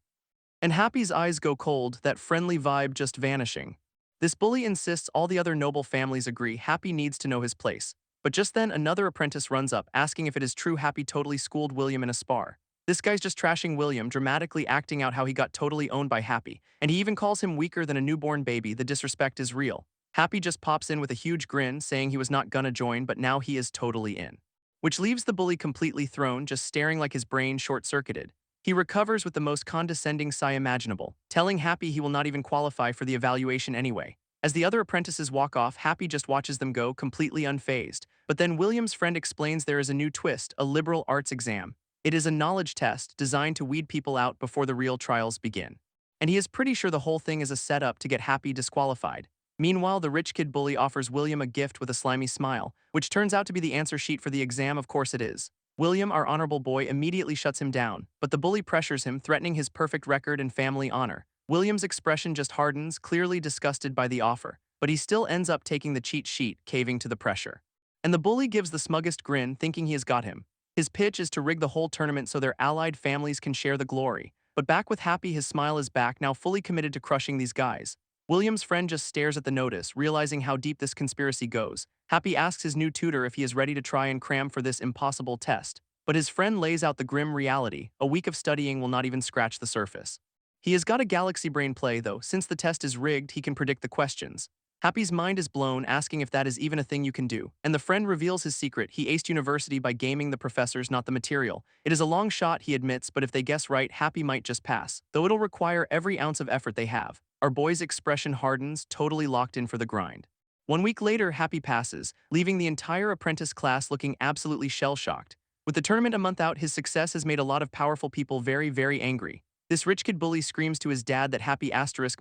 And Happy's eyes go cold, that friendly vibe just vanishing. This bully insists all the other noble families agree Happy needs to know his place. But just then, another apprentice runs up, asking if it is true Happy totally schooled William in a spar. This guy's just trashing William, dramatically acting out how he got totally owned by Happy, and he even calls him weaker than a newborn baby. The disrespect is real. Happy just pops in with a huge grin, saying he was not gonna join, but now he is totally in, which leaves the bully completely thrown, just staring like his brain short-circuited. He recovers with the most condescending sigh imaginable, telling Happy he will not even qualify for the evaluation anyway. As the other apprentices walk off, Happy just watches them go, completely unfazed. But then William's friend explains there is a new twist, a liberal arts exam. It is a knowledge test designed to weed people out before the real trials begin. And he is pretty sure the whole thing is a setup to get Happy disqualified. Meanwhile, the rich kid bully offers William a gift with a slimy smile, which turns out to be the answer sheet for the exam. Of course it is. William, our honorable boy, immediately shuts him down, but the bully pressures him, threatening his perfect record and family honor. William's expression just hardens, clearly disgusted by the offer, but he still ends up taking the cheat sheet, caving to the pressure. And the bully gives the smuggest grin, thinking he has got him. His pitch is to rig the whole tournament so their allied families can share the glory. But back with Happy, his smile is back, now fully committed to crushing these guys. William's friend just stares at the notice, realizing how deep this conspiracy goes. Happy asks his new tutor if he is ready to try and cram for this impossible test. But his friend lays out the grim reality: a week of studying will not even scratch the surface. He has got a galaxy brain play, though. Since the test is rigged, he can predict the questions. Happy's mind is blown, asking if that is even a thing you can do. And the friend reveals his secret: he aced university by gaming the professors, not the material. It is a long shot, he admits, but if they guess right, Happy might just pass, though it'll require every ounce of effort they have. Our boy's expression hardens, totally locked in for the grind. 1 week later, Happy passes, leaving the entire apprentice class looking absolutely shell-shocked. With the tournament a month out, his success has made a lot of powerful people very, very angry. This rich kid bully screams to his dad that Happy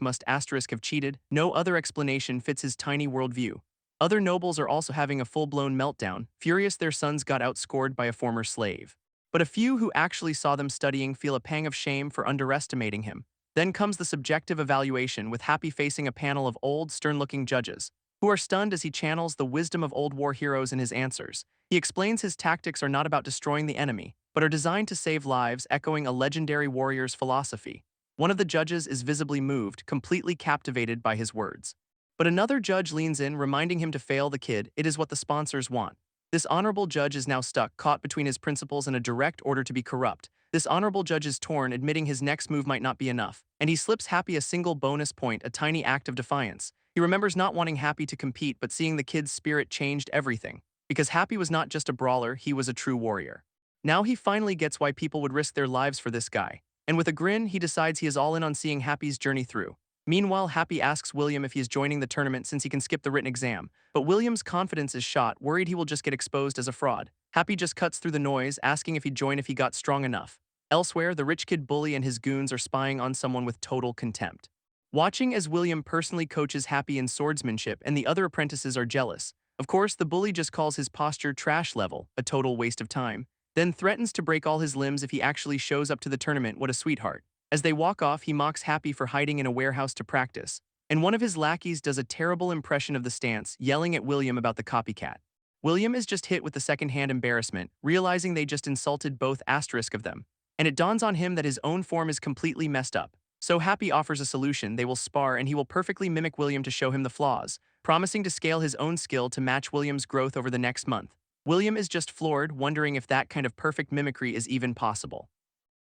must have cheated. No other explanation fits his tiny worldview. Other nobles are also having a full-blown meltdown, furious their sons got outscored by a former slave. But a few who actually saw them studying feel a pang of shame for underestimating him. Then comes the subjective evaluation, with Happy facing a panel of old, stern-looking judges, who are stunned as he channels the wisdom of old war heroes in his answers. He explains his tactics are not about destroying the enemy, but are designed to save lives, echoing a legendary warrior's philosophy. One of the judges is visibly moved, completely captivated by his words. But another judge leans in, reminding him to fail the kid. It is what the sponsors want. This honorable judge is now stuck, caught between his principles and a direct order to be corrupt. This honorable judge is torn, admitting his next move might not be enough, and he slips Happy a single bonus point, a tiny act of defiance. He remembers not wanting Happy to compete, but seeing the kid's spirit changed everything. Because Happy was not just a brawler, he was a true warrior. Now he finally gets why people would risk their lives for this guy. And with a grin, he decides he is all in on seeing Happy's journey through. Meanwhile, Happy asks William if he is joining the tournament since he can skip the written exam, but William's confidence is shot, worried he will just get exposed as a fraud. Happy just cuts through the noise, asking if he'd join if he got strong enough. Elsewhere, the rich kid bully and his goons are spying on someone with total contempt. Watching as William personally coaches Happy in swordsmanship and the other apprentices are jealous. Of course, the bully just calls his posture trash level, a total waste of time, then threatens to break all his limbs if he actually shows up to the tournament. What a sweetheart. As they walk off, he mocks Happy for hiding in a warehouse to practice, and one of his lackeys does a terrible impression of the stance, yelling at William about the copycat. William is just hit with the second-hand embarrassment, realizing they just insulted both asterisk of them, and it dawns on him that his own form is completely messed up. So Happy offers a solution. They will spar and he will perfectly mimic William to show him the flaws, promising to scale his own skill to match William's growth over the next month. William is just floored, wondering if that kind of perfect mimicry is even possible.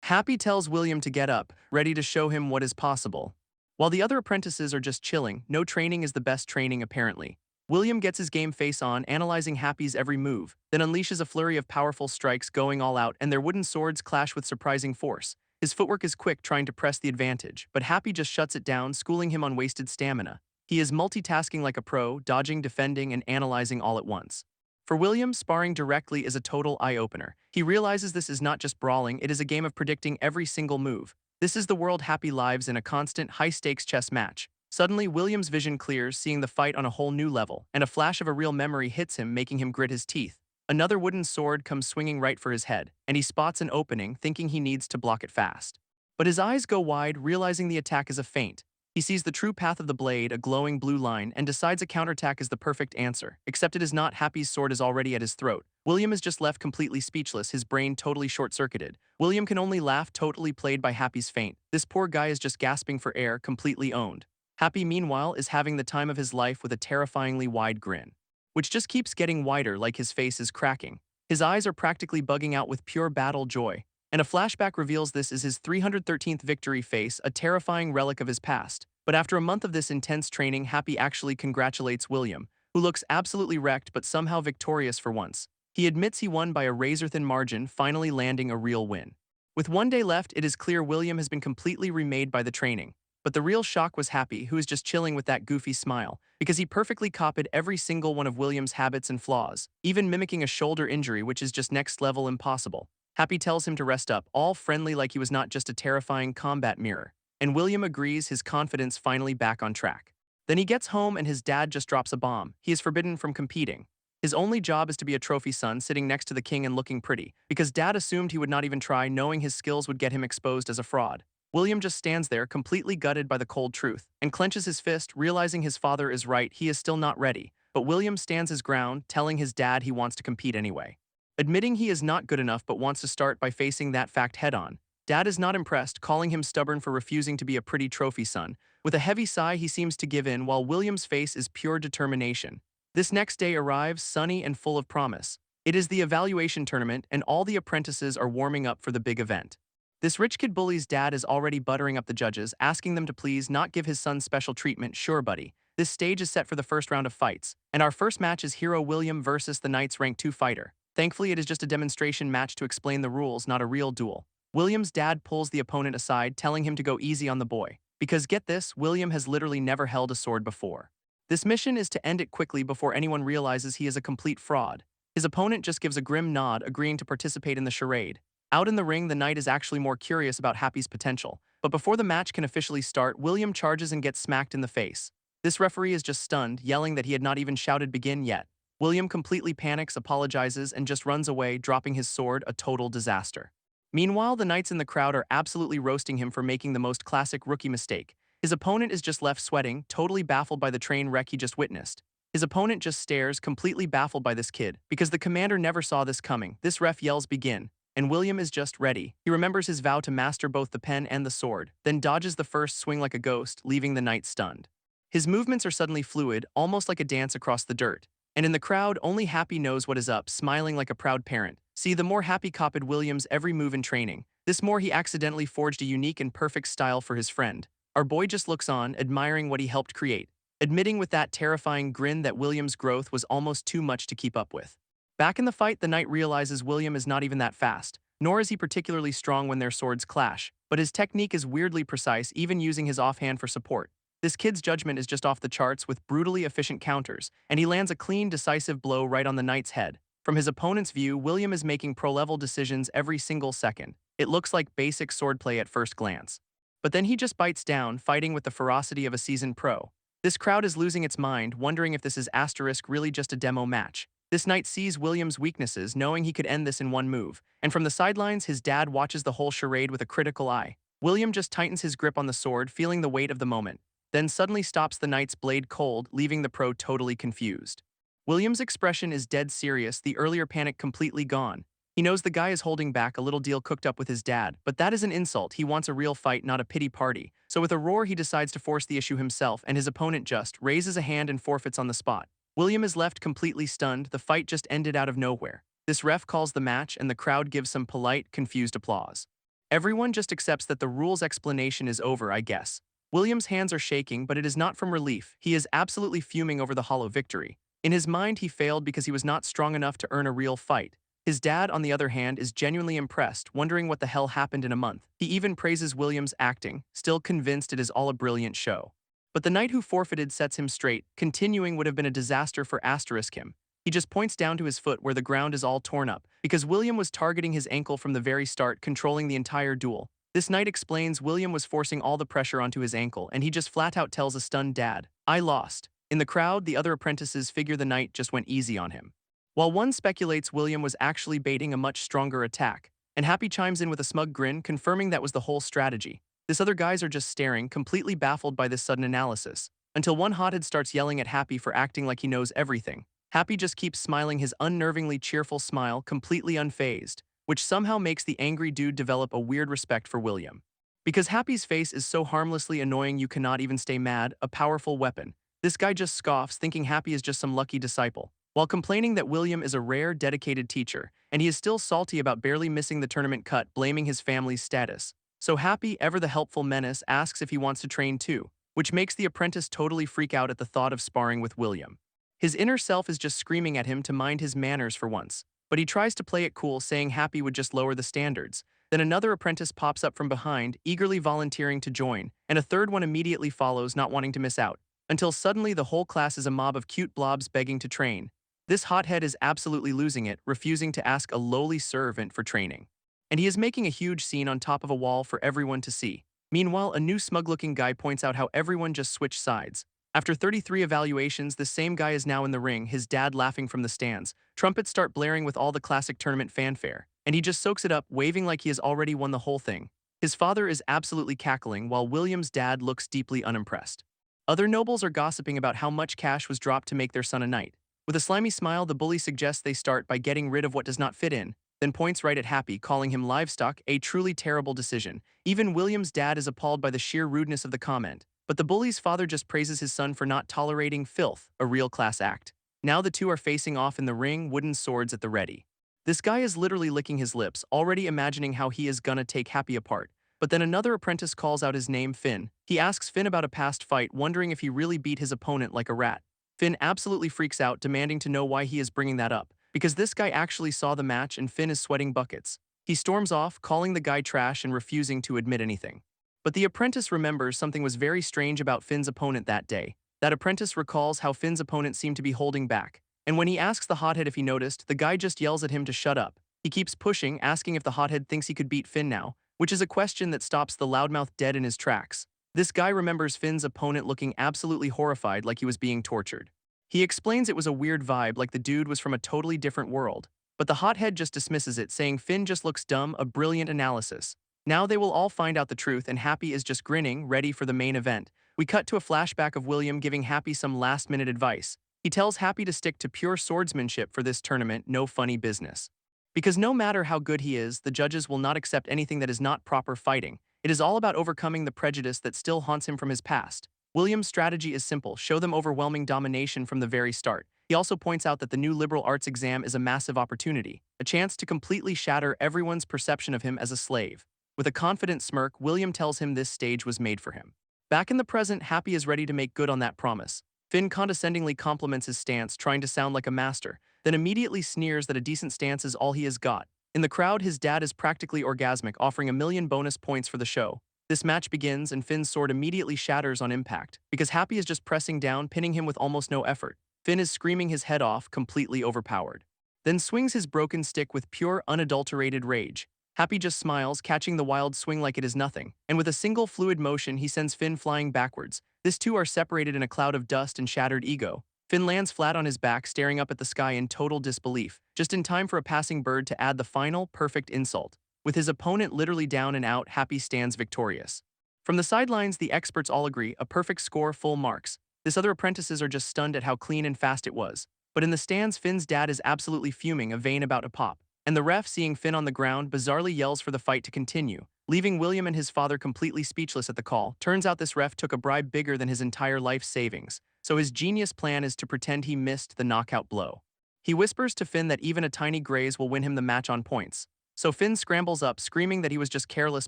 Happy tells William to get up, ready to show him what is possible. While the other apprentices are just chilling, no training is the best training apparently. William gets his game face on, analyzing Happy's every move, then unleashes a flurry of powerful strikes, going all out, and their wooden swords clash with surprising force. His footwork is quick, trying to press the advantage, but Happy just shuts it down, schooling him on wasted stamina. He is multitasking like a pro, dodging, defending, and analyzing all at once. For William, sparring directly is a total eye-opener. He realizes this is not just brawling, it is a game of predicting every single move. This is the world Happy lives in, a constant, high-stakes chess match. Suddenly, William's vision clears, seeing the fight on a whole new level, and a flash of a real memory hits him, making him grit his teeth. Another wooden sword comes swinging right for his head, and he spots an opening, thinking he needs to block it fast. But his eyes go wide, realizing the attack is a feint. He sees the true path of the blade, a glowing blue line, and decides a counterattack is the perfect answer, except it is not. Happy's sword is already at his throat. William is just left completely speechless, his brain totally short-circuited. William can only laugh, totally played by Happy's feint. This poor guy is just gasping for air, completely owned. Happy, meanwhile, is having the time of his life with a terrifyingly wide grin, which just keeps getting wider, like his face is cracking. His eyes are practically bugging out with pure battle joy. And a flashback reveals this is his 313th victory face, a terrifying relic of his past. But after a month of this intense training, Happy actually congratulates William, who looks absolutely wrecked but somehow victorious for once. He admits he won by a razor-thin margin, finally landing a real win. With one day left, it is clear William has been completely remade by the training. But the real shock was Happy, who is just chilling with that goofy smile, because he perfectly copied every single one of William's habits and flaws, even mimicking a shoulder injury, which is just next level impossible. Happy tells him to rest up, all friendly like he was not just a terrifying combat mirror. And William agrees, his confidence finally back on track. Then he gets home and his dad just drops a bomb. He is forbidden from competing. His only job is to be a trophy son, sitting next to the king and looking pretty, because dad assumed he would not even try, knowing his skills would get him exposed as a fraud. William just stands there, completely gutted by the cold truth, and clenches his fist, realizing his father is right, he is still not ready. But William stands his ground, telling his dad he wants to compete anyway. Admitting he is not good enough but wants to start by facing that fact head-on. Dad is not impressed, calling him stubborn for refusing to be a pretty trophy son. With a heavy sigh, he seems to give in, while William's face is pure determination. This next day arrives, sunny and full of promise. It is the evaluation tournament, and all the apprentices are warming up for the big event. This rich kid bully's dad is already buttering up the judges, asking them to please not give his son special treatment. Sure, buddy. This stage is set for the first round of fights, and our first match is Hero William versus the Knight's Rank 2 fighter. Thankfully, it is just a demonstration match to explain the rules, not a real duel. William's dad pulls the opponent aside, telling him to go easy on the boy. Because get this, William has literally never held a sword before. This mission is to end it quickly before anyone realizes he is a complete fraud. His opponent just gives a grim nod, agreeing to participate in the charade. Out in the ring, the knight is actually more curious about Happy's potential. But before the match can officially start, William charges and gets smacked in the face. This referee is just stunned, yelling that he had not even shouted begin yet. William completely panics, apologizes, and just runs away, dropping his sword, a total disaster. Meanwhile, the knights in the crowd are absolutely roasting him for making the most classic rookie mistake. His opponent is just left sweating, totally baffled by the train wreck he just witnessed. His opponent just stares, completely baffled by this kid, because the commander never saw this coming. This ref yells begin, and William is just ready. He remembers his vow to master both the pen and the sword, then dodges the first swing like a ghost, leaving the knight stunned. His movements are suddenly fluid, almost like a dance across the dirt. And in the crowd, only Happy knows what is up, smiling like a proud parent. See, the more Happy copied William's every move in training, This more he accidentally forged a unique and perfect style for his friend. Our boy just looks on, admiring what he helped create, admitting with that terrifying grin that William's growth was almost too much to keep up with. Back in the fight, the knight realizes William is not even that fast, nor is he particularly strong when their swords clash, but his technique is weirdly precise, even using his offhand for support. This kid's judgment is just off the charts with brutally efficient counters, and he lands a clean, decisive blow right on the knight's head. From his opponent's view, William is making pro-level decisions every single second. It looks like basic swordplay at first glance. But then he just bites down, fighting with the ferocity of a seasoned pro. This crowd is losing its mind, wondering if this is asterisk really just a demo match. This knight sees William's weaknesses, knowing he could end this in one move, and from the sidelines, his dad watches the whole charade with a critical eye. William just tightens his grip on the sword, feeling the weight of the moment, then suddenly stops the knight's blade cold, leaving the pro totally confused. William's expression is dead serious, the earlier panic completely gone. He knows the guy is holding back a little deal cooked up with his dad, but that is an insult. He wants a real fight, not a pity party. So with a roar, he decides to force the issue himself, and his opponent just raises a hand and forfeits on the spot. William is left completely stunned. The fight just ended out of nowhere. This ref calls the match, and the crowd gives some polite, confused applause. Everyone just accepts that the rules explanation is over, I guess. William's hands are shaking, but it is not from relief. He is absolutely fuming over the hollow victory. In his mind, he failed because he was not strong enough to earn a real fight. His dad, on the other hand, is genuinely impressed, wondering what the hell happened in a month. He even praises William's acting, still convinced it is all a brilliant show. But the knight who forfeited sets him straight. Continuing would have been a disaster for asterisk him. He just points down to his foot where the ground is all torn up, because William was targeting his ankle from the very start, controlling the entire duel. This knight explains William was forcing all the pressure onto his ankle, and he just flat out tells a stunned dad, "I lost." In the crowd, the other apprentices figure the knight just went easy on him. While one speculates William was actually baiting a much stronger attack, and Happy chimes in with a smug grin, confirming that was the whole strategy. This other guys are just staring, completely baffled by this sudden analysis, until one hothead starts yelling at Happy for acting like he knows everything. Happy just keeps smiling his unnervingly cheerful smile, completely unfazed, which somehow makes the angry dude develop a weird respect for William. Because Happy's face is so harmlessly annoying you cannot even stay mad, a powerful weapon. This guy just scoffs, thinking Happy is just some lucky disciple, while complaining that William is a rare, dedicated teacher, and he is still salty about barely missing the tournament cut, blaming his family's status. So Happy, ever the helpful menace, asks if he wants to train too, which makes the apprentice totally freak out at the thought of sparring with William. His inner self is just screaming at him to mind his manners for once, but he tries to play it cool, saying Happy would just lower the standards. Then another apprentice pops up from behind, eagerly volunteering to join, and a third one immediately follows, not wanting to miss out, until suddenly the whole class is a mob of cute blobs begging to train. This hothead is absolutely losing it, refusing to ask a lowly servant for training. And he is making a huge scene on top of a wall for everyone to see. Meanwhile, a new smug-looking guy points out how everyone just switched sides. After 33 evaluations, the same guy is now in the ring, his dad laughing from the stands. Trumpets start blaring with all the classic tournament fanfare, and he just soaks it up, waving like he has already won the whole thing. His father is absolutely cackling, while William's dad looks deeply unimpressed. Other nobles are gossiping about how much cash was dropped to make their son a knight. With a slimy smile, the bully suggests they start by getting rid of what does not fit in, then points right at Happy, calling him livestock, a truly terrible decision. Even William's dad is appalled by the sheer rudeness of the comment, but the bully's father just praises his son for not tolerating filth, a real class act. Now the two are facing off in the ring, wooden swords at the ready. This guy is literally licking his lips, already imagining how he is gonna take Happy apart. But then another apprentice calls out his name, Finn. He asks Finn about a past fight, wondering if he really beat his opponent like a rat. Finn absolutely freaks out, demanding to know why he is bringing that up, because this guy actually saw the match and Finn is sweating buckets. He storms off, calling the guy trash and refusing to admit anything. But the apprentice remembers something was very strange about Finn's opponent that day. That apprentice recalls how Finn's opponent seemed to be holding back, and when he asks the hothead if he noticed, the guy just yells at him to shut up. He keeps pushing, asking if the hothead thinks he could beat Finn now, which is a question that stops the loudmouth dead in his tracks. This guy remembers Finn's opponent looking absolutely horrified, like he was being tortured. He explains it was a weird vibe, like the dude was from a totally different world. But the hothead just dismisses it, saying Finn just looks dumb, a brilliant analysis. Now they will all find out the truth, and Happy is just grinning, ready for the main event. We cut to a flashback of William giving Happy some last-minute advice. He tells Happy to stick to pure swordsmanship for this tournament, no funny business. Because no matter how good he is, the judges will not accept anything that is not proper fighting. It is all about overcoming the prejudice that still haunts him from his past. William's strategy is simple: show them overwhelming domination from the very start. He also points out that the new liberal arts exam is a massive opportunity, a chance to completely shatter everyone's perception of him as a slave. With a confident smirk, William tells him this stage was made for him. Back in the present, Happy is ready to make good on that promise. Finn condescendingly compliments his stance, trying to sound like a master, then immediately sneers that a decent stance is all he has got. In the crowd, his dad is practically orgasmic, offering 1,000,000 bonus points for the show. This match begins, and Finn's sword immediately shatters on impact, because Happy is just pressing down, pinning him with almost no effort. Finn is screaming his head off, completely overpowered. Then swings his broken stick with pure, unadulterated rage. Happy just smiles, catching the wild swing like it is nothing, and with a single fluid motion, he sends Finn flying backwards. These two are separated in a cloud of dust and shattered ego. Finn lands flat on his back, staring up at the sky in total disbelief, just in time for a passing bird to add the final, perfect insult. With his opponent literally down and out, Happy stands victorious. From the sidelines, the experts all agree, a perfect score, full marks. This other apprentices are just stunned at how clean and fast it was. But in the stands, Finn's dad is absolutely fuming, a vein about to pop. And the ref, seeing Finn on the ground, bizarrely yells for the fight to continue, leaving William and his father completely speechless at the call. Turns out this ref took a bribe bigger than his entire life savings, so his genius plan is to pretend he missed the knockout blow. He whispers to Finn that even a tiny graze will win him the match on points. So Finn scrambles up, screaming that he was just careless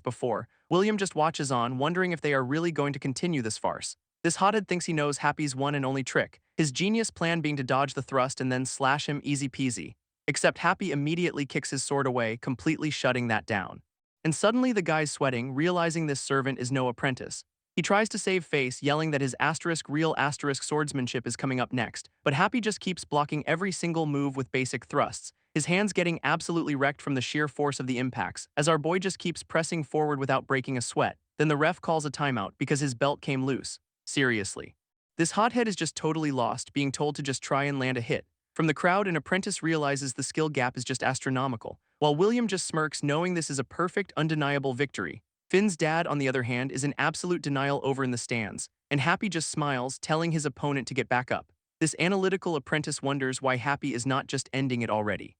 before. William just watches on, wondering if they are really going to continue this farce. This hothead thinks he knows Happy's one and only trick, his genius plan being to dodge the thrust and then slash him easy peasy. Except Happy immediately kicks his sword away, completely shutting that down. And suddenly the guy's sweating, realizing this servant is no apprentice. He tries to save face, yelling that his real swordsmanship is coming up next, but Happy just keeps blocking every single move with basic thrusts, his hands getting absolutely wrecked from the sheer force of the impacts, as our boy just keeps pressing forward without breaking a sweat. Then the ref calls a timeout because his belt came loose. Seriously. This hothead is just totally lost, being told to just try and land a hit. From the crowd, an apprentice realizes the skill gap is just astronomical, while William just smirks, knowing this is a perfect, undeniable victory. Finn's dad, on the other hand, is in absolute denial over in the stands, and Happy just smiles, telling his opponent to get back up. This analytical apprentice wonders why Happy is not just ending it already.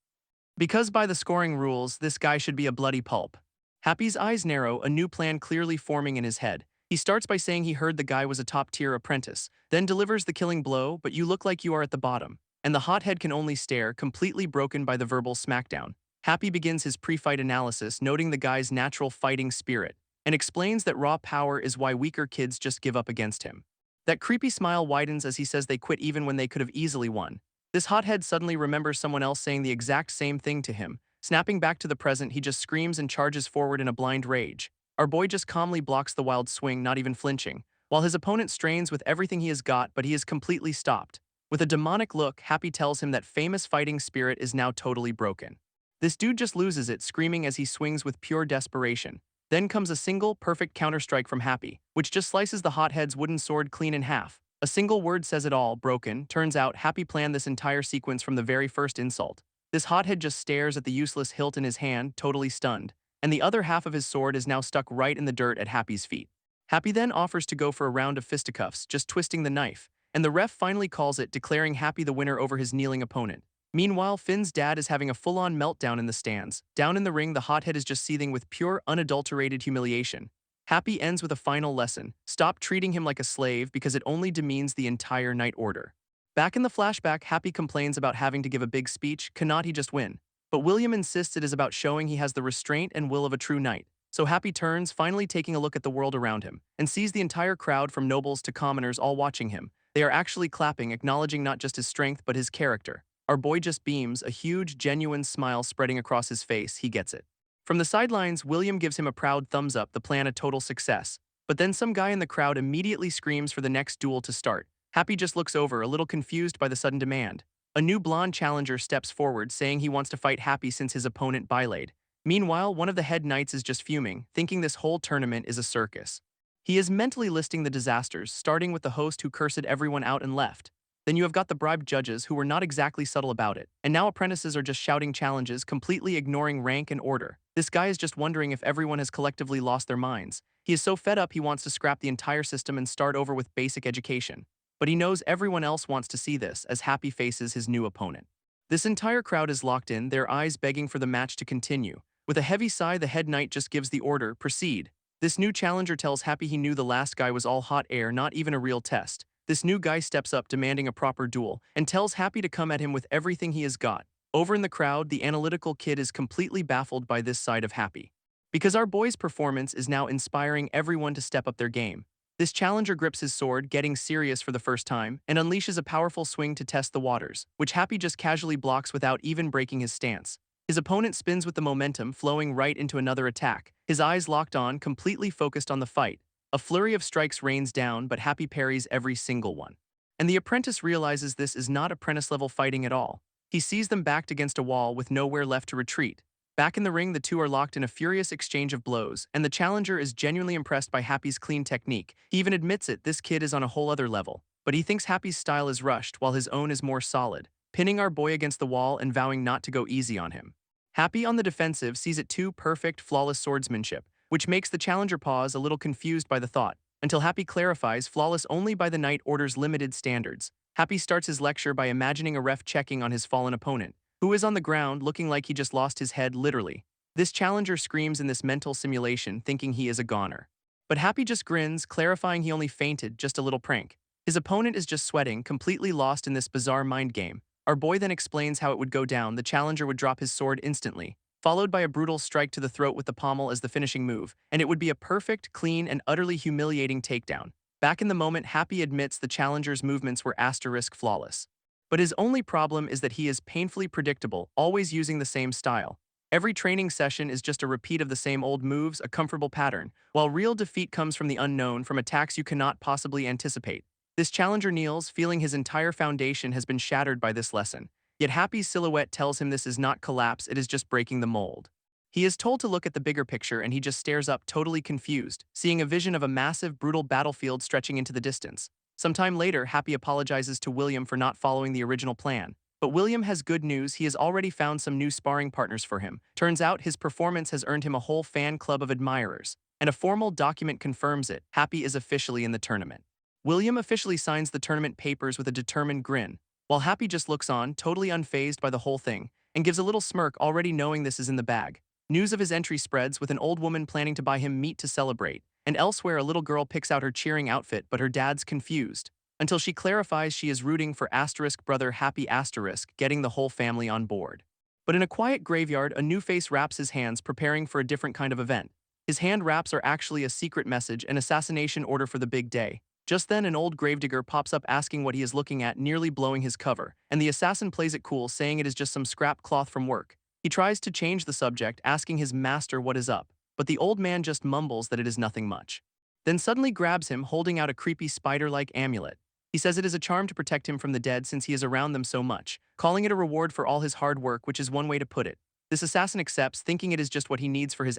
Because by the scoring rules, this guy should be a bloody pulp. Happy's eyes narrow, a new plan clearly forming in his head. He starts by saying he heard the guy was a top-tier apprentice, then delivers the killing blow, but you look like you are at the bottom. And the hothead can only stare, completely broken by the verbal smackdown. Happy begins his pre-fight analysis, noting the guy's natural fighting spirit, and explains that raw power is why weaker kids just give up against him. That creepy smile widens as he says they quit even when they could have easily won. This hothead suddenly remembers someone else saying the exact same thing to him. Snapping back to the present, he just screams and charges forward in a blind rage. Our boy just calmly blocks the wild swing, not even flinching, while his opponent strains with everything he has got, but he is completely stopped. With a demonic look, Happy tells him that famous fighting spirit is now totally broken. This dude just loses it, screaming as he swings with pure desperation. Then comes a single, perfect counterstrike from Happy, which just slices the hothead's wooden sword clean in half. A single word says it all, broken. Turns out, Happy planned this entire sequence from the very first insult. This hothead just stares at the useless hilt in his hand, totally stunned, and the other half of his sword is now stuck right in the dirt at Happy's feet. Happy then offers to go for a round of fisticuffs, just twisting the knife, and the ref finally calls it, declaring Happy the winner over his kneeling opponent. Meanwhile, Finn's dad is having a full-on meltdown in the stands. Down in the ring, the hothead is just seething with pure, unadulterated humiliation. Happy ends with a final lesson. Stop treating him like a slave because it only demeans the entire Night Order. Back in the flashback, Happy complains about having to give a big speech. Cannot he just win? But William insists it is about showing he has the restraint and will of a true knight. So Happy turns, finally taking a look at the world around him, and sees the entire crowd from nobles to commoners all watching him. They are actually clapping, acknowledging not just his strength but his character. Our boy just beams, a huge, genuine smile spreading across his face. He gets it. From the sidelines, William gives him a proud thumbs up, the plan a total success. But then some guy in the crowd immediately screams for the next duel to start. Happy just looks over, a little confused by the sudden demand. A new blonde challenger steps forward, saying he wants to fight Happy since his opponent bylaid. Meanwhile, one of the head knights is just fuming, thinking this whole tournament is a circus. He is mentally listing the disasters, starting with the host who cursed everyone out and left. Then you have got the bribed judges who were not exactly subtle about it, and now apprentices are just shouting challenges, completely ignoring rank and order. This guy is just wondering if everyone has collectively lost their minds. He is so fed up he wants to scrap the entire system and start over with basic education. But he knows everyone else wants to see this as Happy faces his new opponent. This entire crowd is locked in, their eyes begging for the match to continue. With a heavy sigh, the head knight just gives the order, proceed. This new challenger tells Happy he knew the last guy was all hot air, not even a real test. This new guy steps up, demanding a proper duel, and tells Happy to come at him with everything he has got. Over in the crowd, the analytical kid is completely baffled by this side of Happy. Because our boy's performance is now inspiring everyone to step up their game. This challenger grips his sword, getting serious for the first time, and unleashes a powerful swing to test the waters, which Happy just casually blocks without even breaking his stance. His opponent spins with the momentum flowing right into another attack, his eyes locked on, completely focused on the fight. A flurry of strikes rains down, but Happy parries every single one. And the apprentice realizes this is not apprentice-level fighting at all. He sees them backed against a wall with nowhere left to retreat. Back in the ring, the two are locked in a furious exchange of blows, and the challenger is genuinely impressed by Happy's clean technique. He even admits it, this kid is on a whole other level. But he thinks Happy's style is rushed, while his own is more solid, pinning our boy against the wall and vowing not to go easy on him. Happy on the defensive sees it too, perfect, flawless swordsmanship, which makes the challenger pause, a little confused by the thought, until Happy clarifies flawless only by the Knight Order's limited standards. Happy starts his lecture by imagining a ref checking on his fallen opponent, who is on the ground looking like he just lost his head literally. This challenger screams in this mental simulation, thinking he is a goner. But Happy just grins, clarifying he only fainted, just a little prank. His opponent is just sweating, completely lost in this bizarre mind game. Our boy then explains how it would go down. The challenger would drop his sword instantly, followed by a brutal strike to the throat with the pommel as the finishing move, and it would be a perfect, clean, and utterly humiliating takedown. Back in the moment, Happy admits the challenger's movements were asterisk flawless. But his only problem is that he is painfully predictable, always using the same style. Every training session is just a repeat of the same old moves, a comfortable pattern, while real defeat comes from the unknown, from attacks you cannot possibly anticipate. This challenger kneels, feeling his entire foundation has been shattered by this lesson. Yet Happy's silhouette tells him this is not collapse, it is just breaking the mold. He is told to look at the bigger picture, and he just stares up, totally confused, seeing a vision of a massive, brutal battlefield stretching into the distance. Sometime later, Happy apologizes to William for not following the original plan. But William has good news, he has already found some new sparring partners for him. Turns out his performance has earned him a whole fan club of admirers, and a formal document confirms it. Happy is officially in the tournament. William officially signs the tournament papers with a determined grin, while Happy just looks on, totally unfazed by the whole thing, and gives a little smirk, already knowing this is in the bag. News of his entry spreads, with an old woman planning to buy him meat to celebrate, and elsewhere a little girl picks out her cheering outfit, but her dad's confused, until she clarifies she is rooting for asterisk brother Happy asterisk, getting the whole family on board. But in a quiet graveyard, a new face wraps his hands, preparing for a different kind of event. His hand wraps are actually a secret message, an assassination order for the big day. Just then, an old gravedigger pops up asking what he is looking at, nearly blowing his cover, and the assassin plays it cool, saying it is just some scrap cloth from work. He tries to change the subject, asking his master what is up, but the old man just mumbles that it is nothing much. Then suddenly grabs him, holding out a creepy spider-like amulet. He says it is a charm to protect him from the dead since he is around them so much, calling it a reward for all his hard work, which is one way to put it. This assassin accepts, thinking it is just what he needs for his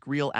real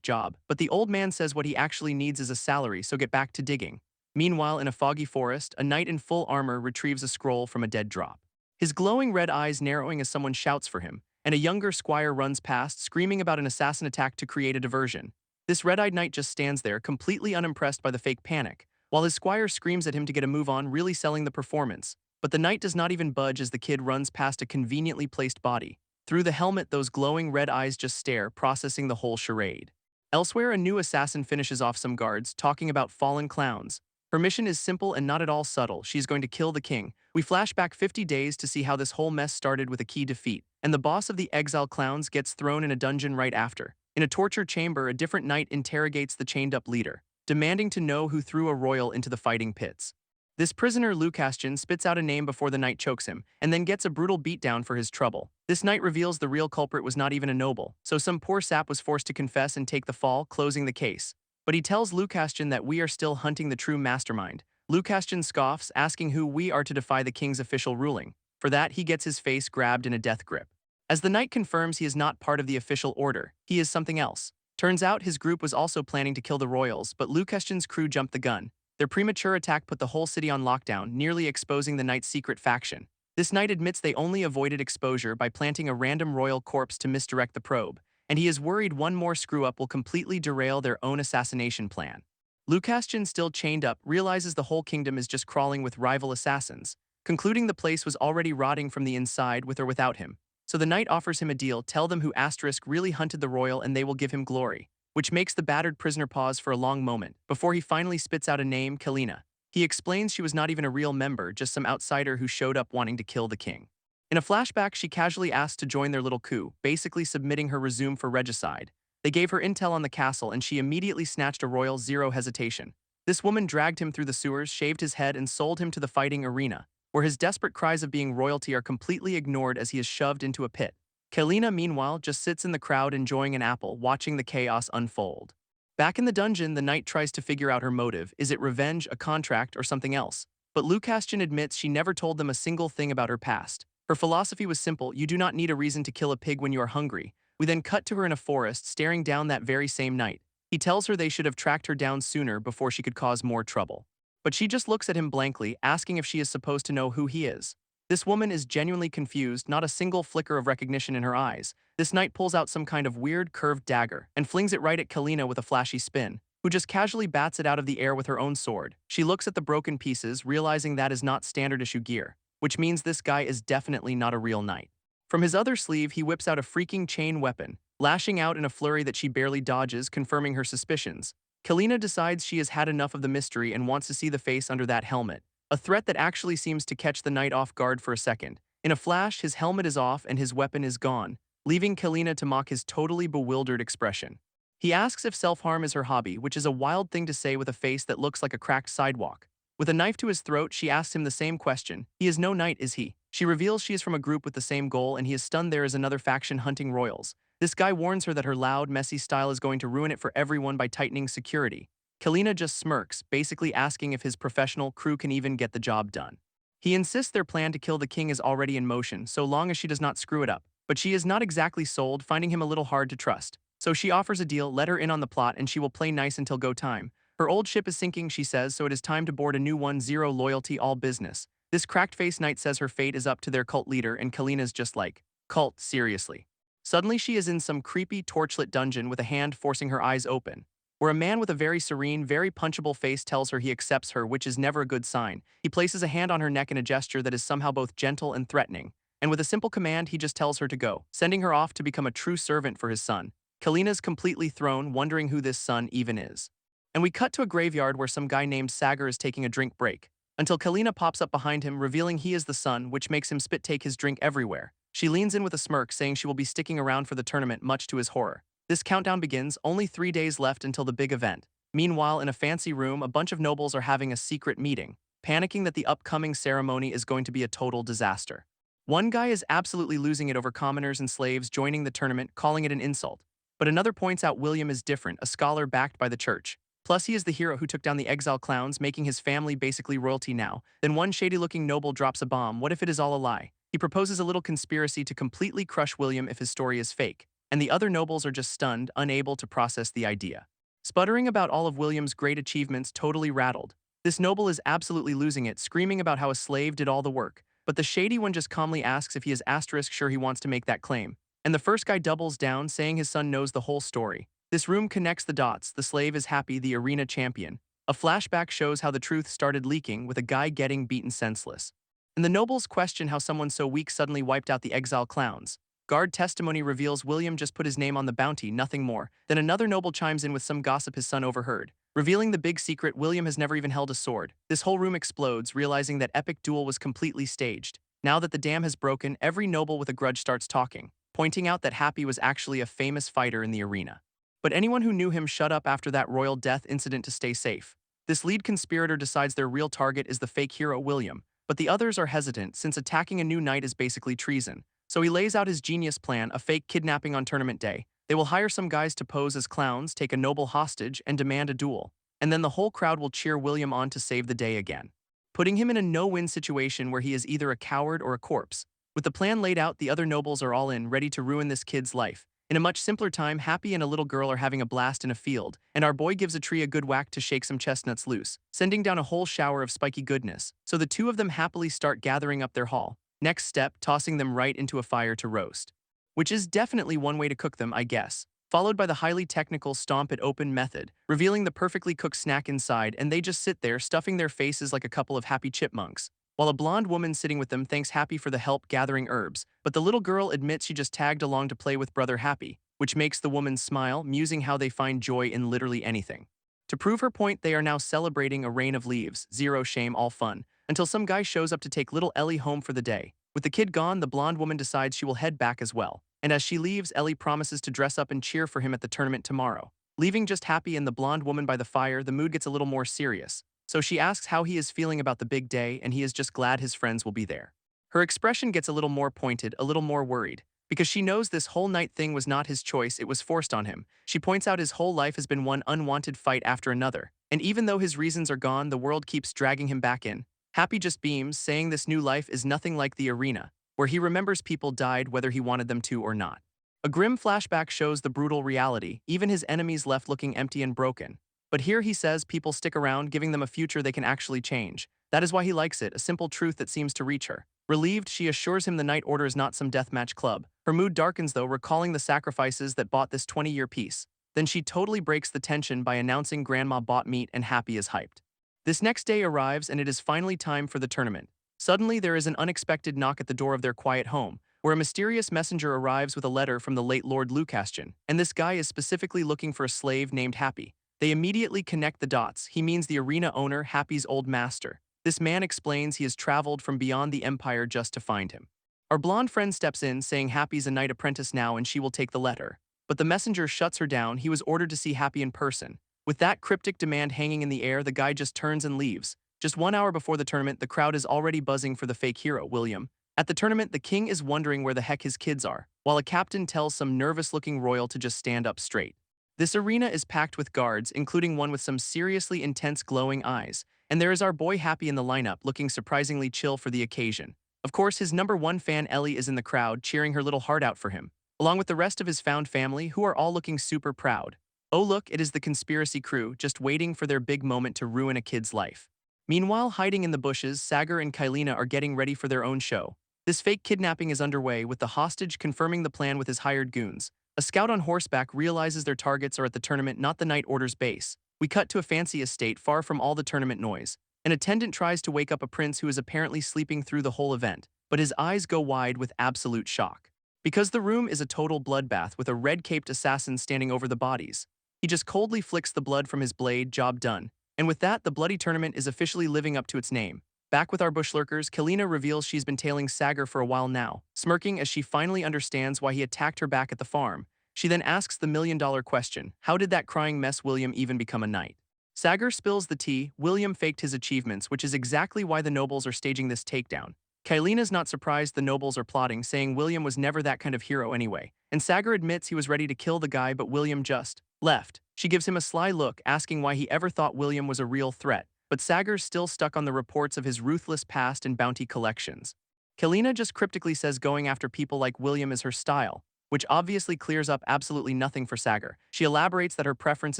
job, but the old man says what he actually needs is a salary, so get back to digging. Meanwhile, in a foggy forest, a knight in full armor retrieves a scroll from a dead drop. His glowing red eyes narrowing as someone shouts for him, and a younger squire runs past, screaming about an assassin attack to create a diversion. This red-eyed knight just stands there, completely unimpressed by the fake panic, while his squire screams at him to get a move on, really selling the performance. But the knight does not even budge as the kid runs past a conveniently placed body. Through the helmet, those glowing red eyes just stare, processing the whole charade. Elsewhere, a new assassin finishes off some guards, talking about fallen clowns. Her mission is simple and not at all subtle. She's going to kill the king. We flash back 50 days to see how this whole mess started with a key defeat, and the boss of the exile clowns gets thrown in a dungeon right after. In a torture chamber, a different knight interrogates the chained-up leader, demanding to know who threw a royal into the fighting pits. This prisoner, Lucastian, spits out a name before the knight chokes him, and then gets a brutal beatdown for his trouble. This knight reveals the real culprit was not even a noble, so some poor sap was forced to confess and take the fall, closing the case. But he tells Lucastian that we are still hunting the true mastermind. Lucastian scoffs, asking who we are to defy the king's official ruling. For that, he gets his face grabbed in a death grip. As the knight confirms he is not part of the official order, he is something else. Turns out his group was also planning to kill the royals, but Lucastian's crew jumped the gun. Their premature attack put the whole city on lockdown, nearly exposing the knight's secret faction. This knight admits they only avoided exposure by planting a random royal corpse to misdirect the probe, and he is worried one more screw-up will completely derail their own assassination plan. Lucastian, still chained up, realizes the whole kingdom is just crawling with rival assassins, concluding the place was already rotting from the inside with or without him. So the knight offers him a deal, tell them who asterisk really hunted the royal and they will give him glory, which makes the battered prisoner pause for a long moment, before he finally spits out a name, Kalina. He explains she was not even a real member, just some outsider who showed up wanting to kill the king. In a flashback, she casually asks to join their little coup, basically submitting her resume for regicide. They gave her intel on the castle and she immediately snatched a royal zero hesitation. This woman dragged him through the sewers, shaved his head, and sold him to the fighting arena, where his desperate cries of being royalty are completely ignored as he is shoved into a pit. Kalina, meanwhile, just sits in the crowd enjoying an apple, watching the chaos unfold. Back in the dungeon, the knight tries to figure out her motive. Is it revenge, a contract, or something else? But Lucastian admits she never told them a single thing about her past. Her philosophy was simple: you do not need a reason to kill a pig when you are hungry. We then cut to her in a forest, staring down that very same night. He tells her they should have tracked her down sooner before she could cause more trouble. But she just looks at him blankly, asking if she is supposed to know who he is. This woman is genuinely confused, not a single flicker of recognition in her eyes. This knight pulls out some kind of weird curved dagger and flings it right at Kalina with a flashy spin, who just casually bats it out of the air with her own sword. She looks at the broken pieces, realizing that is not standard issue gear, which means this guy is definitely not a real knight. From his other sleeve, he whips out a freaking chain weapon, lashing out in a flurry that she barely dodges, confirming her suspicions. Kalina decides she has had enough of the mystery and wants to see the face under that helmet, a threat that actually seems to catch the knight off guard for a second. In a flash, his helmet is off and his weapon is gone, leaving Kalina to mock his totally bewildered expression. He asks if self-harm is her hobby, which is a wild thing to say with a face that looks like a cracked sidewalk. With a knife to his throat, she asks him the same question. He is no knight, is he? She reveals she is from a group with the same goal, and he is stunned there is another faction hunting royals. This guy warns her that her loud, messy style is going to ruin it for everyone by tightening security. Kalina just smirks, basically asking if his professional crew can even get the job done. He insists their plan to kill the king is already in motion, so long as she does not screw it up. But she is not exactly sold, finding him a little hard to trust. So she offers a deal: let her in on the plot and she will play nice until go time. Her old ship is sinking, she says, so it is time to board a new one. Zero loyalty, all business. This cracked-faced knight says her fate is up to their cult leader, and Kalina's just like, cult, seriously. Suddenly she is in some creepy, torchlit dungeon with a hand forcing her eyes open, where a man with a very serene, very punchable face tells her he accepts her, which is never a good sign. He places a hand on her neck in a gesture that is somehow both gentle and threatening, and with a simple command he just tells her to go, sending her off to become a true servant for his son. Kalina's completely thrown, wondering who this son even is. And we cut to a graveyard where some guy named Sagar is taking a drink break, until Kalina pops up behind him, revealing he is the son, which makes him spit take his drink everywhere. She leans in with a smirk, saying she will be sticking around for the tournament, much to his horror. This countdown begins, only 3 days left until the big event. Meanwhile, in a fancy room, a bunch of nobles are having a secret meeting, panicking that the upcoming ceremony is going to be a total disaster. One guy is absolutely losing it over commoners and slaves joining the tournament, calling it an insult. But another points out William is different, a scholar backed by the church. Plus, he is the hero who took down the exile clowns, making his family basically royalty now. Then one shady-looking noble drops a bomb. What if it is all a lie? He proposes a little conspiracy to completely crush William if his story is fake, and the other nobles are just stunned, unable to process the idea. Sputtering about all of William's great achievements, totally rattled. This noble is absolutely losing it, screaming about how a slave did all the work. But the shady one just calmly asks if he is asterisk sure he wants to make that claim. And the first guy doubles down, saying his son knows the whole story. This room connects the dots. The slave is happy, the arena champion. A flashback shows how the truth started leaking, with a guy getting beaten senseless. And the nobles question how someone so weak suddenly wiped out the exile clowns. Guard testimony reveals William just put his name on the bounty, nothing more. Then another noble chimes in with some gossip his son overheard, revealing the big secret: William has never even held a sword. This whole room explodes, realizing that epic duel was completely staged. Now that the dam has broken, every noble with a grudge starts talking, pointing out that Happy was actually a famous fighter in the arena. But anyone who knew him shut up after that royal death incident to stay safe. This lead conspirator decides their real target is the fake hero William, but the others are hesitant since attacking a new knight is basically treason. So he lays out his genius plan: a fake kidnapping on tournament day. They will hire some guys to pose as clowns, take a noble hostage, and demand a duel. And then the whole crowd will cheer William on to save the day again, putting him in a no-win situation where he is either a coward or a corpse. With the plan laid out, the other nobles are all in, ready to ruin this kid's life. In a much simpler time, Happy and a little girl are having a blast in a field, and our boy gives a tree a good whack to shake some chestnuts loose, sending down a whole shower of spiky goodness. So the two of them happily start gathering up their haul. Next step, tossing them right into a fire to roast. Which is definitely one way to cook them, I guess. Followed by the highly technical stomp it open method, revealing the perfectly cooked snack inside, and they just sit there, stuffing their faces like a couple of happy chipmunks. While a blonde woman sitting with them thanks Happy for the help gathering herbs, but the little girl admits she just tagged along to play with brother Happy, which makes the woman smile, musing how they find joy in literally anything. To prove her point, they are now celebrating a rain of leaves, zero shame, all fun, until some guy shows up to take little Ellie home for the day. With the kid gone, the blonde woman decides she will head back as well. And as she leaves, Ellie promises to dress up and cheer for him at the tournament tomorrow. Leaving just Happy and the blonde woman by the fire, the mood gets a little more serious. So she asks how he is feeling about the big day, and he is just glad his friends will be there. Her expression gets a little more pointed, a little more worried, because she knows this whole night thing was not his choice, it was forced on him. She points out his whole life has been one unwanted fight after another, and even though his reasons are gone, the world keeps dragging him back in. Happy just beams, saying this new life is nothing like the arena, where he remembers people died whether he wanted them to or not. A grim flashback shows the brutal reality, even his enemies left looking empty and broken. But here he says people stick around, giving them a future they can actually change. That is why he likes it, a simple truth that seems to reach her. Relieved, she assures him the Night Order is not some deathmatch club. Her mood darkens though, recalling the sacrifices that bought this 20-year peace. Then she totally breaks the tension by announcing Grandma bought meat and Happy is hyped. This next day arrives and it is finally time for the tournament. Suddenly there is an unexpected knock at the door of their quiet home, where a mysterious messenger arrives with a letter from the late Lord Lucastian, and this guy is specifically looking for a slave named Happy. They immediately connect the dots. He means the arena owner, Happy's old master. This man explains he has traveled from beyond the empire just to find him. Our blonde friend steps in, saying Happy's a knight apprentice now and she will take the letter. But the messenger shuts her down. He was ordered to see Happy in person. With that cryptic demand hanging in the air, the guy just turns and leaves. Just 1 hour before the tournament, the crowd is already buzzing for the fake hero, William. At the tournament, the king is wondering where the heck his kids are, while a captain tells some nervous-looking royal to just stand up straight. This arena is packed with guards, including one with some seriously intense glowing eyes, and there is our boy Happy in the lineup, looking surprisingly chill for the occasion. Of course, his #1 fan Ellie is in the crowd, cheering her little heart out for him, along with the rest of his found family, who are all looking super proud. Oh look, it is the conspiracy crew, just waiting for their big moment to ruin a kid's life. Meanwhile, hiding in the bushes, Sagar and Kylina are getting ready for their own show. This fake kidnapping is underway, with the hostage confirming the plan with his hired goons. A scout on horseback realizes their targets are at the tournament, not the Night Order's base. We cut to a fancy estate far from all the tournament noise. An attendant tries to wake up a prince who is apparently sleeping through the whole event, but his eyes go wide with absolute shock. Because the room is a total bloodbath with a red-caped assassin standing over the bodies. He just coldly flicks the blood from his blade, job done. And with that, the bloody tournament is officially living up to its name. Back with our bush lurkers, Kylina reveals she's been tailing Sagar for a while now, smirking as she finally understands why he attacked her back at the farm. She then asks the million-dollar question, how did that crying mess William even become a knight? Sagar spills the tea. William faked his achievements, which is exactly why the nobles are staging this takedown. Kylina's not surprised the nobles are plotting, saying William was never that kind of hero anyway. And Sagar admits he was ready to kill the guy, but William just left. She gives him a sly look, asking why he ever thought William was a real threat. But Sagar's still stuck on the reports of his ruthless past and bounty collections. Kylina just cryptically says going after people like William is her style, which obviously clears up absolutely nothing for Sagar. She elaborates that her preference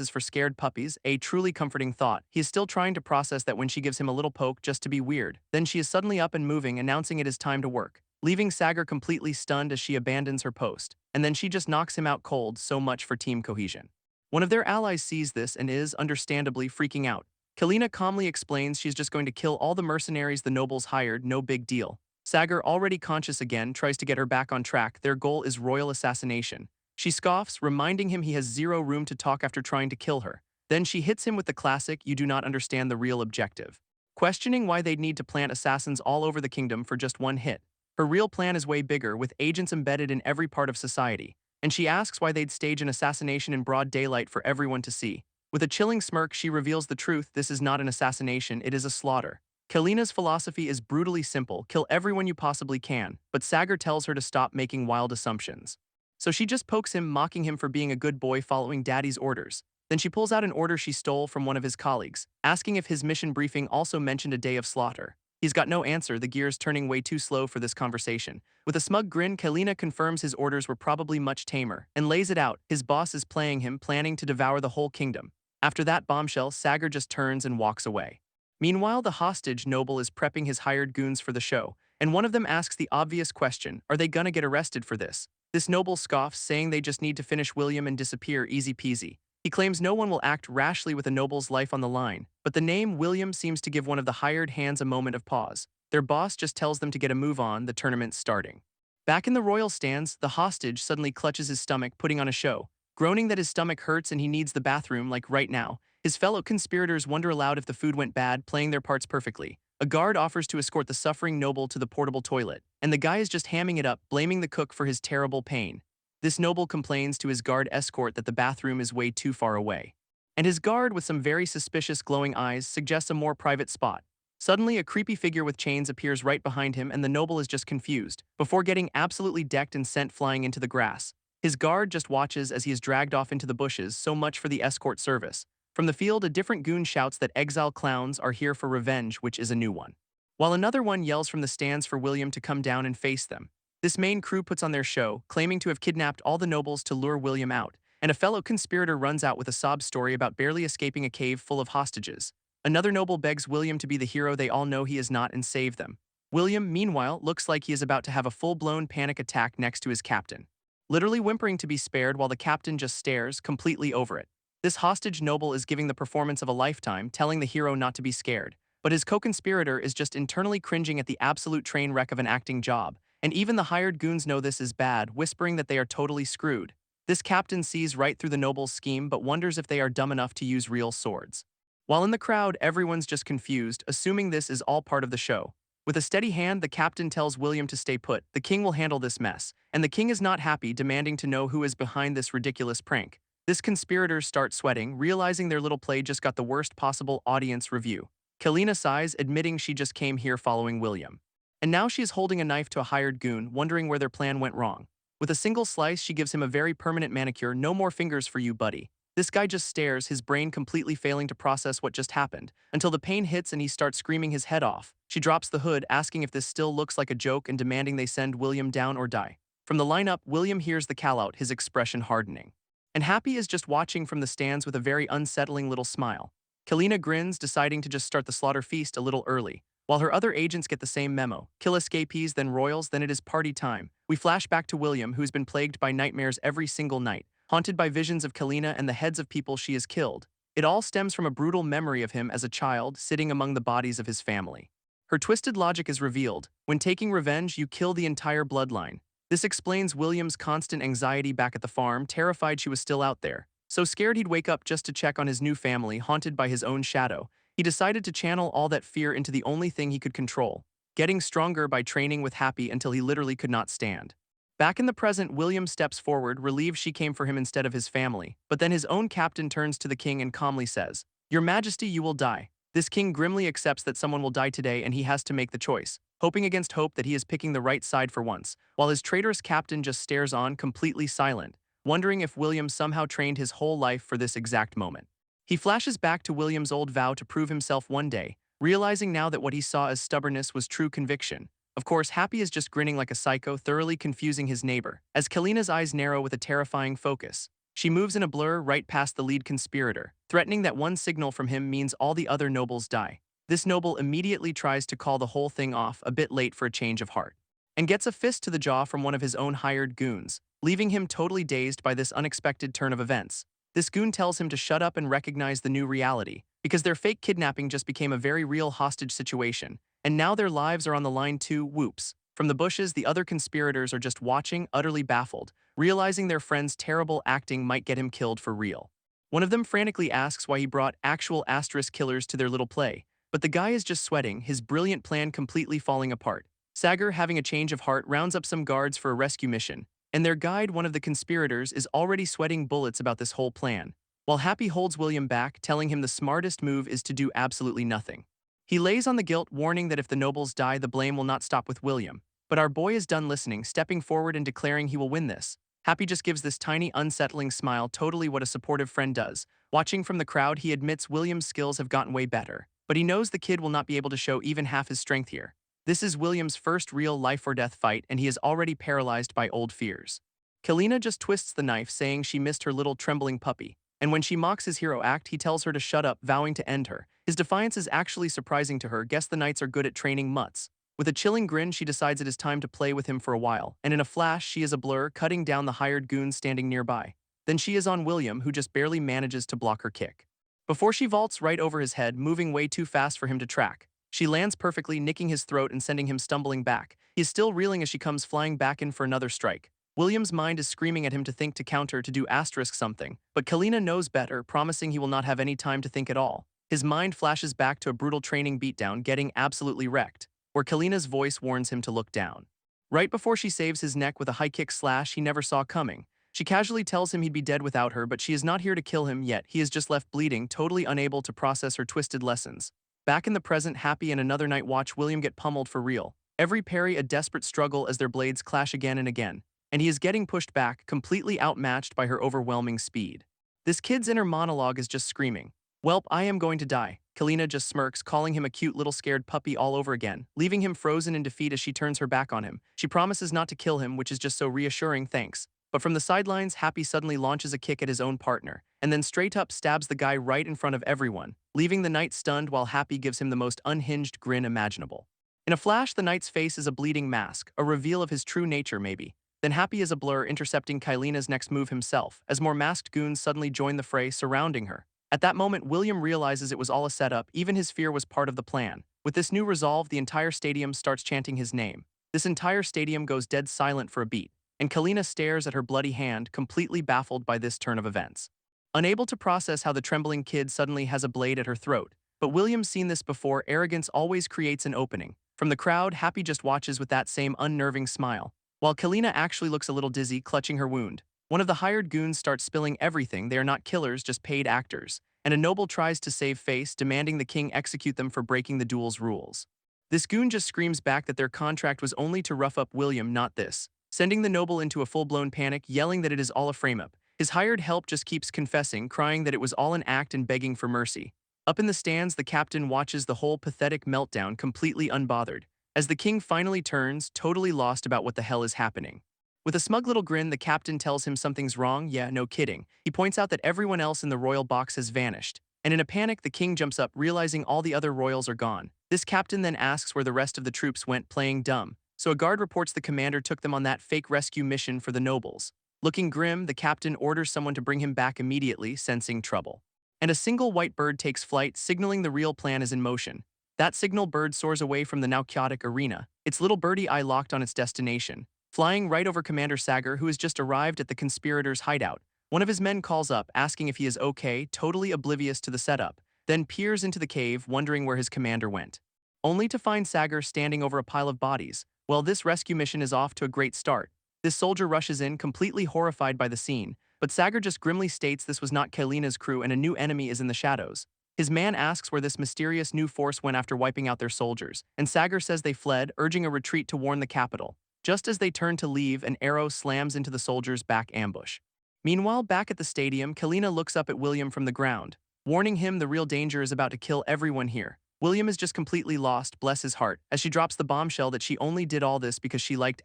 is for scared puppies, a truly comforting thought. He is still trying to process that when she gives him a little poke just to be weird. Then she is suddenly up and moving, announcing it is time to work, leaving Sagar completely stunned as she abandons her post. And then she just knocks him out cold. So much for team cohesion. One of their allies sees this and is, understandably, freaking out. Kylina calmly explains she's just going to kill all the mercenaries the nobles hired, no big deal. Sagar, already conscious again, tries to get her back on track. Their goal is royal assassination. She scoffs, reminding him he has zero room to talk after trying to kill her. Then she hits him with the classic, you do not understand the real objective. Questioning why they'd need to plant assassins all over the kingdom for just one hit. Her real plan is way bigger, with agents embedded in every part of society. And she asks why they'd stage an assassination in broad daylight for everyone to see. With a chilling smirk, she reveals the truth. This is not an assassination, it is a slaughter. Kylina's philosophy is brutally simple, kill everyone you possibly can, but Sagar tells her to stop making wild assumptions. So she just pokes him, mocking him for being a good boy following daddy's orders. Then she pulls out an order she stole from one of his colleagues, asking if his mission briefing also mentioned a day of slaughter. He's got no answer, the gears turning way too slow for this conversation. With a smug grin, Kylina confirms his orders were probably much tamer, and lays it out. His boss is playing him, planning to devour the whole kingdom. After that bombshell, Sagar just turns and walks away. Meanwhile, the hostage noble is prepping his hired goons for the show, and one of them asks the obvious question, are they gonna get arrested for this? This noble scoffs, saying they just need to finish William and disappear, easy peasy. He claims no one will act rashly with a noble's life on the line, but the name William seems to give one of the hired hands a moment of pause. Their boss just tells them to get a move on, the tournament's starting. Back in the royal stands, the hostage suddenly clutches his stomach, putting on a show. Groaning that his stomach hurts and he needs the bathroom like right now, his fellow conspirators wonder aloud if the food went bad, playing their parts perfectly. A guard offers to escort the suffering noble to the portable toilet, and the guy is just hamming it up, blaming the cook for his terrible pain. This noble complains to his guard escort that the bathroom is way too far away. And his guard, with some very suspicious glowing eyes, suggests a more private spot. Suddenly, a creepy figure with chains appears right behind him, and the noble is just confused, before getting absolutely decked and sent flying into the grass. His guard just watches as he is dragged off into the bushes, so much for the escort service. From the field, a different goon shouts that exile clowns are here for revenge, which is a new one. While another one yells from the stands for William to come down and face them. This main crew puts on their show, claiming to have kidnapped all the nobles to lure William out, and a fellow conspirator runs out with a sob story about barely escaping a cave full of hostages. Another noble begs William to be the hero they all know he is not and save them. William, meanwhile, looks like he is about to have a full-blown panic attack next to his captain, literally whimpering to be spared while the captain just stares, completely over it. This hostage noble is giving the performance of a lifetime, telling the hero not to be scared, but his co-conspirator is just internally cringing at the absolute train wreck of an acting job, and even the hired goons know this is bad, whispering that they are totally screwed. This captain sees right through the noble's scheme but wonders if they are dumb enough to use real swords. While in the crowd, everyone's just confused, assuming this is all part of the show. With a steady hand, the captain tells William to stay put. The king will handle this mess, and the king is not happy, demanding to know who is behind this ridiculous prank. This conspirators start sweating, realizing their little play just got the worst possible audience review. Kalina sighs, admitting she just came here following William. And now she is holding a knife to a hired goon, wondering where their plan went wrong. With a single slice, she gives him a very permanent manicure. No more fingers for you, buddy. This guy just stares, his brain completely failing to process what just happened, until the pain hits and he starts screaming his head off. She drops the hood, asking if this still looks like a joke and demanding they send William down or die. From the lineup, William hears the call out, his expression hardening. And Happy is just watching from the stands with a very unsettling little smile. Kalina grins, deciding to just start the slaughter feast a little early. While her other agents get the same memo, kill escapees, then royals, then it is party time. We flash back to William, who's been plagued by nightmares every single night, haunted by visions of Kalina and the heads of people she has killed. It all stems from a brutal memory of him as a child, sitting among the bodies of his family. Her twisted logic is revealed. When taking revenge, you kill the entire bloodline. This explains William's constant anxiety back at the farm, terrified she was still out there. So scared he'd wake up just to check on his new family, haunted by his own shadow. He decided to channel all that fear into the only thing he could control, getting stronger by training with Happy until he literally could not stand. Back in the present, William steps forward, relieved she came for him instead of his family, but then his own captain turns to the king and calmly says, "Your Majesty, you will die." This king grimly accepts that someone will die today and he has to make the choice, hoping against hope that he is picking the right side for once, while his traitorous captain just stares on, completely silent, wondering if William somehow trained his whole life for this exact moment. He flashes back to William's old vow to prove himself one day, realizing now that what he saw as stubbornness was true conviction. Of course, Happy is just grinning like a psycho, thoroughly confusing his neighbor, as Kalina's eyes narrow with a terrifying focus. She moves in a blur right past the lead conspirator, threatening that one signal from him means all the other nobles die. This noble immediately tries to call the whole thing off, a bit late for a change of heart, and gets a fist to the jaw from one of his own hired goons, leaving him totally dazed by this unexpected turn of events. This goon tells him to shut up and recognize the new reality, because their fake kidnapping just became a very real hostage situation, and now their lives are on the line too. Whoops. From the bushes, the other conspirators are just watching, utterly baffled, realizing their friend's terrible acting might get him killed for real. One of them frantically asks why he brought actual asterisk killers to their little play, but the guy is just sweating, his brilliant plan completely falling apart. Sagar, having a change of heart, rounds up some guards for a rescue mission, and their guide, one of the conspirators, is already sweating bullets about this whole plan, while Happy holds William back, telling him the smartest move is to do absolutely nothing. He lays on the guilt, warning that if the nobles die, the blame will not stop with William. But our boy is done listening, stepping forward and declaring he will win this. Happy just gives this tiny, unsettling smile, totally what a supportive friend does. Watching from the crowd, he admits William's skills have gotten way better, but he knows the kid will not be able to show even half his strength here. This is William's first real life-or-death fight, and he is already paralyzed by old fears. Kalina just twists the knife, saying she missed her little trembling puppy, and when she mocks his hero act, he tells her to shut up, vowing to end her. His defiance is actually surprising to her. Guess the knights are good at training mutts. With a chilling grin, she decides it is time to play with him for a while, and in a flash, she is a blur, cutting down the hired goons standing nearby. Then she is on William, who just barely manages to block her kick, before she vaults right over his head, moving way too fast for him to track. She lands perfectly, nicking his throat and sending him stumbling back. He is still reeling as she comes flying back in for another strike. William's mind is screaming at him to think, to counter, to do asterisk something, but Kalina knows better, promising he will not have any time to think at all. His mind flashes back to a brutal training beatdown getting absolutely wrecked, where Kalina's voice warns him to look down. Right before she saves his neck with a high-kick slash he never saw coming, she casually tells him he'd be dead without her, but she is not here to kill him yet. He is just left bleeding, totally unable to process her twisted lessons. Back in the present, Happy and another night watch William get pummeled for real. Every parry a desperate struggle as their blades clash again and again, and he is getting pushed back, completely outmatched by her overwhelming speed. This kid's inner monologue is just screaming, "Welp, I am going to die." Kalina just smirks, calling him a cute little scared puppy all over again, leaving him frozen in defeat as she turns her back on him. She promises not to kill him, which is just so reassuring, thanks. But from the sidelines, Happy suddenly launches a kick at his own partner, and then straight up stabs the guy right in front of everyone, leaving the knight stunned while Happy gives him the most unhinged grin imaginable. In a flash, the knight's face is a bleeding mask, a reveal of his true nature maybe. Then Happy is a blur, intercepting Kylina's next move himself, as more masked goons suddenly join the fray, surrounding her. At that moment, William realizes it was all a setup, even his fear was part of the plan. With this new resolve, the entire stadium starts chanting his name. This entire stadium goes dead silent for a beat, and Kalina stares at her bloody hand, completely baffled by this turn of events. Unable to process how the trembling kid suddenly has a blade at her throat, but William's seen this before. Arrogance always creates an opening. From the crowd, Happy just watches with that same unnerving smile, while Kalina actually looks a little dizzy, clutching her wound. One of the hired goons starts spilling everything. They are not killers, just paid actors, and a noble tries to save face, demanding the king execute them for breaking the duel's rules. This goon just screams back that their contract was only to rough up William, not this, sending the noble into a full-blown panic, yelling that it is all a frame-up. His hired help just keeps confessing, crying that it was all an act and begging for mercy. Up in the stands, the captain watches the whole pathetic meltdown completely unbothered, as the king finally turns, totally lost about what the hell is happening. With a smug little grin, the captain tells him something's wrong. Yeah, no kidding. He points out that everyone else in the royal box has vanished, and in a panic, the king jumps up, realizing all the other royals are gone. This captain then asks where the rest of the troops went, playing dumb, so a guard reports the commander took them on that fake rescue mission for the nobles. Looking grim, the captain orders someone to bring him back immediately, sensing trouble. And a single white bird takes flight, signaling the real plan is in motion. That signal bird soars away from the now chaotic arena, its little birdie eye locked on its destination, flying right over Commander Sagar, who has just arrived at the conspirators' hideout. One of his men calls up, asking if he is okay, totally oblivious to the setup, then peers into the cave, wondering where his commander went. Only to find Sagar standing over a pile of bodies. Well, this rescue mission is off to a great start. This soldier rushes in, completely horrified by the scene, but Sagar just grimly states this was not Kalina's crew and a new enemy is in the shadows. His man asks where this mysterious new force went after wiping out their soldiers, and Sagar says they fled, urging a retreat to warn the capital. Just as they turn to leave, an arrow slams into the soldiers' back ambush. Meanwhile, back at the stadium, Kalina looks up at William from the ground, warning him the real danger is about to kill everyone here. William is just completely lost, bless his heart, as she drops the bombshell that she only did all this because she liked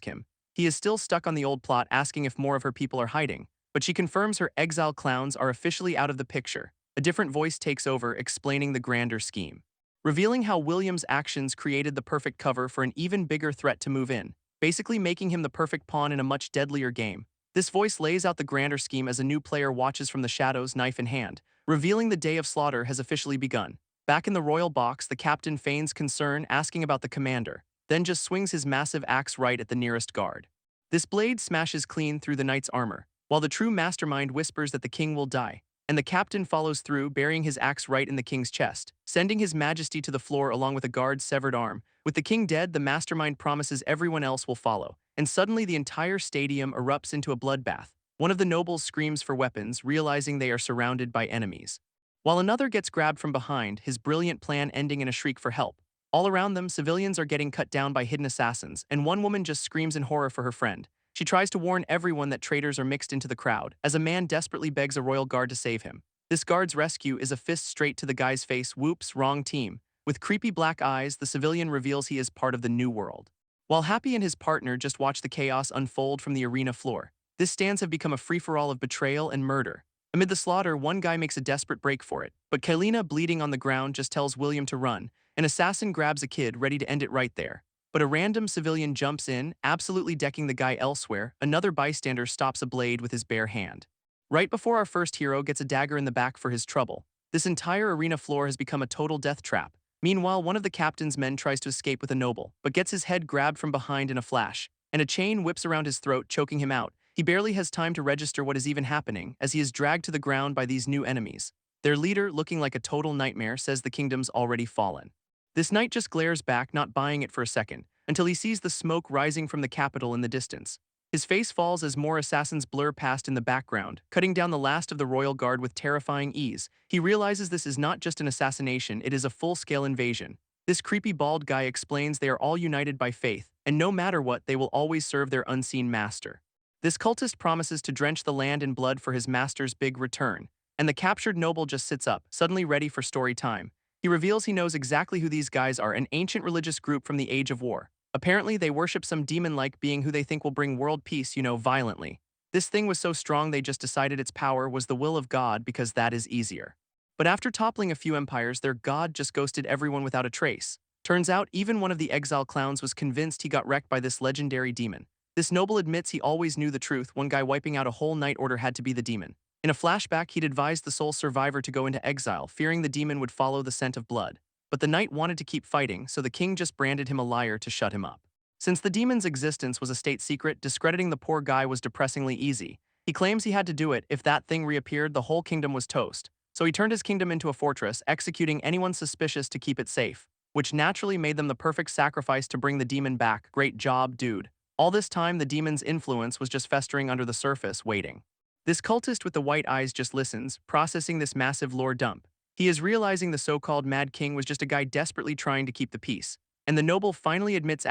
him. He is still stuck on the old plot, asking if more of her people are hiding, but she confirms her exile clowns are officially out of the picture. A different voice takes over, explaining the grander scheme, revealing how William's actions created the perfect cover for an even bigger threat to move in, basically making him the perfect pawn in a much deadlier game. This voice lays out the grander scheme as a new player watches from the shadows, knife in hand, revealing the day of slaughter has officially begun. Back in the royal box, the captain feigns concern, asking about the commander, then just swings his massive axe right at the nearest guard. This blade smashes clean through the knight's armor, while the true mastermind whispers that the king will die, and the captain follows through, burying his axe right in the king's chest, sending his majesty to the floor along with a guard's severed arm. With the king dead, the mastermind promises everyone else will follow, and suddenly the entire stadium erupts into a bloodbath. One of the nobles screams for weapons, realizing they are surrounded by enemies, while another gets grabbed from behind, his brilliant plan ending in a shriek for help. All around them, civilians are getting cut down by hidden assassins, and one woman just screams in horror for her friend. She tries to warn everyone that traitors are mixed into the crowd, as a man desperately begs a royal guard to save him. This guard's rescue is a fist straight to the guy's face. Whoops, wrong team. With creepy black eyes, the civilian reveals he is part of the New World. While Happy and his partner just watch the chaos unfold from the arena floor, this stands have become a free-for-all of betrayal and murder. Amid the slaughter, one guy makes a desperate break for it, but Kalina, bleeding on the ground, just tells William to run. An assassin grabs a kid, ready to end it right there. But a random civilian jumps in, absolutely decking the guy elsewhere. Another bystander stops a blade with his bare hand. Right before our first hero gets a dagger in the back for his trouble, this entire arena floor has become a total death trap. Meanwhile, one of the captain's men tries to escape with a noble, but gets his head grabbed from behind in a flash, and a chain whips around his throat, choking him out. He barely has time to register what is even happening, as he is dragged to the ground by these new enemies. Their leader, looking like a total nightmare, says the kingdom's already fallen. This knight just glares back, not buying it for a second, until he sees the smoke rising from the capital in the distance. His face falls as more assassins blur past in the background, cutting down the last of the royal guard with terrifying ease. He realizes this is not just an assassination, it is a full-scale invasion. This creepy bald guy explains they are all united by faith, and no matter what, they will always serve their unseen master. This cultist promises to drench the land in blood for his master's big return, and the captured noble just sits up, suddenly ready for story time. He reveals he knows exactly who these guys are, an ancient religious group from the Age of War. Apparently, they worship some demon-like being who they think will bring world peace, violently. This thing was so strong they just decided its power was the will of God because that is easier. But after toppling a few empires, their god just ghosted everyone without a trace. Turns out, even one of the exile clowns was convinced he got wrecked by this legendary demon. This noble admits he always knew the truth. One guy wiping out a whole night order had to be the demon. In a flashback, he'd advised the sole survivor to go into exile, fearing the demon would follow the scent of blood. But the knight wanted to keep fighting, so the king just branded him a liar to shut him up. Since the demon's existence was a state secret, discrediting the poor guy was depressingly easy. He claims he had to do it. If that thing reappeared, the whole kingdom was toast. So he turned his kingdom into a fortress, executing anyone suspicious to keep it safe, which naturally made them the perfect sacrifice to bring the demon back. Great job, dude. All this time, the demon's influence was just festering under the surface, waiting. This cultist with the white eyes just listens, processing this massive lore dump. He is realizing the so-called Mad King was just a guy desperately trying to keep the peace. And the noble finally admits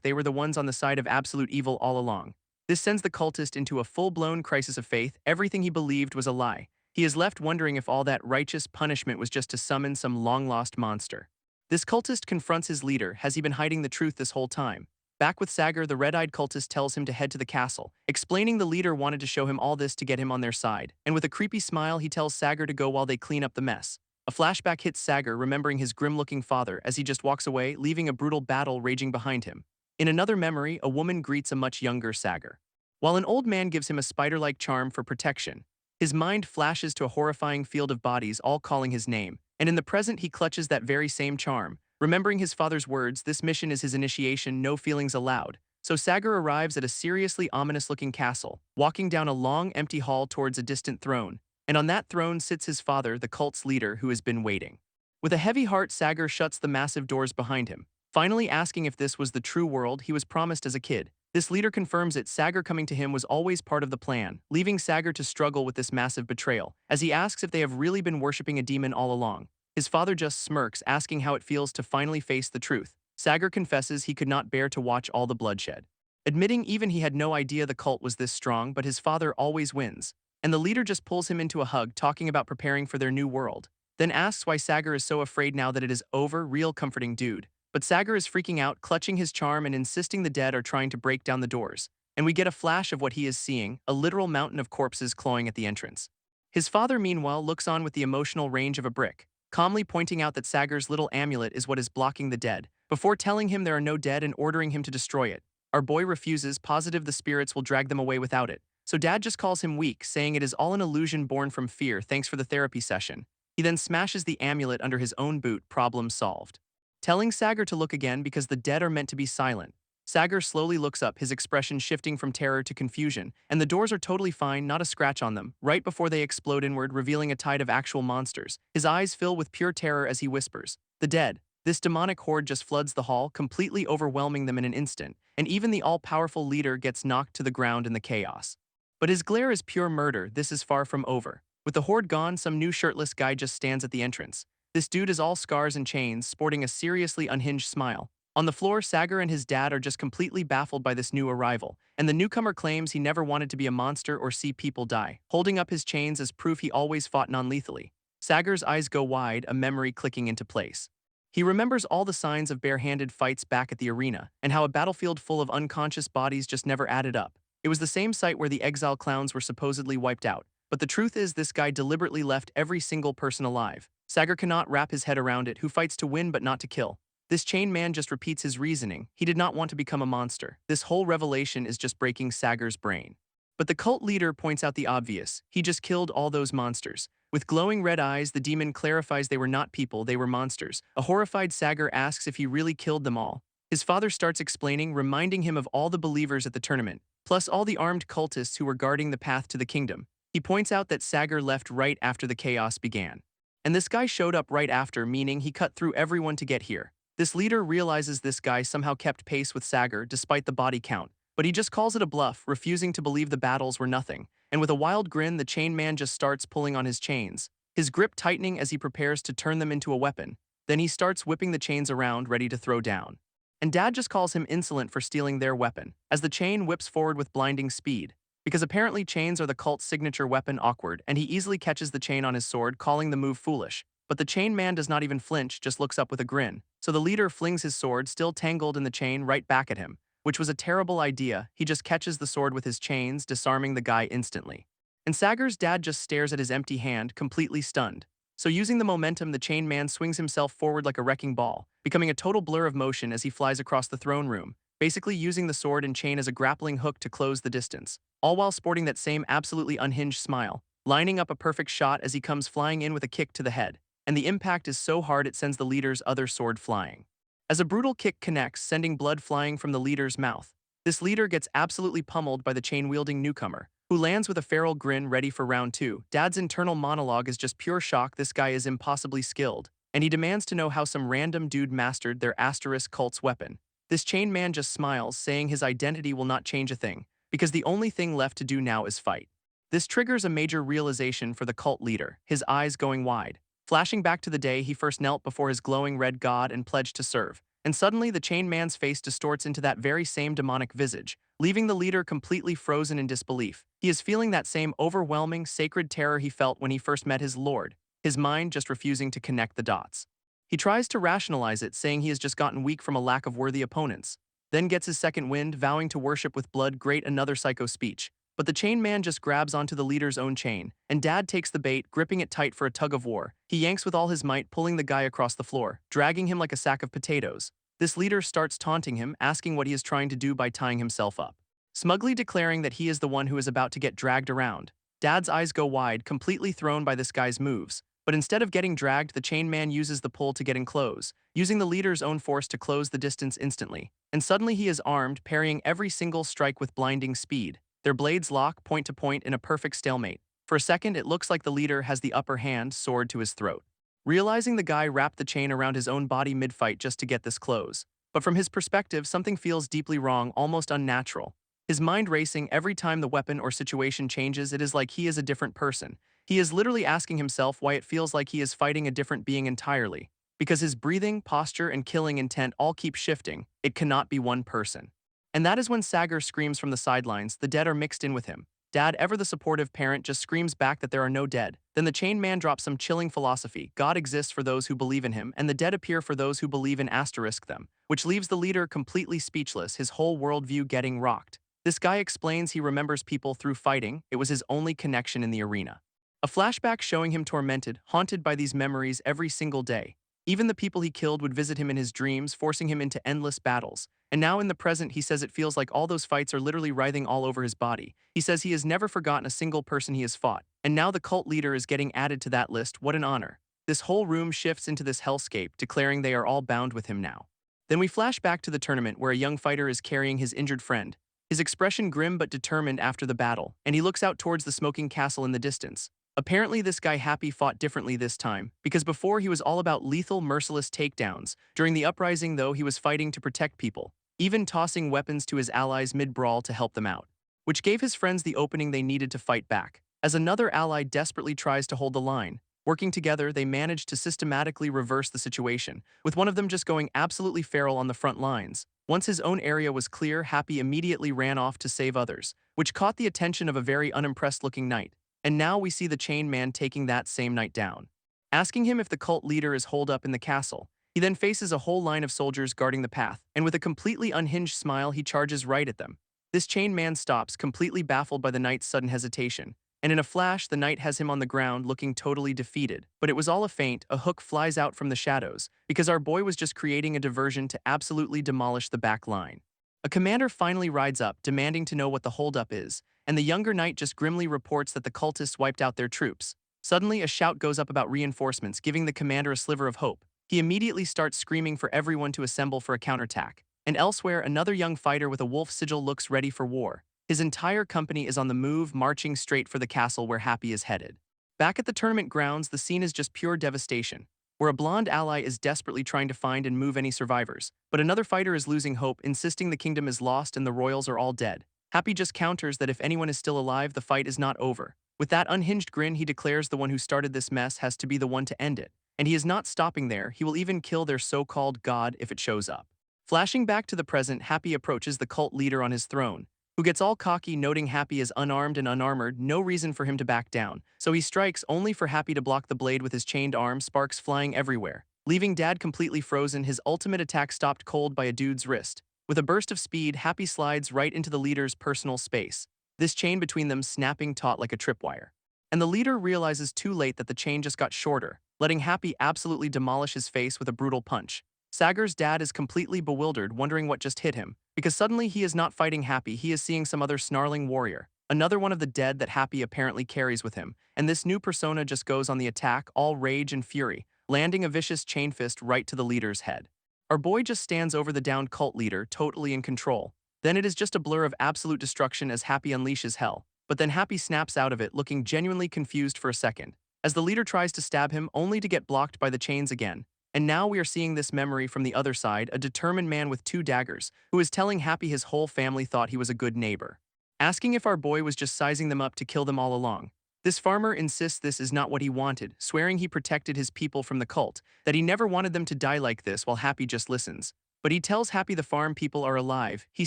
they were the ones on the side of absolute evil all along. This sends the cultist into a full-blown crisis of faith. Everything he believed was a lie. He is left wondering if all that righteous punishment was just to summon some long-lost monster. This cultist confronts his leader. Has he been hiding the truth this whole time? Back with Sagar, the red-eyed cultist tells him to head to the castle, explaining the leader wanted to show him all this to get him on their side. And with a creepy smile, he tells Sagar to go while they clean up the mess. A flashback hits Sagar, remembering his grim-looking father as he just walks away, leaving a brutal battle raging behind him. In another memory, a woman greets a much younger Sagar, while an old man gives him a spider-like charm for protection. His mind flashes to a horrifying field of bodies all calling his name, and in the present he clutches that very same charm. Remembering his father's words, this mission is his initiation, no feelings allowed. So Sagar arrives at a seriously ominous-looking castle, walking down a long, empty hall towards a distant throne. And on that throne sits his father, the cult's leader, who has been waiting. With a heavy heart, Sagar shuts the massive doors behind him, finally asking if this was the true world he was promised as a kid. This leader confirms it. Sagar coming to him was always part of the plan, leaving Sagar to struggle with this massive betrayal, as he asks if they have really been worshipping a demon all along. His father just smirks, asking how it feels to finally face the truth. Sagar confesses he could not bear to watch all the bloodshed, admitting even he had no idea the cult was this strong, but his father always wins. And the leader just pulls him into a hug, talking about preparing for their new world. Then asks why Sagar is so afraid now that it is over. Real comforting dude. But Sagar is freaking out, clutching his charm and insisting the dead are trying to break down the doors. And we get a flash of what he is seeing, a literal mountain of corpses clawing at the entrance. His father, meanwhile, looks on with the emotional range of a brick, calmly pointing out that Sagar's little amulet is what is blocking the dead, before telling him there are no dead and ordering him to destroy it. Our boy refuses, positive the spirits will drag them away without it. So Dad just calls him weak, saying it is all an illusion born from fear. Thanks for the therapy session. He then smashes the amulet under his own boot. Problem solved. Telling Sagar to look again because the dead are meant to be silent. Sagar slowly looks up, his expression shifting from terror to confusion, and the doors are totally fine, not a scratch on them, right before they explode inward, revealing a tide of actual monsters. His eyes fill with pure terror as he whispers, "The dead." This demonic horde just floods the hall, completely overwhelming them in an instant, and even the all-powerful leader gets knocked to the ground in the chaos. But his glare is pure murder. This is far from over. With the horde gone, some new shirtless guy just stands at the entrance. This dude is all scars and chains, sporting a seriously unhinged smile. On the floor, Sagar and his dad are just completely baffled by this new arrival, and the newcomer claims he never wanted to be a monster or see people die, holding up his chains as proof he always fought non-lethally. Sagar's eyes go wide, a memory clicking into place. He remembers all the signs of bare-handed fights back at the arena, and how a battlefield full of unconscious bodies just never added up. It was the same site where the exile clowns were supposedly wiped out, but the truth is this guy deliberately left every single person alive. Sagar cannot wrap his head around it, who fights to win but not to kill. This chain man just repeats his reasoning. He did not want to become a monster. This whole revelation is just breaking Sagar's brain. But the cult leader points out the obvious. He just killed all those monsters. With glowing red eyes, the demon clarifies they were not people, they were monsters. A horrified Sagar asks if he really killed them all. His father starts explaining, reminding him of all the believers at the tournament, plus all the armed cultists who were guarding the path to the kingdom. He points out that Sagar left right after the chaos began. And this guy showed up right after, meaning he cut through everyone to get here. This leader realizes this guy somehow kept pace with Sagar despite the body count, but he just calls it a bluff, refusing to believe the battles were nothing. And with a wild grin, the chain man just starts pulling on his chains, his grip tightening as he prepares to turn them into a weapon. Then he starts whipping the chains around, ready to throw down. And Dad just calls him insolent for stealing their weapon, as the chain whips forward with blinding speed. Because apparently chains are the cult's signature weapon. Awkward, and he easily catches the chain on his sword, calling the move foolish. But the chain man does not even flinch, just looks up with a grin. So the leader flings his sword, still tangled in the chain, right back at him, which was a terrible idea. He just catches the sword with his chains, disarming the guy instantly. And Sagar's dad just stares at his empty hand, completely stunned. So using the momentum, the chain man swings himself forward like a wrecking ball, becoming a total blur of motion as he flies across the throne room, basically using the sword and chain as a grappling hook to close the distance, all while sporting that same absolutely unhinged smile, lining up a perfect shot as he comes flying in with a kick to the head. And the impact is so hard it sends the leader's other sword flying. As a brutal kick connects, sending blood flying from the leader's mouth, this leader gets absolutely pummeled by the chain-wielding newcomer, who lands with a feral grin ready for round two. Dad's internal monologue is just pure shock. This guy is impossibly skilled, and he demands to know how some random dude mastered their asterisk cult's weapon. This chain man just smiles, saying his identity will not change a thing, because the only thing left to do now is fight. This triggers a major realization for the cult leader, his eyes going wide, flashing back to the day he first knelt before his glowing red god and pledged to serve. And suddenly the chain man's face distorts into that very same demonic visage, leaving the leader completely frozen in disbelief. He is feeling that same overwhelming, sacred terror he felt when he first met his lord, his mind just refusing to connect the dots. He tries to rationalize it, saying he has just gotten weak from a lack of worthy opponents, then gets his second wind, vowing to worship with blood. Great, another psycho speech. But the chain man just grabs onto the leader's own chain, and Dad takes the bait, gripping it tight for a tug of war. He yanks with all his might, pulling the guy across the floor, dragging him like a sack of potatoes. This leader starts taunting him, asking what he is trying to do by tying himself up, smugly declaring that he is the one who is about to get dragged around. Dad's eyes go wide, completely thrown by this guy's moves. But instead of getting dragged, the chain man uses the pull to get in close, using the leader's own force to close the distance instantly. And suddenly he is armed, parrying every single strike with blinding speed. Their blades lock point to point in a perfect stalemate. For a second, it looks like the leader has the upper hand, sword to his throat. Realizing the guy wrapped the chain around his own body mid-fight just to get this close. But from his perspective, something feels deeply wrong, almost unnatural. His mind racing every time the weapon or situation changes. It is like he is a different person. He is literally asking himself why it feels like he is fighting a different being entirely. Because his breathing, posture, and killing intent all keep shifting. It cannot be one person. And that is when Sagar screams from the sidelines. The dead are mixed in with him. Dad, ever the supportive parent, just screams back that there are no dead. Then the chain man drops some chilling philosophy. God exists for those who believe in him, and the dead appear for those who believe in asterisk them, which leaves the leader completely speechless, his whole worldview getting rocked. This guy explains he remembers people through fighting. It was his only connection in the arena. A flashback showing him tormented, haunted by these memories every single day. Even the people he killed would visit him in his dreams, forcing him into endless battles. And now in the present, he says it feels like all those fights are literally writhing all over his body. He says he has never forgotten a single person he has fought. And now the cult leader is getting added to that list. What an honor. This whole room shifts into this hellscape, declaring they are all bound with him now. Then we flash back to the tournament where a young fighter is carrying his injured friend, his expression grim but determined after the battle, and he looks out towards the smoking castle in the distance. Apparently this guy Happy fought differently this time, because before he was all about lethal, merciless takedowns. During the uprising though, he was fighting to protect people, even tossing weapons to his allies mid-brawl to help them out, which gave his friends the opening they needed to fight back. As another ally desperately tries to hold the line, working together, they managed to systematically reverse the situation, with one of them just going absolutely feral on the front lines. Once his own area was clear, Happy immediately ran off to save others, which caught the attention of a very unimpressed-looking knight. And now we see the chain man taking that same knight down, asking him if the cult leader is holed up in the castle. He then faces a whole line of soldiers guarding the path, and with a completely unhinged smile, he charges right at them. This chain man stops, completely baffled by the knight's sudden hesitation. And in a flash, the knight has him on the ground looking totally defeated. But it was all a feint. A hook flies out from the shadows, because our boy was just creating a diversion to absolutely demolish the back line. A commander finally rides up, demanding to know what the holdup is, and the younger knight just grimly reports that the cultists wiped out their troops. Suddenly, a shout goes up about reinforcements, giving the commander a sliver of hope. He immediately starts screaming for everyone to assemble for a counterattack. And elsewhere, another young fighter with a wolf sigil looks ready for war. His entire company is on the move, marching straight for the castle where Happy is headed. Back at the tournament grounds, the scene is just pure devastation, where a blonde ally is desperately trying to find and move any survivors, but another fighter is losing hope, insisting the kingdom is lost and the royals are all dead. Happy just counters that if anyone is still alive, the fight is not over. With that unhinged grin, he declares the one who started this mess has to be the one to end it. And he is not stopping there, he will even kill their so-called god if it shows up. Flashing back to the present, Happy approaches the cult leader on his throne, who gets all cocky, noting Happy is unarmed and unarmored, no reason for him to back down. So he strikes, only for Happy to block the blade with his chained arm, sparks flying everywhere. Leaving Dad completely frozen, his ultimate attack stopped cold by a dude's wrist. With a burst of speed, Happy slides right into the leader's personal space, this chain between them snapping taut like a tripwire. And the leader realizes too late that the chain just got shorter, letting Happy absolutely demolish his face with a brutal punch. Sagar's dad is completely bewildered, wondering what just hit him, because suddenly he is not fighting Happy, he is seeing some other snarling warrior, another one of the dead that Happy apparently carries with him, and this new persona just goes on the attack, all rage and fury, landing a vicious chain fist right to the leader's head. Our boy just stands over the downed cult leader, totally in control. Then it is just a blur of absolute destruction as Happy unleashes hell, but then Happy snaps out of it, looking genuinely confused for a second, as the leader tries to stab him only to get blocked by the chains again. And now we are seeing this memory from the other side, a determined man with 2 daggers, who is telling Happy his whole family thought he was a good neighbor, asking if our boy was just sizing them up to kill them all along. This farmer insists this is not what he wanted, swearing he protected his people from the cult, that he never wanted them to die like this, while Happy just listens. But he tells Happy the farm people are alive, he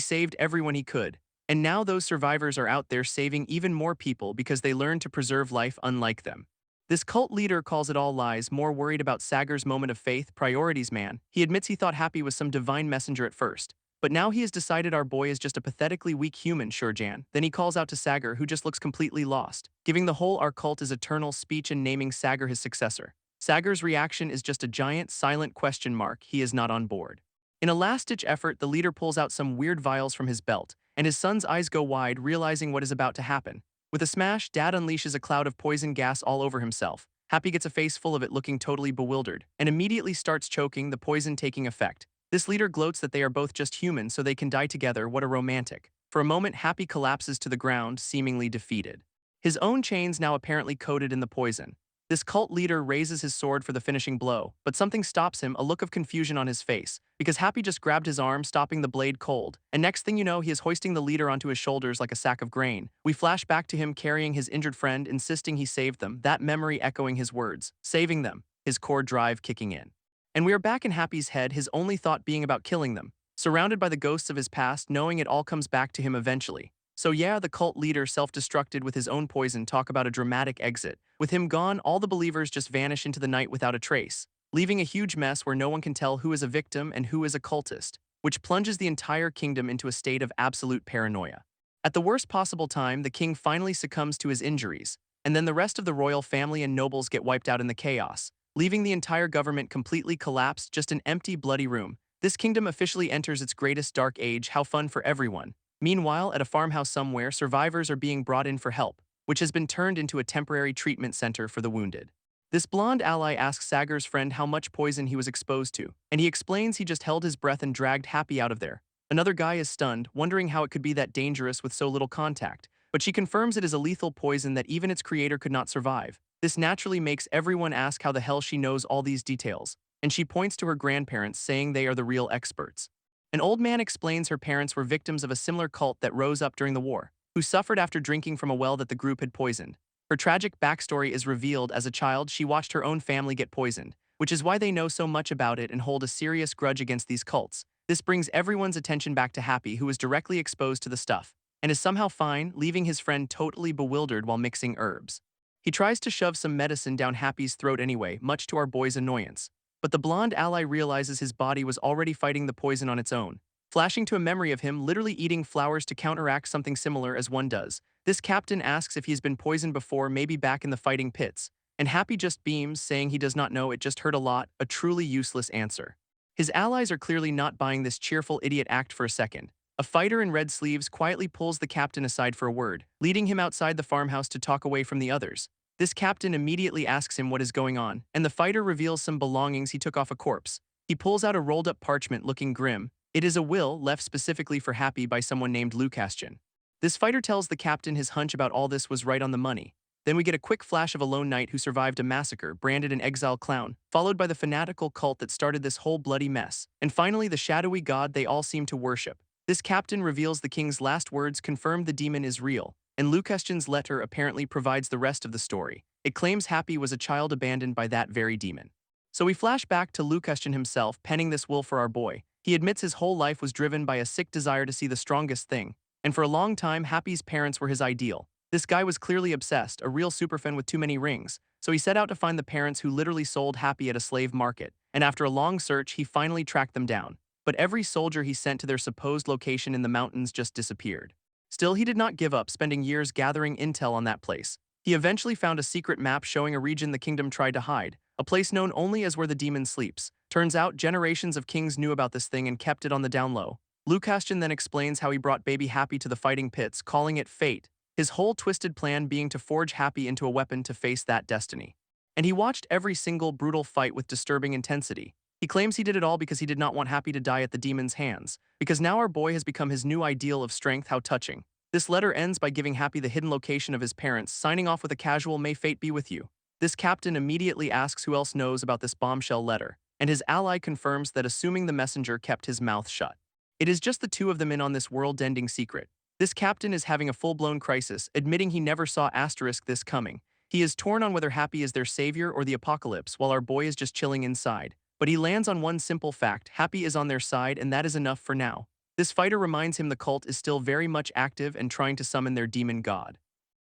saved everyone he could. And now those survivors are out there saving even more people because they learned to preserve life unlike them. This cult leader calls it all lies, more worried about Sagar's moment of faith, priorities man. He admits he thought Happy was some divine messenger at first, but now he has decided our boy is just a pathetically weak human, sure Jan. Then he calls out to Sagar, who just looks completely lost, giving the whole our cult his eternal speech and naming Sagar his successor. Sagar's reaction is just a giant, silent question mark, he is not on board. In a last-ditch effort, the leader pulls out some weird vials from his belt, and his son's eyes go wide, realizing what is about to happen. With a smash, Dad unleashes a cloud of poison gas all over himself. Happy gets a face full of it, looking totally bewildered, and immediately starts choking, the poison taking effect. This leader gloats that they are both just human so they can die together, what a romantic. For a moment, Happy collapses to the ground, seemingly defeated. His own chains now apparently coated in the poison. This cult leader raises his sword for the finishing blow, but something stops him, a look of confusion on his face, because Happy just grabbed his arm, stopping the blade cold, and next thing you know, he is hoisting the leader onto his shoulders like a sack of grain. We flash back to him carrying his injured friend, insisting he saved them, that memory echoing his words, saving them, his core drive kicking in. And we are back in Happy's head, his only thought being about killing them, surrounded by the ghosts of his past, knowing it all comes back to him eventually. So yeah, the cult leader self-destructed with his own poison, talk about a dramatic exit. With him gone, all the believers just vanish into the night without a trace, leaving a huge mess where no one can tell who is a victim and who is a cultist, which plunges the entire kingdom into a state of absolute paranoia. At the worst possible time, the king finally succumbs to his injuries, and then the rest of the royal family and nobles get wiped out in the chaos, leaving the entire government completely collapsed, just an empty, bloody room. This kingdom officially enters its greatest dark age, how fun for everyone. Meanwhile, at a farmhouse somewhere, survivors are being brought in for help, which has been turned into a temporary treatment center for the wounded. This blonde ally asks Sagar's friend how much poison he was exposed to, and he explains he just held his breath and dragged Happy out of there. Another guy is stunned, wondering how it could be that dangerous with so little contact, but she confirms it is a lethal poison that even its creator could not survive. This naturally makes everyone ask how the hell she knows all these details, and she points to her grandparents, saying they are the real experts. An old man explains her parents were victims of a similar cult that rose up during the war, who suffered after drinking from a well that the group had poisoned. Her tragic backstory is revealed. As a child, she watched her own family get poisoned, which is why they know so much about it and hold a serious grudge against these cults. This brings everyone's attention back to Happy, who was directly exposed to the stuff, and is somehow fine, leaving his friend totally bewildered while mixing herbs. He tries to shove some medicine down Happy's throat anyway, much to our boy's annoyance. But the blonde ally realizes his body was already fighting the poison on its own, flashing to a memory of him literally eating flowers to counteract something similar as one does. This captain asks if he's been poisoned before, maybe back in the fighting pits, and Happy just beams, saying he does not know, it just hurt a lot, a truly useless answer. His allies are clearly not buying this cheerful idiot act for a second. A fighter in red sleeves quietly pulls the captain aside for a word, leading him outside the farmhouse to talk away from the others. This captain immediately asks him what is going on, and the fighter reveals some belongings he took off a corpse. He pulls out a rolled-up parchment looking grim. It is a will left specifically for Happy by someone named Lukaschin. This fighter tells the captain his hunch about all this was right on the money. Then we get a quick flash of a lone knight who survived a massacre, branded an exile clown, followed by the fanatical cult that started this whole bloody mess, and finally the shadowy god they all seem to worship. This captain reveals the king's last words confirm the demon is real, and Lukashtin's letter apparently provides the rest of the story. It claims Happy was a child abandoned by that very demon. So we flash back to Lukashtin himself penning this will for our boy. He admits his whole life was driven by a sick desire to see the strongest thing, and for a long time Happy's parents were his ideal. This guy was clearly obsessed, a real superfan with too many rings, so he set out to find the parents who literally sold Happy at a slave market, and after a long search he finally tracked them down. But every soldier he sent to their supposed location in the mountains just disappeared. Still, he did not give up, spending years gathering intel on that place. He eventually found a secret map showing a region the kingdom tried to hide, a place known only as where the demon sleeps. Turns out, generations of kings knew about this thing and kept it on the down low. Lukashtin then explains how he brought baby Happy to the fighting pits, calling it fate, his whole twisted plan being to forge Happy into a weapon to face that destiny. And he watched every single brutal fight with disturbing intensity. He claims he did it all because he did not want Happy to die at the demon's hands, because now our boy has become his new ideal of strength. How touching. This letter ends by giving Happy the hidden location of his parents, signing off with a casual "May fate be with you." This captain immediately asks who else knows about this bombshell letter, and his ally confirms that assuming the messenger kept his mouth shut. It is just the two of them in on this world-ending secret. This captain is having a full-blown crisis, admitting he never saw this coming. He is torn on whether Happy is their savior or the apocalypse, while our boy is just chilling inside. But he lands on one simple fact: Happy is on their side, and that is enough for now. This fighter reminds him the cult is still very much active and trying to summon their demon god,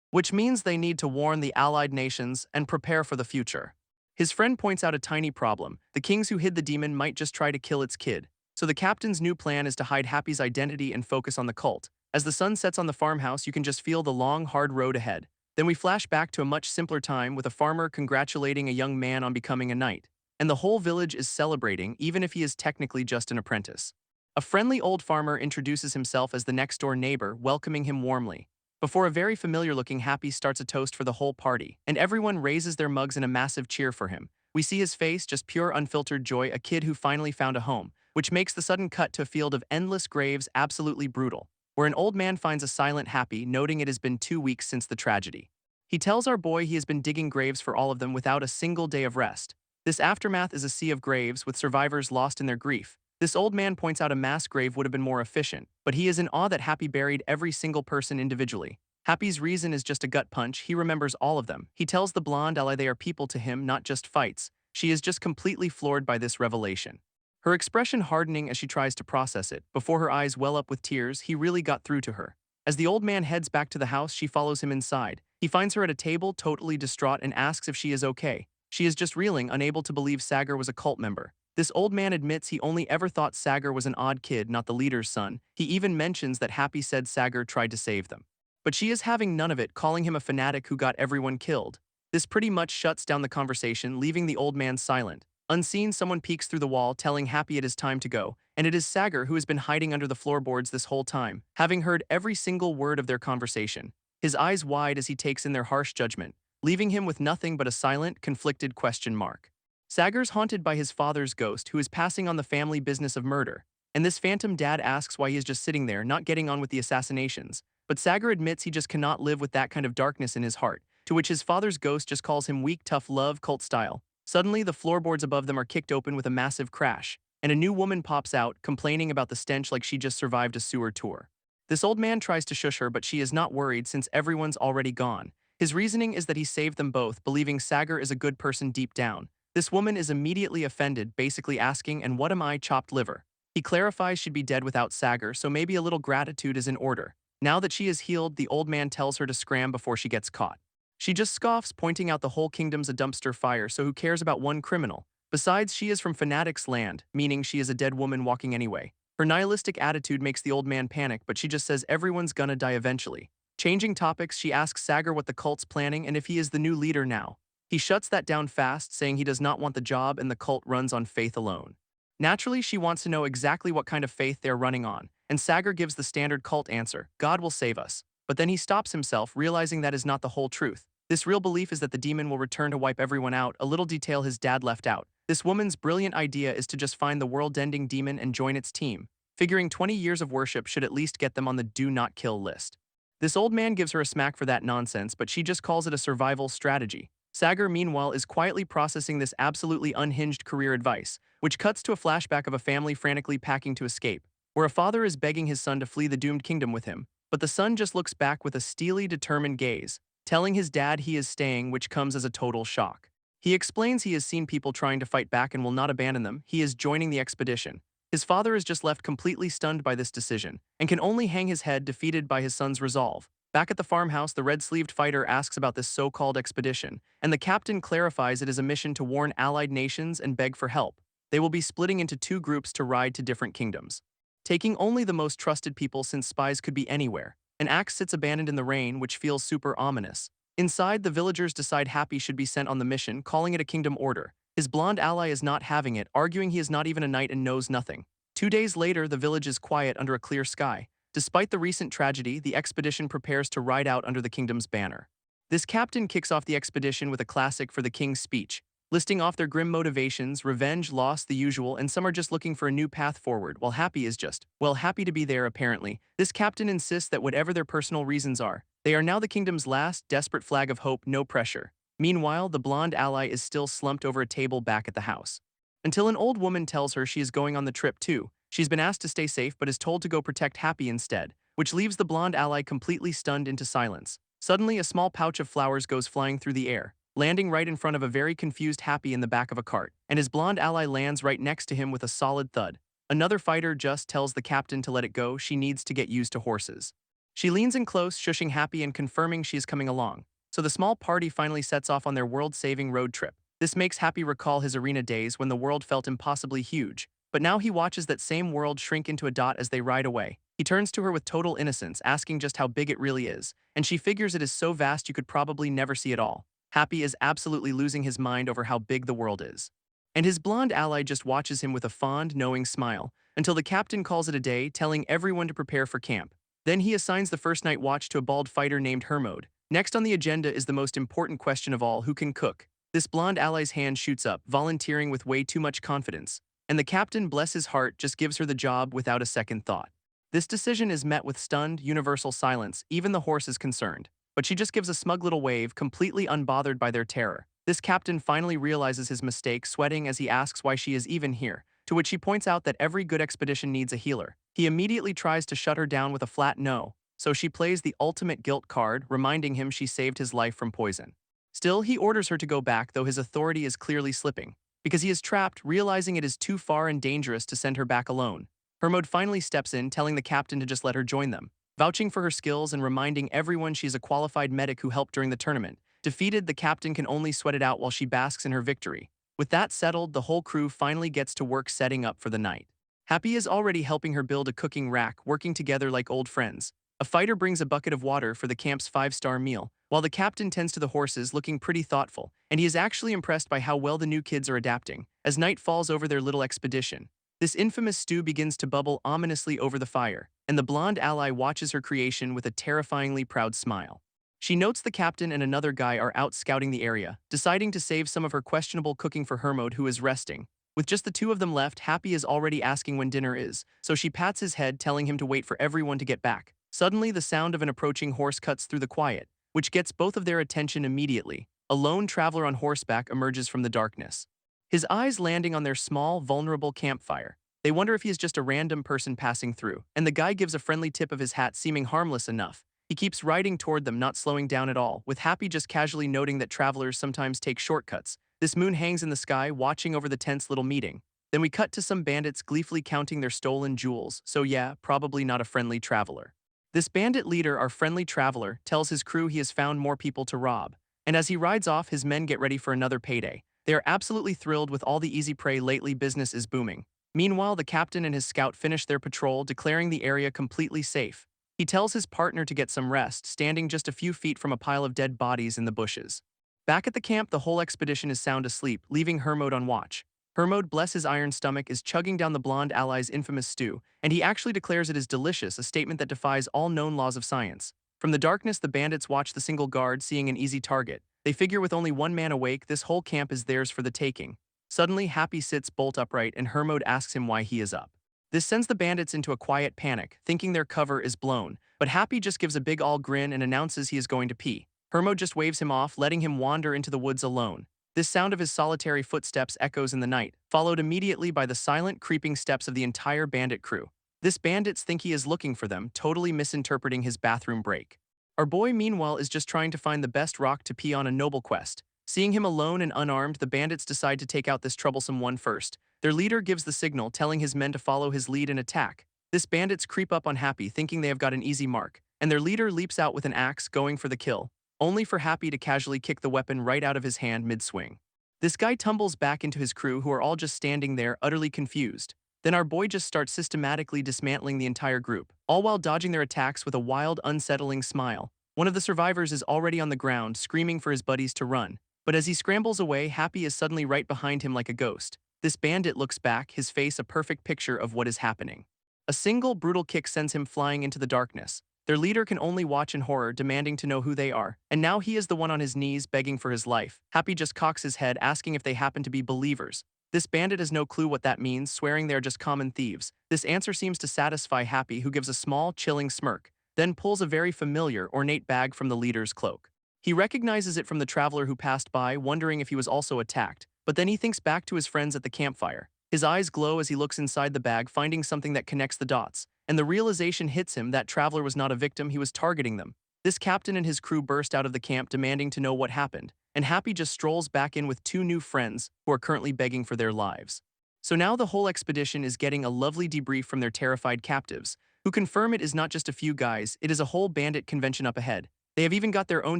which means they need to warn the allied nations and prepare for the future. His friend points out a tiny problem: the kings who hid the demon might just try to kill its kid. So the captain's new plan is to hide Happy's identity and focus on the cult. As the sun sets on the farmhouse, you can just feel the long, hard road ahead. Then we flash back to a much simpler time with a farmer congratulating a young man on becoming a knight. And the whole village is celebrating, even if he is technically just an apprentice. A friendly old farmer introduces himself as the next-door neighbor, welcoming him warmly. Before a very familiar-looking Happy starts a toast for the whole party, and everyone raises their mugs in a massive cheer for him. We see his face, just pure unfiltered joy, a kid who finally found a home, which makes the sudden cut to a field of endless graves absolutely brutal, where an old man finds a silent Happy, noting it has been 2 weeks since the tragedy. He tells our boy he has been digging graves for all of them without a single day of rest. This aftermath is a sea of graves, with survivors lost in their grief. This old man points out a mass grave would have been more efficient, but he is in awe that Happy buried every single person individually. Happy's reason is just a gut punch: he remembers all of them. He tells the blonde ally they are people to him, not just fights. She is just completely floored by this revelation, her expression hardening as she tries to process it. Before her eyes well up with tears, he really got through to her. As the old man heads back to the house, she follows him inside. He finds her at a table, totally distraught, and asks if she is okay. She is just reeling, unable to believe Sagar was a cult member. This old man admits he only ever thought Sagar was an odd kid, not the leader's son. He even mentions that Happy said Sagar tried to save them. But she is having none of it, calling him a fanatic who got everyone killed. This pretty much shuts down the conversation, leaving the old man silent. Unseen, someone peeks through the wall, telling Happy it is time to go, and it is Sagar, who has been hiding under the floorboards this whole time, having heard every single word of their conversation. His eyes wide as he takes in their harsh judgment, leaving him with nothing but a silent, conflicted question mark. Sagar's haunted by his father's ghost, who is passing on the family business of murder, and this phantom dad asks why he is just sitting there, not getting on with the assassinations. But Sagar admits he just cannot live with that kind of darkness in his heart, to which his father's ghost just calls him weak, tough love, cult style. Suddenly, the floorboards above them are kicked open with a massive crash, and a new woman pops out, complaining about the stench like she just survived a sewer tour. This old man tries to shush her, but she is not worried since everyone's already gone. His reasoning is that he saved them both, believing Sagar is a good person deep down. This woman is immediately offended, basically asking, "And what am I, chopped liver?" He clarifies she'd be dead without Sagar, so maybe a little gratitude is in order. Now that she is healed, the old man tells her to scram before she gets caught. She just scoffs, pointing out the whole kingdom's a dumpster fire, so who cares about one criminal? Besides, she is from Fanatic's land, meaning she is a dead woman walking anyway. Her nihilistic attitude makes the old man panic, but she just says everyone's gonna die eventually. Changing topics, she asks Sagar what the cult's planning and if he is the new leader now. He shuts that down fast, saying he does not want the job and the cult runs on faith alone. Naturally, she wants to know exactly what kind of faith they're running on, and Sagar gives the standard cult answer: God will save us. But then he stops himself, realizing that is not the whole truth. This real belief is that the demon will return to wipe everyone out, a little detail his dad left out. This woman's brilliant idea is to just find the world-ending demon and join its team, figuring 20 years of worship should at least get them on the do not kill list. This old man gives her a smack for that nonsense, but she just calls it a survival strategy. Sagar, meanwhile, is quietly processing this absolutely unhinged career advice, which cuts to a flashback of a family frantically packing to escape, where a father is begging his son to flee the doomed kingdom with him, but the son just looks back with a steely, determined gaze, telling his dad he is staying, which comes as a total shock. He explains he has seen people trying to fight back and will not abandon them. He is joining the expedition. His father is just left completely stunned by this decision, and can only hang his head, defeated by his son's resolve. Back at the farmhouse, the red-sleeved fighter asks about this so-called expedition, and the captain clarifies it is a mission to warn allied nations and beg for help. They will be splitting into two groups to ride to different kingdoms, taking only the most trusted people since spies could be anywhere. An axe sits abandoned in the rain, which feels super ominous. Inside, the villagers decide Happy should be sent on the mission, calling it a kingdom order. His blonde ally is not having it, arguing he is not even a knight and knows nothing. 2 days later, the village is quiet under a clear sky. Despite the recent tragedy, the expedition prepares to ride out under the kingdom's banner. This captain kicks off the expedition with a classic for the king's speech, listing off their grim motivations: revenge, loss, the usual, and some are just looking for a new path forward, while Happy is just, well, happy to be there apparently. This captain insists that whatever their personal reasons are, they are now the kingdom's last, desperate flag of hope, no pressure. Meanwhile, the blonde ally is still slumped over a table back at the house, until an old woman tells her she is going on the trip too. She's been asked to stay safe but is told to go protect Happy instead, which leaves the blonde ally completely stunned into silence. Suddenly, a small pouch of flowers goes flying through the air, landing right in front of a very confused Happy in the back of a cart, and his blonde ally lands right next to him with a solid thud. Another fighter just tells the captain to let it go, she needs to get used to horses. She leans in close, shushing Happy and confirming she is coming along. So the small party finally sets off on their world-saving road trip. This makes Happy recall his arena days when the world felt impossibly huge, but now he watches that same world shrink into a dot as they ride away. He turns to her with total innocence, asking just how big it really is, and she figures it is so vast you could probably never see it all. Happy is absolutely losing his mind over how big the world is. And his blonde ally just watches him with a fond, knowing smile, until the captain calls it a day, telling everyone to prepare for camp. Then he assigns the first night watch to a bald fighter named Hermode. Next on the agenda is the most important question of all: who can cook? This blonde ally's hand shoots up, volunteering with way too much confidence, and the captain, bless his heart, just gives her the job without a second thought. This decision is met with stunned, universal silence. Even the horse is concerned, but she just gives a smug little wave, completely unbothered by their terror. This captain finally realizes his mistake, sweating as he asks why she is even here, to which she points out that every good expedition needs a healer. He immediately tries to shut her down with a flat no, so she plays the ultimate guilt card, reminding him she saved his life from poison. Still, he orders her to go back, though his authority is clearly slipping, because he is trapped, realizing it is too far and dangerous to send her back alone. Hermode finally steps in, telling the captain to just let her join them, vouching for her skills and reminding everyone she is a qualified medic who helped during the tournament. Defeated, the captain can only sweat it out while she basks in her victory. With that settled, the whole crew finally gets to work setting up for the night. Happy is already helping her build a cooking rack, working together like old friends. A fighter brings a bucket of water for the camp's 5-star meal, while the captain tends to the horses, looking pretty thoughtful, and he is actually impressed by how well the new kids are adapting. As night falls over their little expedition, this infamous stew begins to bubble ominously over the fire, and the blonde ally watches her creation with a terrifyingly proud smile. She notes the captain and another guy are out scouting the area, deciding to save some of her questionable cooking for Hermode, who is resting. With just the two of them left, Happy is already asking when dinner is, so she pats his head, telling him to wait for everyone to get back. Suddenly, the sound of an approaching horse cuts through the quiet, which gets both of their attention immediately. A lone traveler on horseback emerges from the darkness, his eyes landing on their small, vulnerable campfire. They wonder if he is just a random person passing through, and the guy gives a friendly tip of his hat, seeming harmless enough. He keeps riding toward them, not slowing down at all, with Happy just casually noting that travelers sometimes take shortcuts. This moon hangs in the sky, watching over the tense little meeting. Then we cut to some bandits gleefully counting their stolen jewels, so yeah, probably not a friendly traveler. This bandit leader, our friendly traveler, tells his crew he has found more people to rob, and as he rides off, his men get ready for another payday. They are absolutely thrilled with all the easy prey lately. Business is booming. Meanwhile, the captain and his scout finish their patrol, declaring the area completely safe. He tells his partner to get some rest, standing just a few feet from a pile of dead bodies in the bushes. Back at the camp, the whole expedition is sound asleep, leaving Hermode on watch. Hermode, bless his iron stomach, is chugging down the blonde ally's infamous stew, and he actually declares it is delicious, a statement that defies all known laws of science. From the darkness, the bandits watch the single guard, seeing an easy target. They figure with only one man awake, this whole camp is theirs for the taking. Suddenly, Happy sits bolt upright, and Hermode asks him why he is up. This sends the bandits into a quiet panic, thinking their cover is blown, but Happy just gives a big all grin and announces he is going to pee. Hermod just waves him off, letting him wander into the woods alone. This sound of his solitary footsteps echoes in the night, followed immediately by the silent, creeping steps of the entire bandit crew. This bandits think he is looking for them, totally misinterpreting his bathroom break. Our boy, meanwhile, is just trying to find the best rock to pee on a noble quest. Seeing him alone and unarmed, the bandits decide to take out this troublesome one first. Their leader gives the signal, telling his men to follow his lead and attack. This bandits creep up on Happy, thinking they have got an easy mark, and their leader leaps out with an axe, going for the kill, only for Happy to casually kick the weapon right out of his hand mid-swing. This guy tumbles back into his crew, who are all just standing there, utterly confused. Then our boy just starts systematically dismantling the entire group, all while dodging their attacks with a wild, unsettling smile. One of the survivors is already on the ground, screaming for his buddies to run. But as he scrambles away, Happy is suddenly right behind him like a ghost. This bandit looks back, his face a perfect picture of what is happening. A single brutal kick sends him flying into the darkness. Their leader can only watch in horror, demanding to know who they are, and now he is the one on his knees begging for his life. Happy just cocks his head, asking if they happen to be believers. This bandit has no clue what that means, swearing they are just common thieves. This answer seems to satisfy Happy, who gives a small, chilling smirk, then pulls a very familiar, ornate bag from the leader's cloak. He recognizes it from the traveler who passed by, wondering if he was also attacked, but then he thinks back to his friends at the campfire. His eyes glow as he looks inside the bag, finding something that connects the dots, and the realization hits him that traveler was not a victim, he was targeting them. This captain and his crew burst out of the camp, demanding to know what happened, and Happy just strolls back in with two new friends who are currently begging for their lives. So now the whole expedition is getting a lovely debrief from their terrified captives, who confirm it is not just a few guys, it is a whole bandit convention up ahead. They have even got their own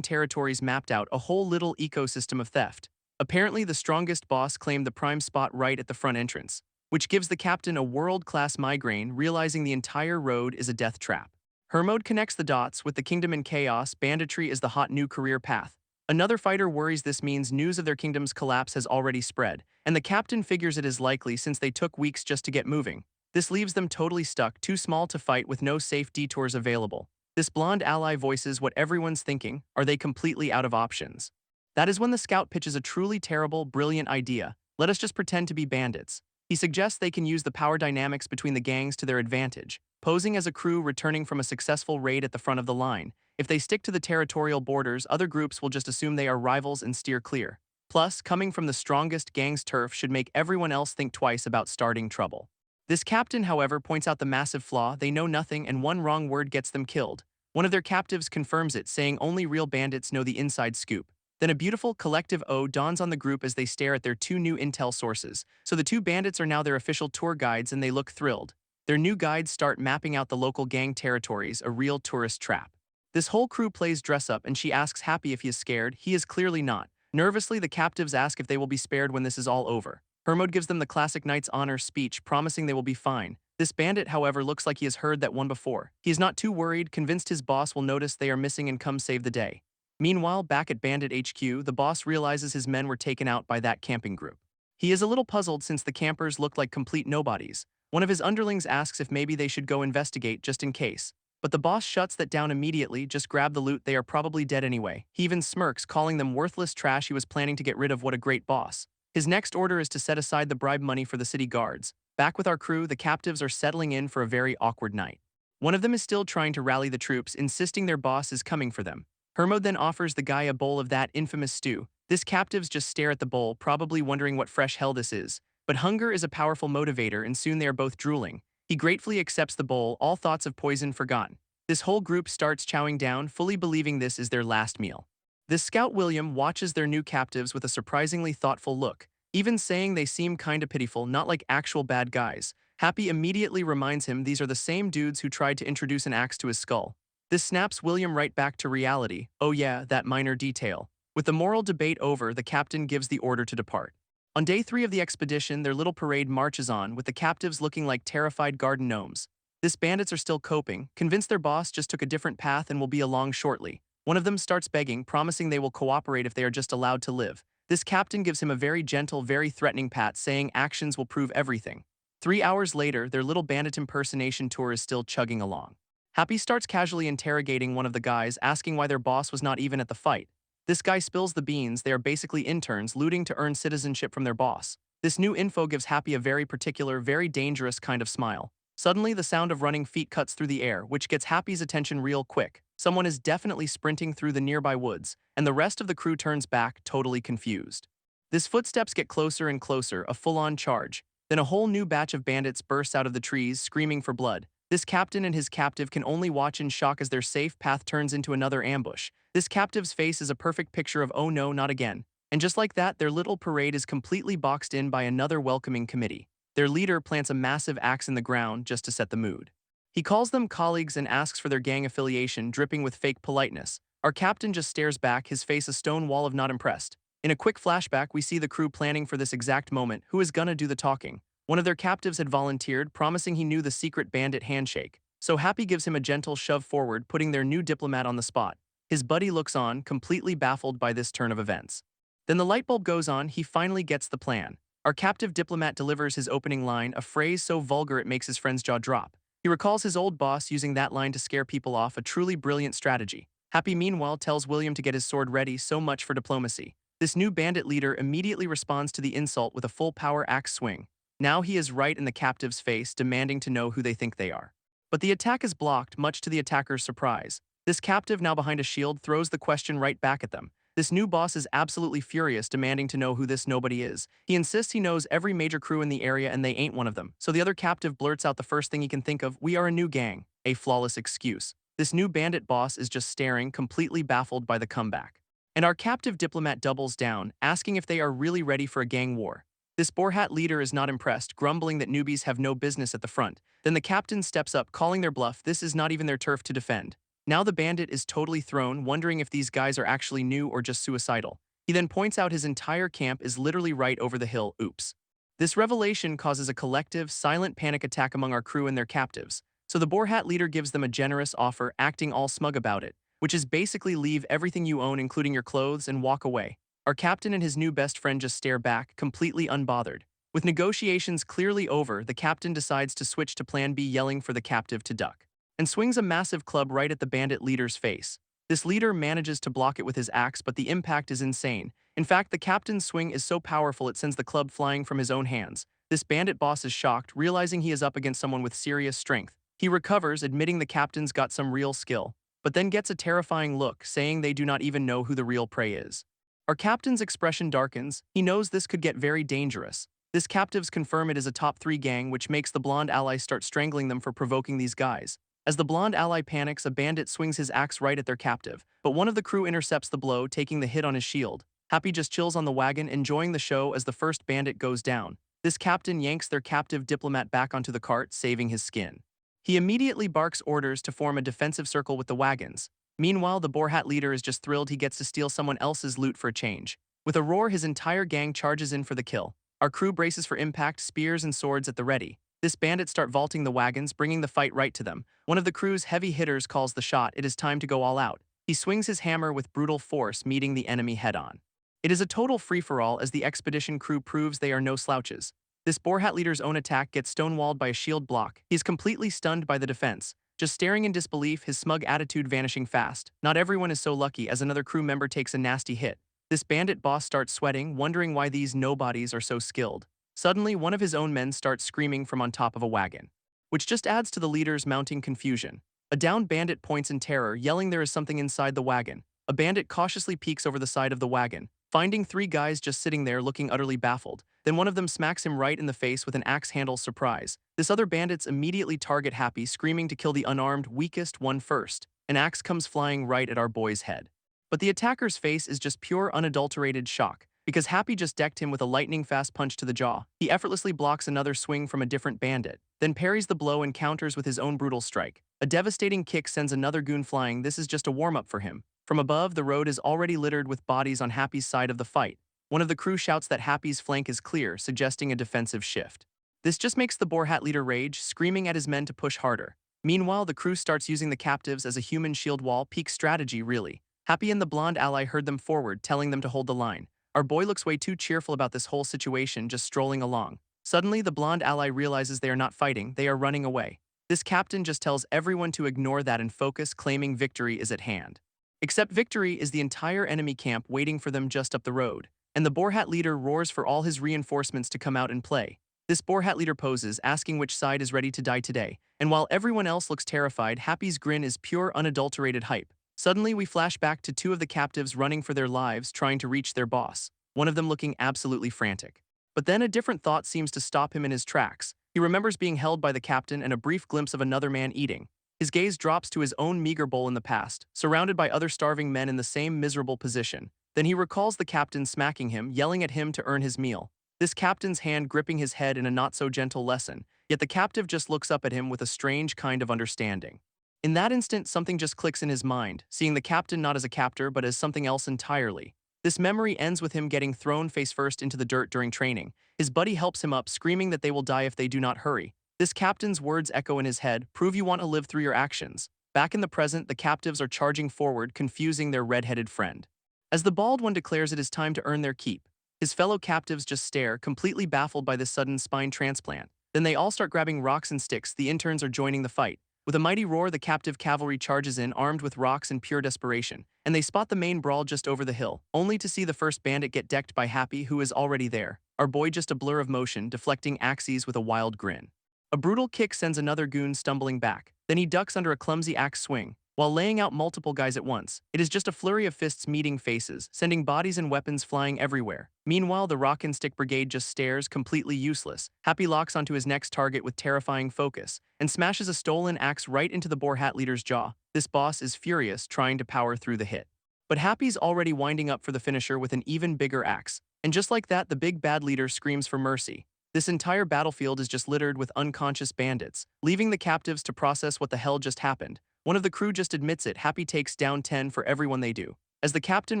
territories mapped out, a whole little ecosystem of theft. Apparently, the strongest boss claimed the prime spot right at the front entrance, which gives the captain a world-class migraine, realizing the entire road is a death trap. Hermod connects the dots. With the kingdom in chaos, banditry is the hot new career path. Another fighter worries this means news of their kingdom's collapse has already spread, and the captain figures it is likely since they took weeks just to get moving. This leaves them totally stuck, too small to fight with no safe detours available. This blonde ally voices what everyone's thinking: are they completely out of options? That is when the scout pitches a truly terrible, brilliant idea. Let us just pretend to be bandits. He suggests they can use the power dynamics between the gangs to their advantage, posing as a crew returning from a successful raid at the front of the line. If they stick to the territorial borders, other groups will just assume they are rivals and steer clear. Plus, coming from the strongest gang's turf should make everyone else think twice about starting trouble. This captain, however, points out the massive flaw: they know nothing and one wrong word gets them killed. One of their captives confirms it, saying only real bandits know the inside scoop. Then a beautiful collective ode dawns on the group as they stare at their two new intel sources. So the two bandits are now their official tour guides, and they look thrilled. Their new guides start mapping out the local gang territories, a real tourist trap. This whole crew plays dress up, and she asks Happy if he is scared. He is clearly not. Nervously, the captives ask if they will be spared when this is all over. Hermod gives them the classic knight's honor speech, promising they will be fine. This bandit, however, looks like he has heard that one before. He is not too worried, convinced his boss will notice they are missing and come save the day. Meanwhile, back at Bandit HQ, the boss realizes his men were taken out by that camping group. He is a little puzzled since the campers looked like complete nobodies. One of his underlings asks if maybe they should go investigate just in case. But the boss shuts that down immediately. Just grab the loot, they are probably dead anyway. He even smirks, calling them worthless trash he was planning to get rid of. What a great boss. His next order is to set aside the bribe money for the city guards. Back with our crew, the captives are settling in for a very awkward night. One of them is still trying to rally the troops, insisting their boss is coming for them. Hermod then offers the guy a bowl of that infamous stew. This captives just stare at the bowl, probably wondering what fresh hell this is. But hunger is a powerful motivator, and soon they are both drooling. He gratefully accepts the bowl, all thoughts of poison forgotten. This whole group starts chowing down, fully believing this is their last meal. This scout William watches their new captives with a surprisingly thoughtful look, even saying they seem kinda pitiful, not like actual bad guys. Happy immediately reminds him these are the same dudes who tried to introduce an axe to his skull. This snaps William right back to reality. Oh yeah, that minor detail. With the moral debate over, the captain gives the order to depart. On day 3 of the expedition, their little parade marches on, with the captives looking like terrified garden gnomes. These bandits are still coping, convinced their boss just took a different path and will be along shortly. One of them starts begging, promising they will cooperate if they are just allowed to live. This captain gives him a very gentle, very threatening pat, saying actions will prove everything. 3 hours later, their little bandit impersonation tour is still chugging along. Happy starts casually interrogating one of the guys, asking why their boss was not even at the fight. This guy spills the beans. They are basically interns looting to earn citizenship from their boss. This new info gives Happy a very particular, very dangerous kind of smile. Suddenly, the sound of running feet cuts through the air, which gets Happy's attention real quick. Someone is definitely sprinting through the nearby woods, and the rest of the crew turns back, totally confused. This footsteps get closer and closer, a full-on charge. Then a whole new batch of bandits bursts out of the trees, screaming for blood. This captain and his captive can only watch in shock as their safe path turns into another ambush. This captive's face is a perfect picture of "oh no, not again." And just like that, their little parade is completely boxed in by another welcoming committee. Their leader plants a massive axe in the ground just to set the mood. He calls them colleagues and asks for their gang affiliation, dripping with fake politeness. Our captain just stares back, his face a stone wall of not impressed. In a quick flashback, we see the crew planning for this exact moment. Who is gonna do the talking? One of their captives had volunteered, promising he knew the secret bandit handshake. So Happy gives him a gentle shove forward, putting their new diplomat on the spot. His buddy looks on, completely baffled by this turn of events. Then the light bulb goes on, he finally gets the plan. Our captive diplomat delivers his opening line, a phrase so vulgar it makes his friend's jaw drop. He recalls his old boss using that line to scare people off, a truly brilliant strategy. Happy meanwhile tells William to get his sword ready, so much for diplomacy. This new bandit leader immediately responds to the insult with a full-power axe swing. Now he is right in the captive's face, demanding to know who they think they are. But the attack is blocked, much to the attacker's surprise. This captive, now behind a shield, throws the question right back at them. This new boss is absolutely furious, demanding to know who this nobody is. He insists he knows every major crew in the area and they ain't one of them. So the other captive blurts out the first thing he can think of: "We are a new gang." A flawless excuse. This new bandit boss is just staring, completely baffled by the comeback. And our captive diplomat doubles down, asking if they are really ready for a gang war. This boarhat leader is not impressed, grumbling that newbies have no business at the front. Then the captain steps up, calling their bluff. This is not even their turf to defend. Now the bandit is totally thrown, wondering if these guys are actually new or just suicidal. He then points out his entire camp is literally right over the hill. Oops. This revelation causes a collective, silent panic attack among our crew and their captives. So the boarhat leader gives them a generous offer, acting all smug about it, which is basically leave everything you own, including your clothes, and walk away. Our captain and his new best friend just stare back, completely unbothered. With negotiations clearly over, the captain decides to switch to plan B, yelling for the captive to duck, and swings a massive club right at the bandit leader's face. This leader manages to block it with his axe, but the impact is insane. In fact, the captain's swing is so powerful it sends the club flying from his own hands. This bandit boss is shocked, realizing he is up against someone with serious strength. He recovers, admitting the captain's got some real skill, but then gets a terrifying look, saying they do not even know who the real prey is. Our captain's expression darkens. He knows this could get very dangerous. This captives confirm it is a top 3 gang, which makes the blonde ally start strangling them for provoking these guys. As the blonde ally panics, a bandit swings his axe right at their captive, but one of the crew intercepts the blow, taking the hit on his shield. Happy just chills on the wagon, enjoying the show as the first bandit goes down. This captain yanks their captive diplomat back onto the cart, saving his skin. He immediately barks orders to form a defensive circle with the wagons. Meanwhile, the boarhat leader is just thrilled he gets to steal someone else's loot for a change. With a roar, his entire gang charges in for the kill. Our crew braces for impact, spears and swords at the ready. This bandit start vaulting the wagons, bringing the fight right to them. One of the crew's heavy hitters calls the shot. It is time to go all out. He swings his hammer with brutal force, meeting the enemy head-on. It is a total free-for-all as the expedition crew proves they are no slouches. This boarhat leader's own attack gets stonewalled by a shield block. He is completely stunned by the defense, just staring in disbelief, his smug attitude vanishing fast. Not everyone is so lucky, as another crew member takes a nasty hit. This bandit boss starts sweating, wondering why these nobodies are so skilled. Suddenly, one of his own men starts screaming from on top of a wagon, which just adds to the leader's mounting confusion. A downed bandit points in terror, yelling there is something inside the wagon. A bandit cautiously peeks over the side of the wagon, finding 3 guys just sitting there looking utterly baffled. Then one of them smacks him right in the face with an axe handle. Surprise. This other bandits immediately target Happy, screaming to kill the unarmed, weakest one first. An axe comes flying right at our boy's head. But the attacker's face is just pure unadulterated shock, because Happy just decked him with a lightning-fast punch to the jaw. He effortlessly blocks another swing from a different bandit, then parries the blow and counters with his own brutal strike. A devastating kick sends another goon flying. This is just a warm-up for him. From above, the road is already littered with bodies on Happy's side of the fight. One of the crew shouts that Happy's flank is clear, suggesting a defensive shift. This just makes the boarhat leader rage, screaming at his men to push harder. Meanwhile, the crew starts using the captives as a human shield wall. Peak strategy, really. Happy and the blonde ally herd them forward, telling them to hold the line. Our boy looks way too cheerful about this whole situation, just strolling along. Suddenly, the blonde ally realizes they are not fighting, they are running away. This captain just tells everyone to ignore that and focus, claiming victory is at hand. Except victory is the entire enemy camp waiting for them just up the road, and the boarhat leader roars for all his reinforcements to come out and play. This boar hat leader poses, asking which side is ready to die today, and while everyone else looks terrified, Happy's grin is pure, unadulterated hype. Suddenly, we flash back to two of the captives running for their lives, trying to reach their boss, one of them looking absolutely frantic. But then a different thought seems to stop him in his tracks. He remembers being held by the captain and a brief glimpse of another man eating. His gaze drops to his own meager bowl in the past, surrounded by other starving men in the same miserable position. Then he recalls the captain smacking him, yelling at him to earn his meal. This captain's hand gripping his head in a not-so-gentle lesson, yet the captive just looks up at him with a strange kind of understanding. In that instant, something just clicks in his mind, seeing the captain not as a captor but as something else entirely. This memory ends with him getting thrown face-first into the dirt during training. His buddy helps him up, screaming that they will die if they do not hurry. This captain's words echo in his head, prove you want to live through your actions. Back in the present, the captives are charging forward, confusing their red-headed friend. As the bald one declares it is time to earn their keep, his fellow captives just stare, completely baffled by this sudden spine transplant. Then they all start grabbing rocks and sticks. The interns are joining the fight. With a mighty roar, the captive cavalry charges in, armed with rocks in pure desperation, and they spot the main brawl just over the hill, only to see the first bandit get decked by Happy, who is already there. Our boy just a blur of motion, deflecting axes with a wild grin. A brutal kick sends another goon stumbling back. Then he ducks under a clumsy axe swing, while laying out multiple guys at once. It is just a flurry of fists meeting faces, sending bodies and weapons flying everywhere. Meanwhile, the rock and stick brigade just stares, completely useless. Happy locks onto his next target with terrifying focus, and smashes a stolen axe right into the boar hat leader's jaw. This boss is furious, trying to power through the hit. But Happy's already winding up for the finisher with an even bigger axe. And just like that, the big bad leader screams for mercy. This entire battlefield is just littered with unconscious bandits, leaving the captives to process what the hell just happened. One of the crew just admits it. Happy takes down 10 for everyone they do. As the captain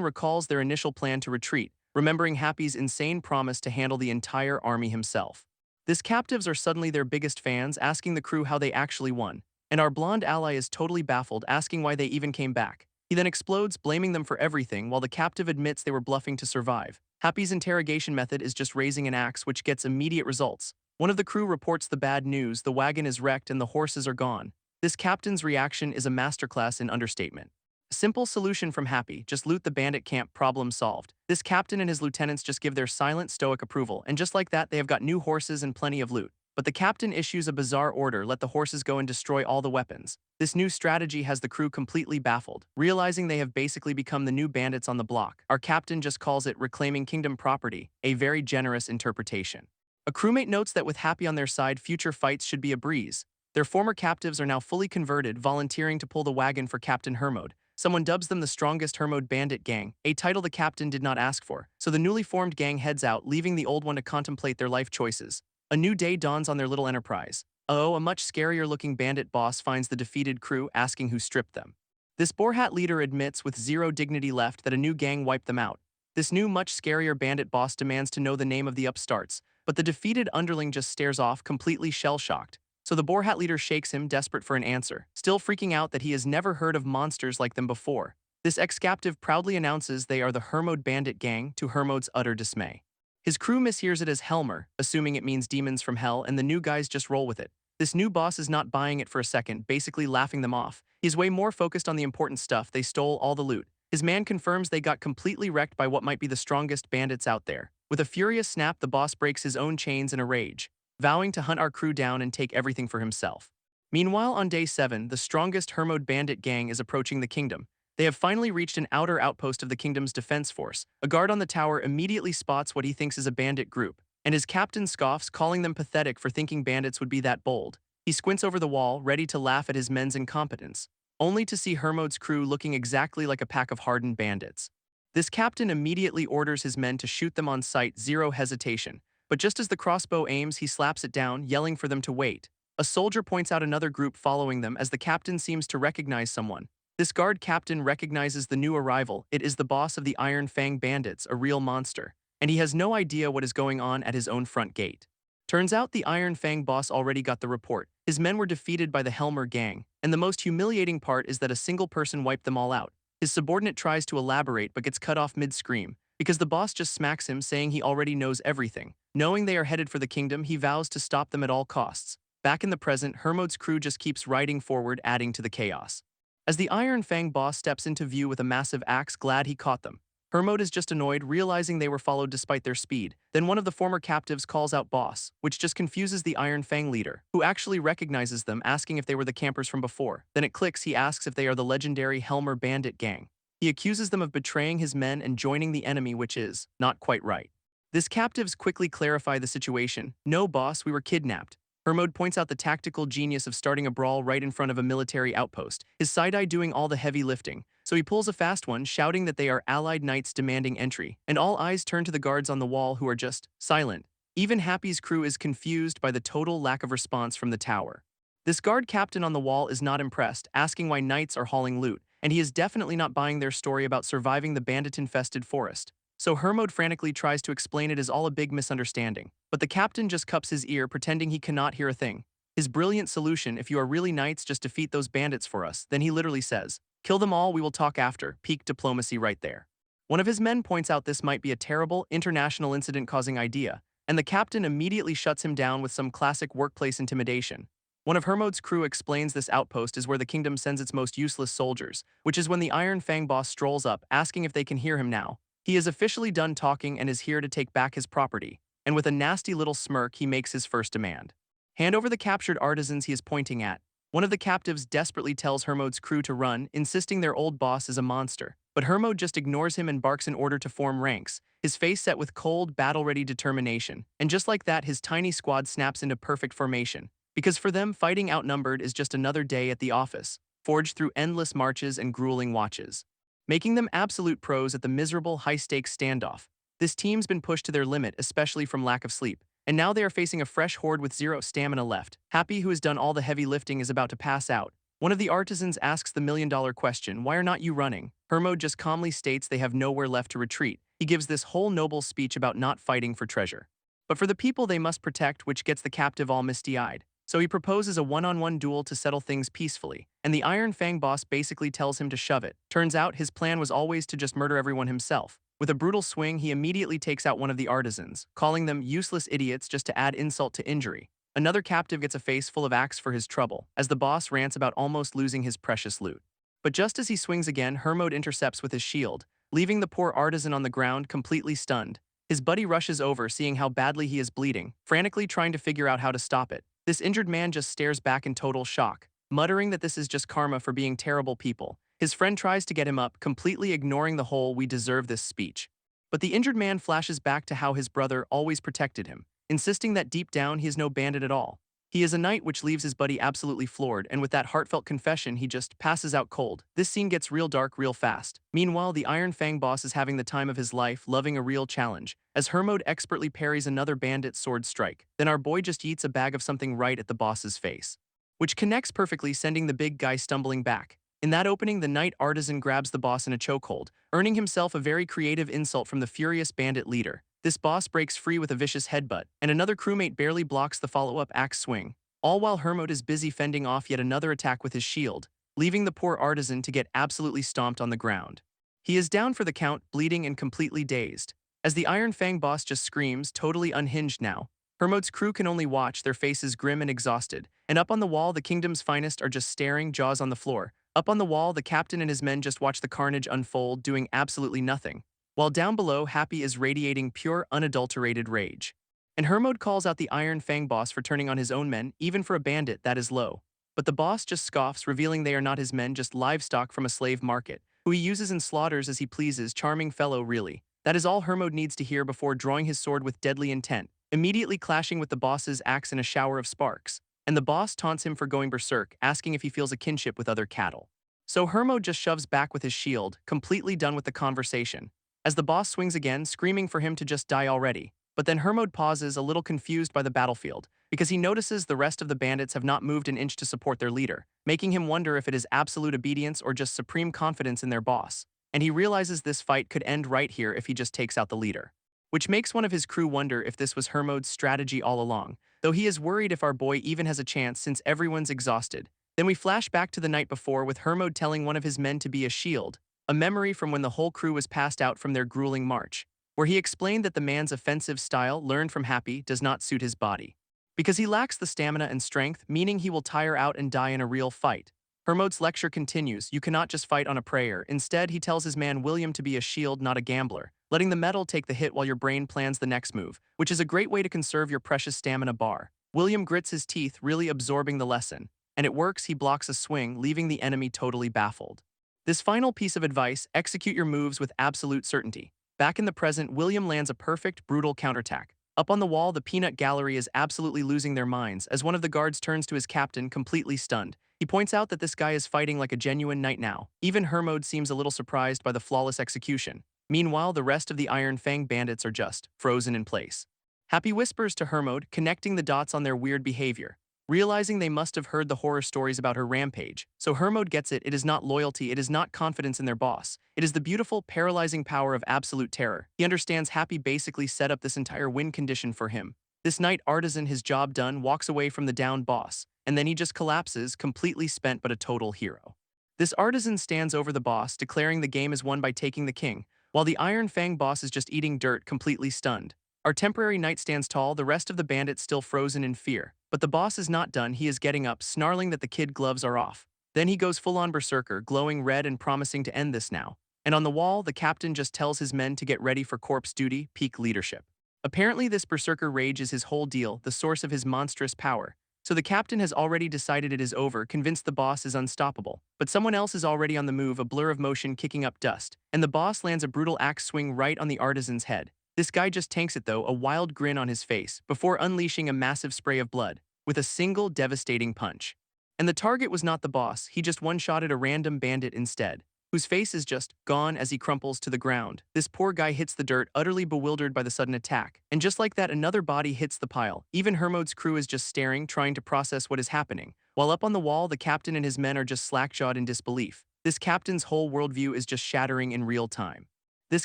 recalls their initial plan to retreat, remembering Happy's insane promise to handle the entire army himself. These captives are suddenly their biggest fans, asking the crew how they actually won. And our blonde ally is totally baffled, asking why they even came back. He then explodes, blaming them for everything, while the captive admits they were bluffing to survive. Happy's interrogation method is just raising an axe, which gets immediate results. One of the crew reports the bad news: the wagon is wrecked and the horses are gone. This captain's reaction is a masterclass in understatement. A simple solution from Happy: just loot the bandit camp, problem solved. This captain and his lieutenants just give their silent, stoic approval, and just like that, they have got new horses and plenty of loot. But the captain issues a bizarre order: let the horses go and destroy all the weapons. This new strategy has the crew completely baffled, realizing they have basically become the new bandits on the block. Our captain just calls it reclaiming kingdom property, a very generous interpretation. A crewmate notes that with Happy on their side, future fights should be a breeze. Their former captives are now fully converted, volunteering to pull the wagon for Captain Hermode. Someone dubs them the strongest Hermode bandit gang, a title the captain did not ask for. So the newly formed gang heads out, leaving the old one to contemplate their life choices. A new day dawns on their little enterprise. Oh, a much scarier-looking bandit boss finds the defeated crew, asking who stripped them. This boar hat leader admits with zero dignity left that a new gang wiped them out. This new, much scarier bandit boss demands to know the name of the upstarts, but the defeated underling just stares off, completely shell-shocked. So the boar hat leader shakes him, desperate for an answer, still freaking out that he has never heard of monsters like them before. This ex-captive proudly announces they are the Hermode bandit gang, to Hermode's utter dismay. His crew mishears it as Helmer, assuming it means demons from hell, and the new guys just roll with it. This new boss is not buying it for a second, basically laughing them off. He's way more focused on the important stuff: they stole all the loot. His man confirms they got completely wrecked by what might be the strongest bandits out there. With a furious snap, the boss breaks his own chains in a rage, vowing to hunt our crew down and take everything for himself. Meanwhile, on day 7, the strongest Hermode bandit gang is approaching the kingdom. They have finally reached an outer outpost of the kingdom's defense force. A guard on the tower immediately spots what he thinks is a bandit group, and his captain scoffs, calling them pathetic for thinking bandits would be that bold. He squints over the wall, ready to laugh at his men's incompetence, only to see Hermode's crew looking exactly like a pack of hardened bandits. This captain immediately orders his men to shoot them on sight, zero hesitation. But just as the crossbow aims, he slaps it down, yelling for them to wait. A soldier points out another group following them as the captain seems to recognize someone. This guard captain recognizes the new arrival. It is the boss of the Iron Fang bandits, a real monster, and he has no idea what is going on at his own front gate. Turns out the Iron Fang boss already got the report. His men were defeated by the Helmer gang, and the most humiliating part is that a single person wiped them all out. His subordinate tries to elaborate but gets cut off mid-scream, because the boss just smacks him, saying he already knows everything. Knowing they are headed for the kingdom, he vows to stop them at all costs. Back in the present, Hermode's crew just keeps riding forward, adding to the chaos. As the Iron Fang boss steps into view with a massive axe, glad he caught them. Hermod is just annoyed, realizing they were followed despite their speed. Then one of the former captives calls out boss, which just confuses the Iron Fang leader, who actually recognizes them, asking if they were the campers from before. Then it clicks, he asks if they are the legendary Helmer bandit gang. He accuses them of betraying his men and joining the enemy, which is not quite right. This captives quickly clarify the situation. No, boss, we were kidnapped. Hermod points out the tactical genius of starting a brawl right in front of a military outpost, his side-eye doing all the heavy lifting. So he pulls a fast one, shouting that they are allied knights demanding entry, and all eyes turn to the guards on the wall who are just silent. Even Happy's crew is confused by the total lack of response from the tower. This guard captain on the wall is not impressed, asking why knights are hauling loot, and he is definitely not buying their story about surviving the bandit-infested forest. So Hermod frantically tries to explain it is all a big misunderstanding, but the captain just cups his ear, pretending he cannot hear a thing. His brilliant solution: if you are really knights, just defeat those bandits for us. Then he literally says, kill them all, we will talk after. Peak diplomacy right there. One of his men points out this might be a terrible, international incident-causing idea, and the captain immediately shuts him down with some classic workplace intimidation. One of Hermod's crew explains this outpost is where the kingdom sends its most useless soldiers, which is when the Iron Fang boss strolls up, asking if they can hear him now. He is officially done talking and is here to take back his property, and with a nasty little smirk he makes his first demand. Hand over the captured artisans he is pointing at. One of the captives desperately tells Hermod's crew to run, insisting their old boss is a monster, but Hermod just ignores him and barks in order to form ranks, his face set with cold, battle-ready determination, and just like that his tiny squad snaps into perfect formation, because for them fighting outnumbered is just another day at the office, forged through endless marches and grueling watches, making them absolute pros at the miserable high-stakes standoff. This team's been pushed to their limit, especially from lack of sleep, and now they are facing a fresh horde with zero stamina left. Happy, who has done all the heavy lifting, is about to pass out. One of the artisans asks the million-dollar question, why are not you running? Hermod just calmly states they have nowhere left to retreat. He gives this whole noble speech about not fighting for treasure, but for the people they must protect, which gets the captive all misty-eyed. So he proposes a one-on-one duel to settle things peacefully, and the Iron Fang boss basically tells him to shove it. Turns out his plan was always to just murder everyone himself. With a brutal swing, he immediately takes out one of the artisans, calling them useless idiots just to add insult to injury. Another captive gets a face full of axe for his trouble, as the boss rants about almost losing his precious loot. But just as he swings again, Hermod intercepts with his shield, leaving the poor artisan on the ground completely stunned. His buddy rushes over, seeing how badly he is bleeding, frantically trying to figure out how to stop it. This injured man just stares back in total shock, muttering that this is just karma for being terrible people. His friend tries to get him up, completely ignoring the whole "we deserve this" speech. But the injured man flashes back to how his brother always protected him, insisting that deep down he is no bandit at all. He is a knight, which leaves his buddy absolutely floored, and with that heartfelt confession he just passes out cold. This scene gets real dark real fast. Meanwhile, the Iron Fang boss is having the time of his life, loving a real challenge, as Hermod expertly parries another bandit's sword strike. Then our boy just eats a bag of something right at the boss's face, which connects perfectly, sending the big guy stumbling back. In that opening, the knight artisan grabs the boss in a chokehold, earning himself a very creative insult from the furious bandit leader. This boss breaks free with a vicious headbutt, and another crewmate barely blocks the follow-up axe swing, all while Hermod is busy fending off yet another attack with his shield, leaving the poor artisan to get absolutely stomped on the ground. He is down for the count, bleeding and completely dazed, as the Iron Fang boss just screams, totally unhinged now. Hermod's crew can only watch, their faces grim and exhausted, and up on the wall the kingdom's finest are just staring, jaws on the floor. Up on the wall, the captain and his men just watch the carnage unfold, doing absolutely nothing, while down below, Happy is radiating pure, unadulterated rage. And Hermod calls out the Iron Fang boss for turning on his own men, even for a bandit that is low. But the boss just scoffs, revealing they are not his men, just livestock from a slave market, who he uses and slaughters as he pleases. Charming fellow, really. That is all Hermod needs to hear before drawing his sword with deadly intent, immediately clashing with the boss's axe in a shower of sparks. And the boss taunts him for going berserk, asking if he feels a kinship with other cattle. So Hermod just shoves back with his shield, completely done with the conversation, as the boss swings again, screaming for him to just die already. But then Hermod pauses, a little confused by the battlefield, because he notices the rest of the bandits have not moved an inch to support their leader, making him wonder if it is absolute obedience or just supreme confidence in their boss. And he realizes this fight could end right here if he just takes out the leader, which makes one of his crew wonder if this was Hermod's strategy all along, though he is worried if our boy even has a chance since everyone's exhausted. Then we flash back to the night before with Hermod telling one of his men to be a shield, a memory from when the whole crew was passed out from their grueling march, where he explained that the man's offensive style, learned from Happy, does not suit his body, because he lacks the stamina and strength, meaning he will tire out and die in a real fight. Hermode's lecture continues. You cannot just fight on a prayer. Instead, he tells his man William to be a shield, not a gambler, letting the metal take the hit while your brain plans the next move, which is a great way to conserve your precious stamina bar. William grits his teeth, really absorbing the lesson. And it works. He blocks a swing, leaving the enemy totally baffled. This final piece of advice: execute your moves with absolute certainty. Back in the present, William lands a perfect, brutal counterattack. Up on the wall, the peanut gallery is absolutely losing their minds as one of the guards turns to his captain, completely stunned. He points out that this guy is fighting like a genuine knight now. Even Hermode seems a little surprised by the flawless execution. Meanwhile, the rest of the Iron Fang bandits are just frozen in place. Happy whispers to Hermode, connecting the dots on their weird behavior. Realizing they must have heard the horror stories about her rampage, so Hermode gets it. It is not loyalty, it is not confidence in their boss. It is the beautiful, paralyzing power of absolute terror. He understands Happy basically set up this entire win condition for him. This knight artisan, his job done, walks away from the down boss, and then he just collapses, completely spent but a total hero. This artisan stands over the boss, declaring the game is won by taking the king, while the Iron Fang boss is just eating dirt, completely stunned. Our temporary knight stands tall, the rest of the bandits still frozen in fear. But the boss is not done. He is getting up, snarling that the kid gloves are off. Then he goes full-on berserker, glowing red and promising to end this now. And on the wall, the captain just tells his men to get ready for corpse duty, peak leadership. Apparently this berserker rage is his whole deal, the source of his monstrous power. So the captain has already decided it is over, convinced the boss is unstoppable. But someone else is already on the move, a blur of motion kicking up dust. And the boss lands a brutal axe swing right on the artisan's head. This guy just tanks it though, a wild grin on his face, before unleashing a massive spray of blood, with a single devastating punch. And the target was not the boss, he just one-shotted a random bandit instead, whose face is just gone as he crumples to the ground. This poor guy hits the dirt, utterly bewildered by the sudden attack. And just like that, another body hits the pile. Even Hermode's crew is just staring, trying to process what is happening. While up on the wall, the captain and his men are just slack-jawed in disbelief. This captain's whole worldview is just shattering in real time. This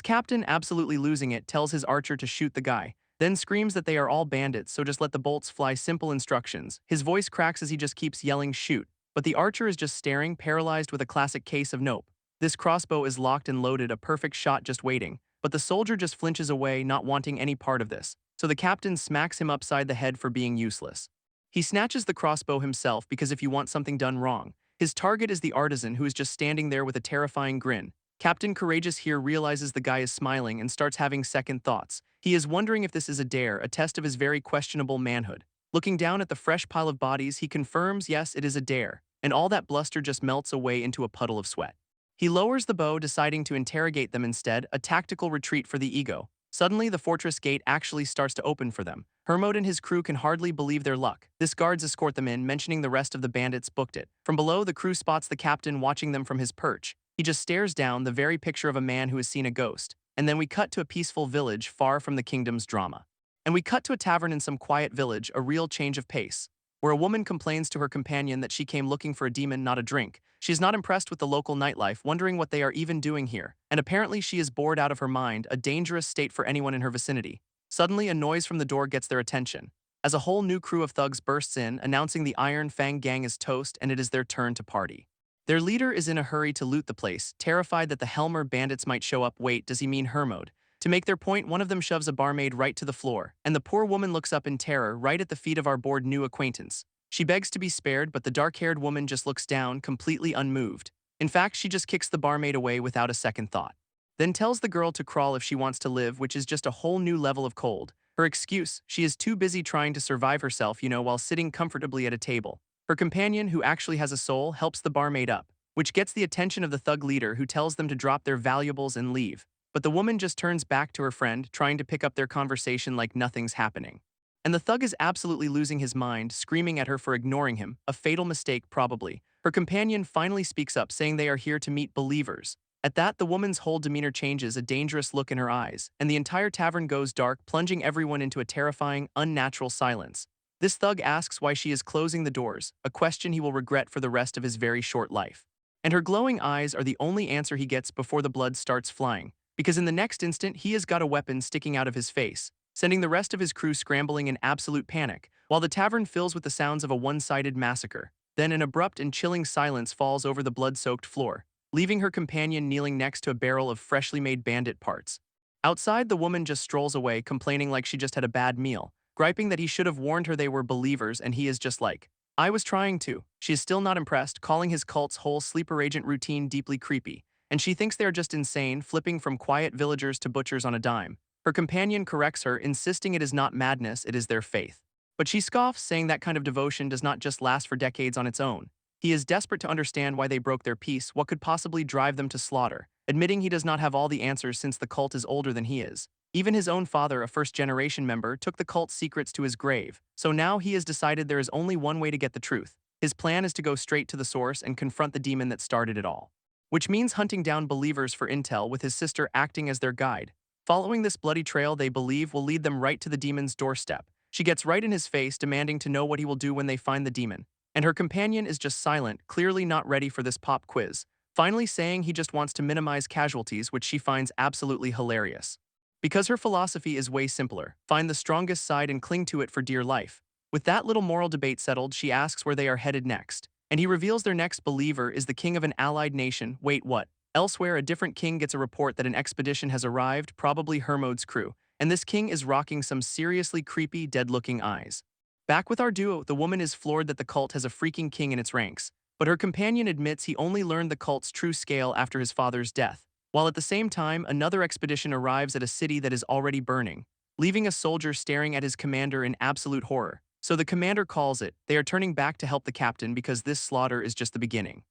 captain, absolutely losing it, tells his archer to shoot the guy, then screams that they are all bandits, so just let the bolts fly. Simple instructions. His voice cracks as he just keeps yelling shoot, but the archer is just staring, paralyzed with a classic case of nope. This crossbow is locked and loaded, a perfect shot just waiting, but the soldier just flinches away, not wanting any part of this, so the captain smacks him upside the head for being useless. He snatches the crossbow himself because if you want something done wrong, his target is the artisan who is just standing there with a terrifying grin. Captain Courageous here realizes the guy is smiling and starts having second thoughts. He is wondering if this is a dare, a test of his very questionable manhood. Looking down at the fresh pile of bodies, he confirms yes, it is a dare, and all that bluster just melts away into a puddle of sweat. He lowers the bow, deciding to interrogate them instead, a tactical retreat for the ego. Suddenly, the fortress gate actually starts to open for them. Hermode and his crew can hardly believe their luck. This guards escort them in, mentioning the rest of the bandits booked it. From below, the crew spots the captain watching them from his perch. He just stares down, the very picture of a man who has seen a ghost. And then we cut to a peaceful village far from the kingdom's drama. And we cut to a tavern in some quiet village, a real change of pace, where a woman complains to her companion that she came looking for a demon, not a drink. She is not impressed with the local nightlife, wondering what they are even doing here. And apparently she is bored out of her mind, a dangerous state for anyone in her vicinity. Suddenly, a noise from the door gets their attention, as a whole new crew of thugs bursts in, announcing the Iron Fang gang is toast and it is their turn to party. Their leader is in a hurry to loot the place, terrified that the Helmer bandits might show up. Wait, does he mean Hermode? To make their point, one of them shoves a barmaid right to the floor, and the poor woman looks up in terror right at the feet of our bored new acquaintance. She begs to be spared, but the dark-haired woman just looks down, completely unmoved. In fact, she just kicks the barmaid away without a second thought. Then tells the girl to crawl if she wants to live, which is just a whole new level of cold. Her excuse: she is too busy trying to survive herself, while sitting comfortably at a table. Her companion, who actually has a soul, helps the barmaid up, which gets the attention of the thug leader, who tells them to drop their valuables and leave. But the woman just turns back to her friend, trying to pick up their conversation like nothing's happening. And the thug is absolutely losing his mind, screaming at her for ignoring him, a fatal mistake probably. Her companion finally speaks up, saying they are here to meet believers. At that, the woman's whole demeanor changes, a dangerous look in her eyes, and the entire tavern goes dark, plunging everyone into a terrifying, unnatural silence. This thug asks why she is closing the doors, a question he will regret for the rest of his very short life. And her glowing eyes are the only answer he gets before the blood starts flying, because in the next instant he has got a weapon sticking out of his face, sending the rest of his crew scrambling in absolute panic, while the tavern fills with the sounds of a one-sided massacre. Then an abrupt and chilling silence falls over the blood-soaked floor, leaving her companion kneeling next to a barrel of freshly made bandit parts. Outside, the woman just strolls away, complaining like she just had a bad meal, griping that he should have warned her they were believers, and he is just like, I was trying to. She is still not impressed, calling his cult's whole sleeper agent routine deeply creepy, and she thinks they are just insane, flipping from quiet villagers to butchers on a dime. Her companion corrects her, insisting it is not madness, it is their faith. But she scoffs, saying that kind of devotion does not just last for decades on its own. He is desperate to understand why they broke their peace, what could possibly drive them to slaughter, admitting he does not have all the answers since the cult is older than he is. Even his own father, a first-generation member, took the cult's secrets to his grave, so now he has decided there is only one way to get the truth. His plan is to go straight to the source and confront the demon that started it all. Which means hunting down believers for intel, with his sister acting as their guide. Following this bloody trail they believe will lead them right to the demon's doorstep. She gets right in his face, demanding to know what he will do when they find the demon. And her companion is just silent, clearly not ready for this pop quiz, finally saying he just wants to minimize casualties, which she finds absolutely hilarious. Because her philosophy is way simpler, find the strongest side and cling to it for dear life. With that little moral debate settled, she asks where they are headed next. And he reveals their next believer is the king of an allied nation. Wait, what? Elsewhere, a different king gets a report that an expedition has arrived, probably Hermode's crew, and this king is rocking some seriously creepy, dead-looking eyes. Back with our duo, the woman is floored that the cult has a freaking king in its ranks, but her companion admits he only learned the cult's true scale after his father's death, while at the same time, another expedition arrives at a city that is already burning, leaving a soldier staring at his commander in absolute horror. So the commander calls it. They are turning back to help the captain because this slaughter is just the beginning.